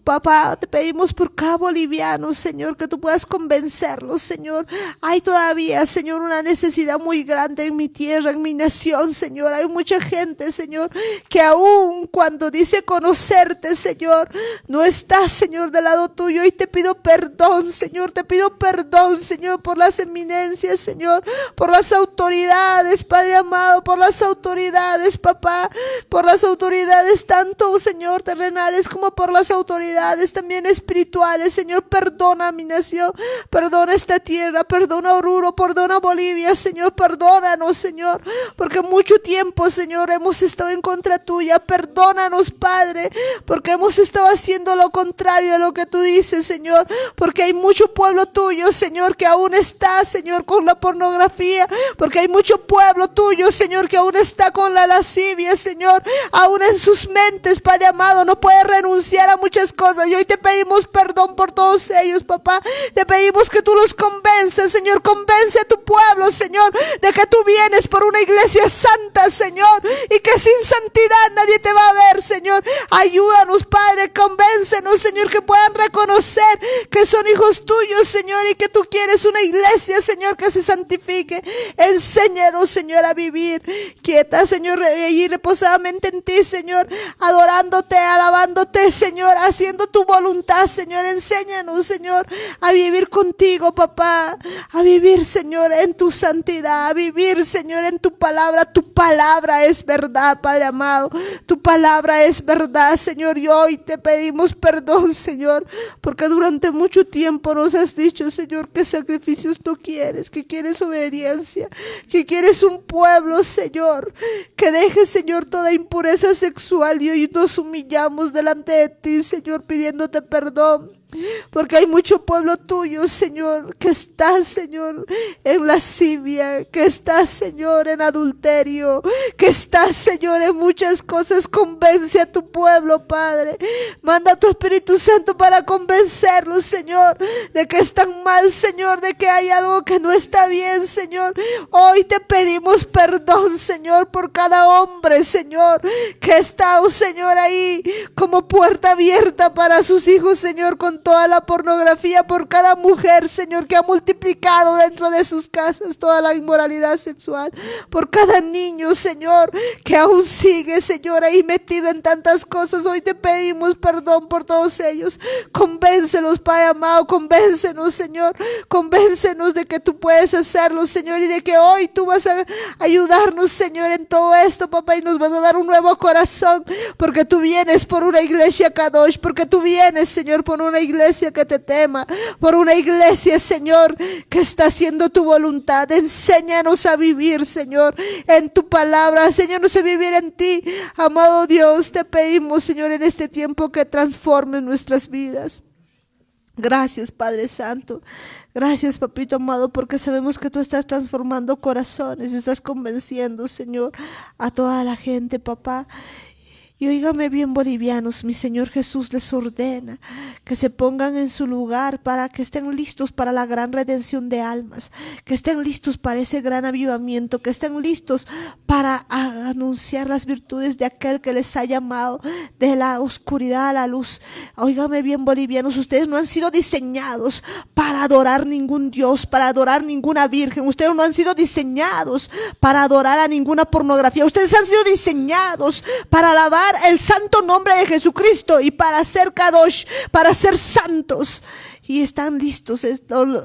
papá, te pedimos por cada boliviano, Señor, que tú puedas convencerlos, Señor. Hay todavía, Señor, una necesidad muy grande en mi tierra, en mi nación, Señor. Hay mucha gente, Señor, que aún cuando dice conocerte, Señor, no está, Señor, del lado tuyo. Y te pido perdón, Señor, te pido perdón, Señor, por las eminencias, Señor, por las autoridades, Padre amado, por las autoridades, papá, por las autoridades tanto, Señor, terrenales como por las autoridades también espirituales, Señor. Perdona a mi nación, perdona esta tierra, perdona Oruro, perdona Bolivia, Señor, perdónanos, Señor, porque mucho tiempo, Señor, hemos estado en contra tuya. Perdónanos, Padre, porque hemos estado haciendo lo contrario a lo que tú dices, Señor, porque hay mucho pueblo tuyo, Señor, que aún está, Señor, con la pornografía, porque hay mucho pueblo tuyo, Señor, que aún está con la lascivia, Señor, aún en sus mentes, Padre amado, no puede renunciar a muchas cosas. Y hoy te pedimos perdón por todos ellos, papá. Te pedimos que tú los convences, Señor. Convence a tu pueblo, Señor, de que tú vienes por una iglesia santa, Señor, y que sin santidad nadie te va a ver, Señor. Ayúdanos, Padre, convéncenos, Señor, que puedan reconocer que son hijos tuyos, Señor, y que tú quieres una iglesia, Señor, que se santifique. Enséñanos, Señor, a vivir quieta, Señor, y reposadamente en ti, Señor, adorándote, alabándote, Señor, haciendo tu voluntad, Señor. Enséñanos, Señor, a vivir contigo, papá, a vivir, Señor, en tu santidad, a vivir, Señor, en tu palabra. Tu palabra es verdad, Padre amado, tu palabra es verdad, Señor. Y hoy te pedimos perdón, Señor, porque durante mucho tiempo nos has dicho, Señor, que sacrificios no quieres, que quieres obediencia, que quieres un pueblo, Señor, que deje, Señor, toda impureza sexual. Y hoy nos humillamos delante de ti, Señor, pidiéndote perdón. Porque hay mucho pueblo tuyo, Señor, que está, Señor, en lascivia, que está, Señor, en adulterio, que está, Señor, en muchas cosas. Convence a tu pueblo, Padre. Manda a tu Espíritu Santo para convencerlos, Señor, de que están mal, Señor, de que hay algo que no está bien, Señor. Hoy te pedimos perdón, Señor, por cada hombre, Señor, que está, oh, Señor, ahí como puerta abierta para sus hijos, Señor, con toda la pornografía, por cada mujer, Señor, que ha multiplicado dentro de sus casas toda la inmoralidad sexual, por cada niño, Señor, que aún sigue, Señor, ahí metido en tantas cosas. Hoy te pedimos perdón por todos ellos. Convéncelos, Padre amado, convéncenos, Señor, convéncenos de que tú puedes hacerlo, Señor, y de que hoy tú vas a ayudarnos, Señor, en todo esto, papá, y nos vas a dar un nuevo corazón, porque tú vienes por una iglesia Kadosh, porque tú vienes, Señor, por una iglesia que te tema, por una iglesia, Señor, que está haciendo tu voluntad. Enséñanos a vivir, Señor, en tu palabra, enséñanos a vivir en ti, amado Dios. Te pedimos, Señor, en este tiempo que transformes nuestras vidas. Gracias, Padre Santo. Gracias, Papito amado, porque sabemos que tú estás transformando corazones, estás convenciendo, Señor, a toda la gente, papá. Y óigame bien, bolivianos, mi Señor Jesús les ordena que se pongan en su lugar para que estén listos para la gran redención de almas, que estén listos para ese gran avivamiento, que estén listos para anunciar las virtudes de aquel que les ha llamado de la oscuridad a la luz. Óigame bien, bolivianos, ustedes no han sido diseñados para adorar ningún Dios, para adorar ninguna virgen. Ustedes no han sido diseñados para adorar a ninguna pornografía. Ustedes han sido diseñados para alabar el santo nombre de Jesucristo y para ser Kadosh, para ser santos. Y están listos,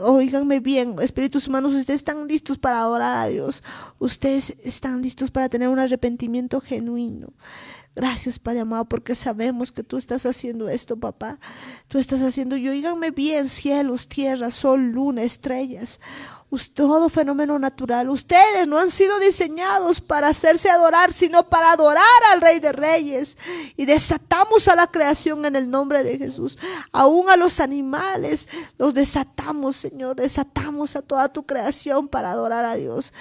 oíganme bien, espíritus humanos, ustedes están listos para adorar a Dios. Ustedes están listos para tener un arrepentimiento genuino. Gracias, Padre amado, porque sabemos que tú estás haciendo esto, papá. Tú estás haciendo, y oíganme bien, cielos, tierra, sol, luna, estrellas, todo fenómeno natural. Ustedes no han sido diseñados para hacerse adorar, sino para adorar al Rey de Reyes. Y desatamos a la creación en el nombre de Jesús. Aún a los animales los desatamos, Señor. Desatamos a toda tu creación para adorar a Dios.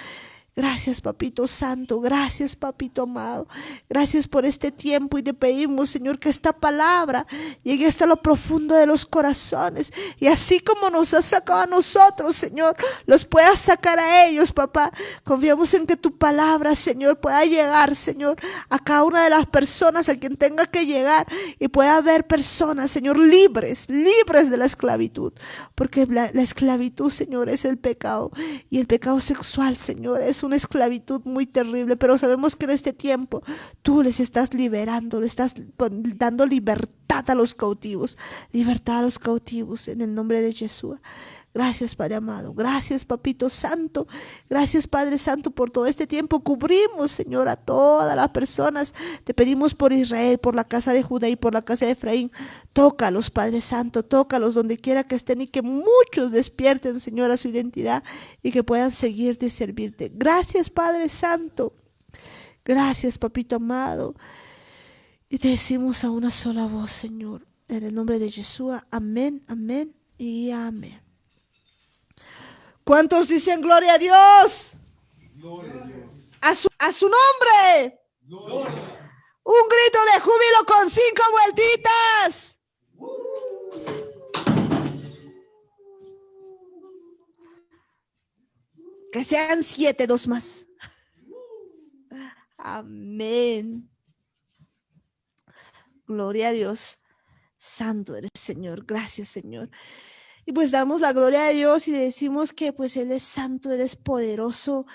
Gracias, Papito Santo, gracias, Papito amado, gracias por este tiempo, y te pedimos, Señor, que esta palabra llegue hasta lo profundo de los corazones, y así como nos has sacado a nosotros, Señor, los puedas sacar a ellos, papá. Confiamos en que tu palabra, Señor, pueda llegar, Señor, a cada una de las personas a quien tenga que llegar, y pueda haber personas, Señor, libres de la esclavitud, porque la esclavitud, Señor, es el pecado, y el pecado sexual, Señor, es una esclavitud muy terrible, pero sabemos que en este tiempo tú les estás liberando, le estás dando libertad a los cautivos en el nombre de Yeshua. Gracias, Padre amado, gracias, Papito Santo, gracias, Padre Santo, por todo este tiempo. Cubrimos, Señor, a todas las personas. Te pedimos por Israel, por la casa de Judá y por la casa de Efraín. Tócalos, Padre Santo, tócalos donde quiera que estén, y que muchos despierten, Señor, a su identidad y que puedan seguirte y servirte. Gracias, Padre Santo, gracias, Papito amado, y te decimos a una sola voz, Señor, en el nombre de Yeshua. Amén, amén y amén. ¿Cuántos dicen gloria a Dios? Gloria a Dios. A su nombre. Gloria. Un grito de júbilo con 5 vueltitas. Que sean 7, 2 más. Amén. Gloria a Dios. Santo eres, Señor. Gracias, Señor. Y pues damos la gloria a Dios y decimos que pues Él es santo, Él es poderoso,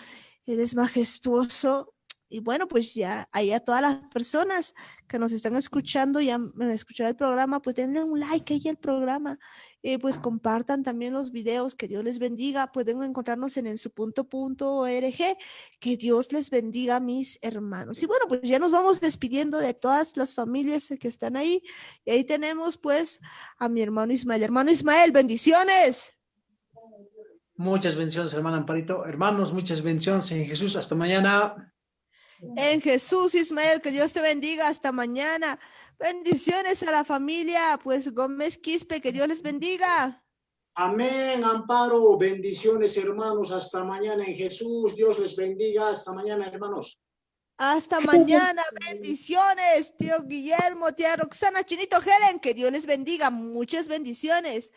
Él es majestuoso. Y bueno, pues ya ahí a todas las personas que nos están escuchando, ya escuchar el programa, pues denle un like ahí al programa. Pues compartan también los videos, que Dios les bendiga. Pueden encontrarnos en ensupunto.org. Que Dios les bendiga, mis hermanos. Y bueno, pues ya nos vamos despidiendo de todas las familias que están ahí. Y ahí tenemos pues a mi hermano Ismael. Hermano Ismael, bendiciones. Muchas bendiciones, hermano Amparito. Hermanos, muchas bendiciones en Jesús. Hasta mañana. En Jesús, Ismael, que Dios te bendiga. Hasta mañana. Bendiciones a la familia, pues Gómez Quispe, que Dios les bendiga. Amén, Amparo, bendiciones, hermanos, hasta mañana en Jesús, Dios les bendiga, hasta mañana, hermanos. Hasta mañana, bendiciones, tío Guillermo, tía Roxana, Chinito Helen, que Dios les bendiga, muchas bendiciones.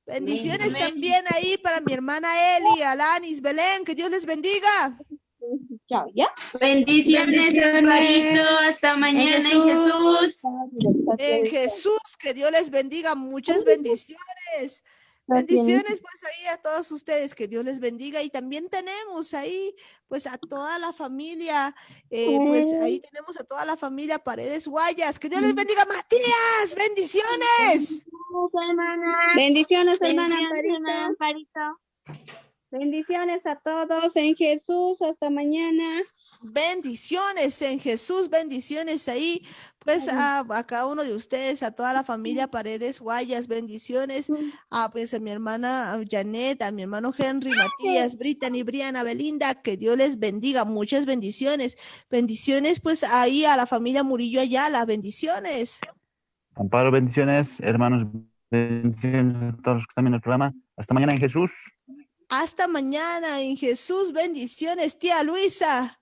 Bendiciones también ahí para mi hermana Eli, Alanis, Belén, que Dios les bendiga. Chao, ¿ya? Bendiciones, hermanito. Hasta mañana en Jesús. En Jesús, que Dios les bendiga, muchas bendiciones. Bendiciones pues ahí a todos ustedes, que Dios les bendiga. Y también tenemos ahí pues a toda la familia, pues ahí tenemos a toda la familia Paredes Guayas. Que Dios les bendiga, Matías, bendiciones. Bendiciones, hermana Bendiciones, Amparito. Amparito. Bendiciones a todos en Jesús. Hasta mañana. Bendiciones en Jesús, bendiciones ahí, pues a cada uno de ustedes, a toda la familia Paredes Guayas, bendiciones, pues a mi hermana Janet, a mi hermano Henry, Matías, Brittany, Briana, Belinda, que Dios les bendiga, muchas bendiciones, bendiciones pues ahí a la familia Murillo Ayala, bendiciones. Amparo, bendiciones, hermanos, bendiciones a todos los que están viendo el programa. Hasta mañana en Jesús. Hasta mañana en Jesús, bendiciones, tía Luisa.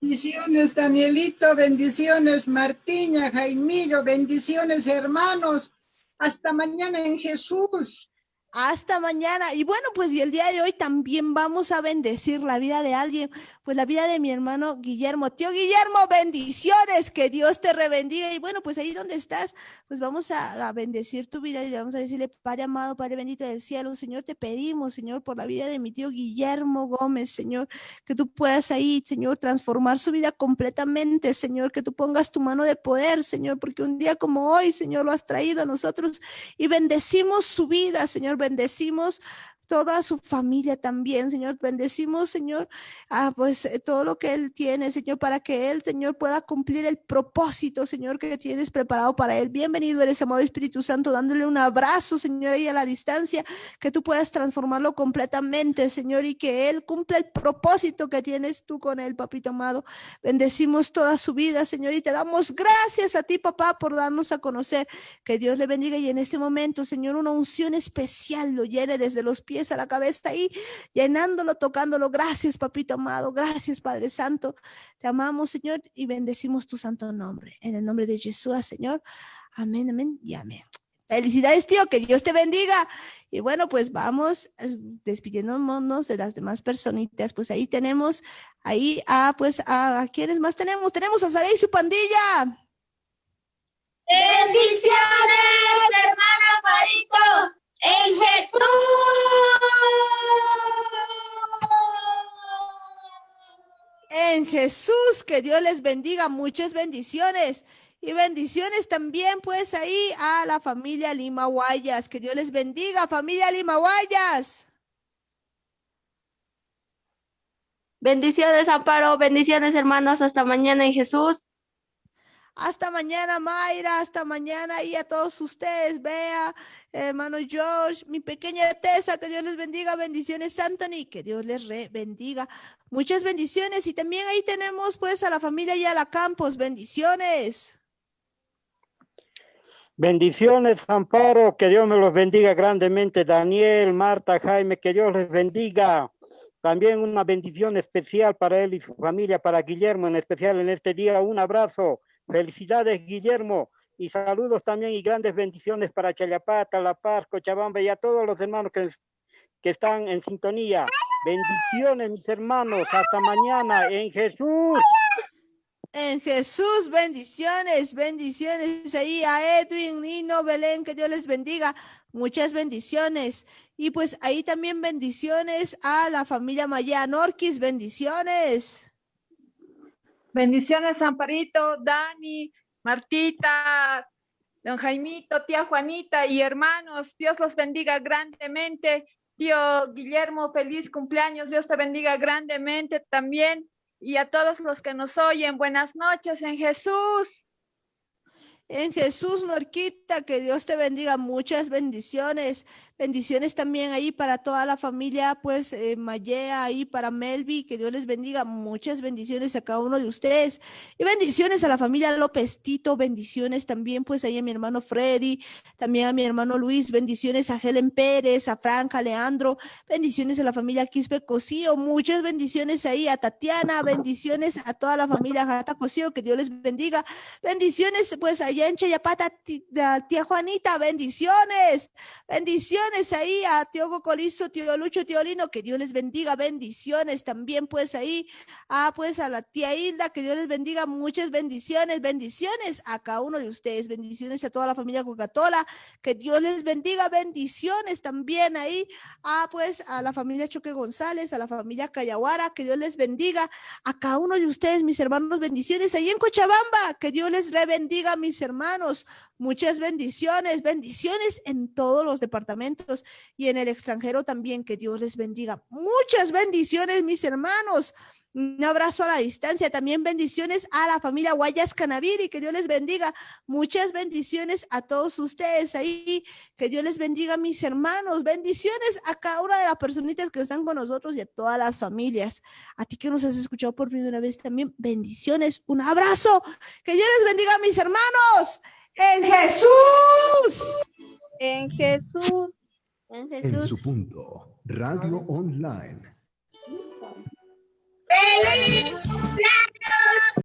Bendiciones, Danielito, bendiciones, Martiña, Jaimillo, bendiciones, hermanos. Hasta mañana en Jesús. Hasta mañana. Y bueno, pues y el día de hoy también vamos a bendecir la vida de alguien, pues la vida de mi hermano Guillermo. Tío Guillermo, bendiciones, que Dios te rebendiga. Y bueno, pues ahí donde estás, pues vamos a bendecir tu vida y le vamos a decirle, Padre amado, Padre bendito del cielo, Señor, te pedimos, Señor, por la vida de mi tío Guillermo Gómez, Señor, que tú puedas ahí, Señor, transformar su vida completamente, Señor, que tú pongas tu mano de poder, Señor, porque un día como hoy, Señor, lo has traído a nosotros y bendecimos su vida, Señor, bendecimos toda su familia también, Señor, bendecimos, Señor, pues todo lo que Él tiene, Señor, para que Él, Señor, pueda cumplir el propósito, Señor, que tienes preparado para Él. Bienvenido eres, amado Espíritu Santo, dándole un abrazo, Señor, ahí a la distancia, que tú puedas transformarlo completamente, Señor, y que Él cumpla el propósito que tienes tú con Él, papito amado. Bendecimos toda su vida, Señor, y te damos gracias a ti, papá, por darnos a conocer. Que Dios le bendiga y en este momento, Señor, una unción especial lo llene desde los pies a la cabeza ahí, llenándolo, tocándolo. Gracias, papito amado. Gracias, Padre Santo. Te amamos, Señor, y bendecimos tu santo nombre. En el nombre de Jesús, Señor. Amén, amén y amén. Felicidades, tío. Que Dios te bendiga. Y bueno, pues vamos despidiéndonos de las demás personitas. Pues ahí tenemos, ahí pues a quienes más tenemos. Tenemos a Sara y su pandilla. Bendiciones, hermana Amparito. En Jesús. En Jesús, que Dios les bendiga, muchas bendiciones. Y bendiciones también pues ahí a la familia Lima Guayas. Que Dios les bendiga, familia Lima Guayas. Bendiciones, Amparo. Bendiciones, hermanos. Hasta mañana en Jesús. Hasta mañana, Mayra, hasta mañana y a todos ustedes, Bea, hermano George, mi pequeña Tessa, que Dios les bendiga, bendiciones, Anthony, que Dios les bendiga, muchas bendiciones. Y también ahí tenemos pues a la familia Yala Campos, bendiciones. Bendiciones, Amparo, que Dios me los bendiga grandemente, Daniel, Marta, Jaime, que Dios les bendiga. También una bendición especial para él y su familia, para Guillermo en especial en este día, un abrazo. Felicidades, Guillermo, y saludos también y grandes bendiciones para Chayapata, La Paz, Cochabamba y a todos los hermanos que están en sintonía. Bendiciones, mis hermanos, hasta mañana en Jesús. En Jesús, bendiciones, bendiciones ahí a Edwin, Nino, Belén, que Dios les bendiga, muchas bendiciones. Y pues ahí también bendiciones a la familia Maya Norquis, bendiciones. Bendiciones, Amparito, Dani, Martita, don Jaimito, tía Juanita y hermanos. Dios los bendiga grandemente. Tío Guillermo, feliz cumpleaños. Dios te bendiga grandemente también. Y a todos los que nos oyen, buenas noches en Jesús. En Jesús, Norquita, que Dios te bendiga, muchas bendiciones. Bendiciones también ahí para toda la familia, pues Mayea, ahí para Melvi, que Dios les bendiga, muchas bendiciones a cada uno de ustedes. Y bendiciones a la familia López Tito, bendiciones también pues ahí a mi hermano Freddy, también a mi hermano Luis, bendiciones a Helen Pérez, a Franca, Leandro, bendiciones a la familia Quispe Cosío, muchas bendiciones ahí a Tatiana, bendiciones a toda la familia Jata Cosío, que Dios les bendiga. Bendiciones pues allá en Chayapata, tía Juanita, bendiciones. Bendiciones bendiciones ahí a tío Cocolizo, tío Lucho, tío Lino, que Dios les bendiga, bendiciones también pues ahí, pues a la tía Hilda, que Dios les bendiga, muchas bendiciones, bendiciones a cada uno de ustedes, bendiciones a toda la familia Coca-Cola, que Dios les bendiga, bendiciones también ahí, pues a la familia Choque González, a la familia Cayaguara, que Dios les bendiga, a cada uno de ustedes, mis hermanos, bendiciones ahí en Cochabamba, que Dios les bendiga, mis hermanos, muchas bendiciones, bendiciones en todos los departamentos y en el extranjero también, que Dios les bendiga, muchas bendiciones, mis hermanos. Un abrazo a la distancia, también bendiciones a la familia Guayas Canaviri, que Dios les bendiga, muchas bendiciones a todos ustedes ahí, que Dios les bendiga, mis hermanos, bendiciones a cada una de las personitas que están con nosotros y a todas las familias, a ti que nos has escuchado por primera vez también, bendiciones, un abrazo, que Dios les bendiga, mis hermanos, en Jesús. En Jesús. En En Jesús. su punto, Radio Online. ¡Feliz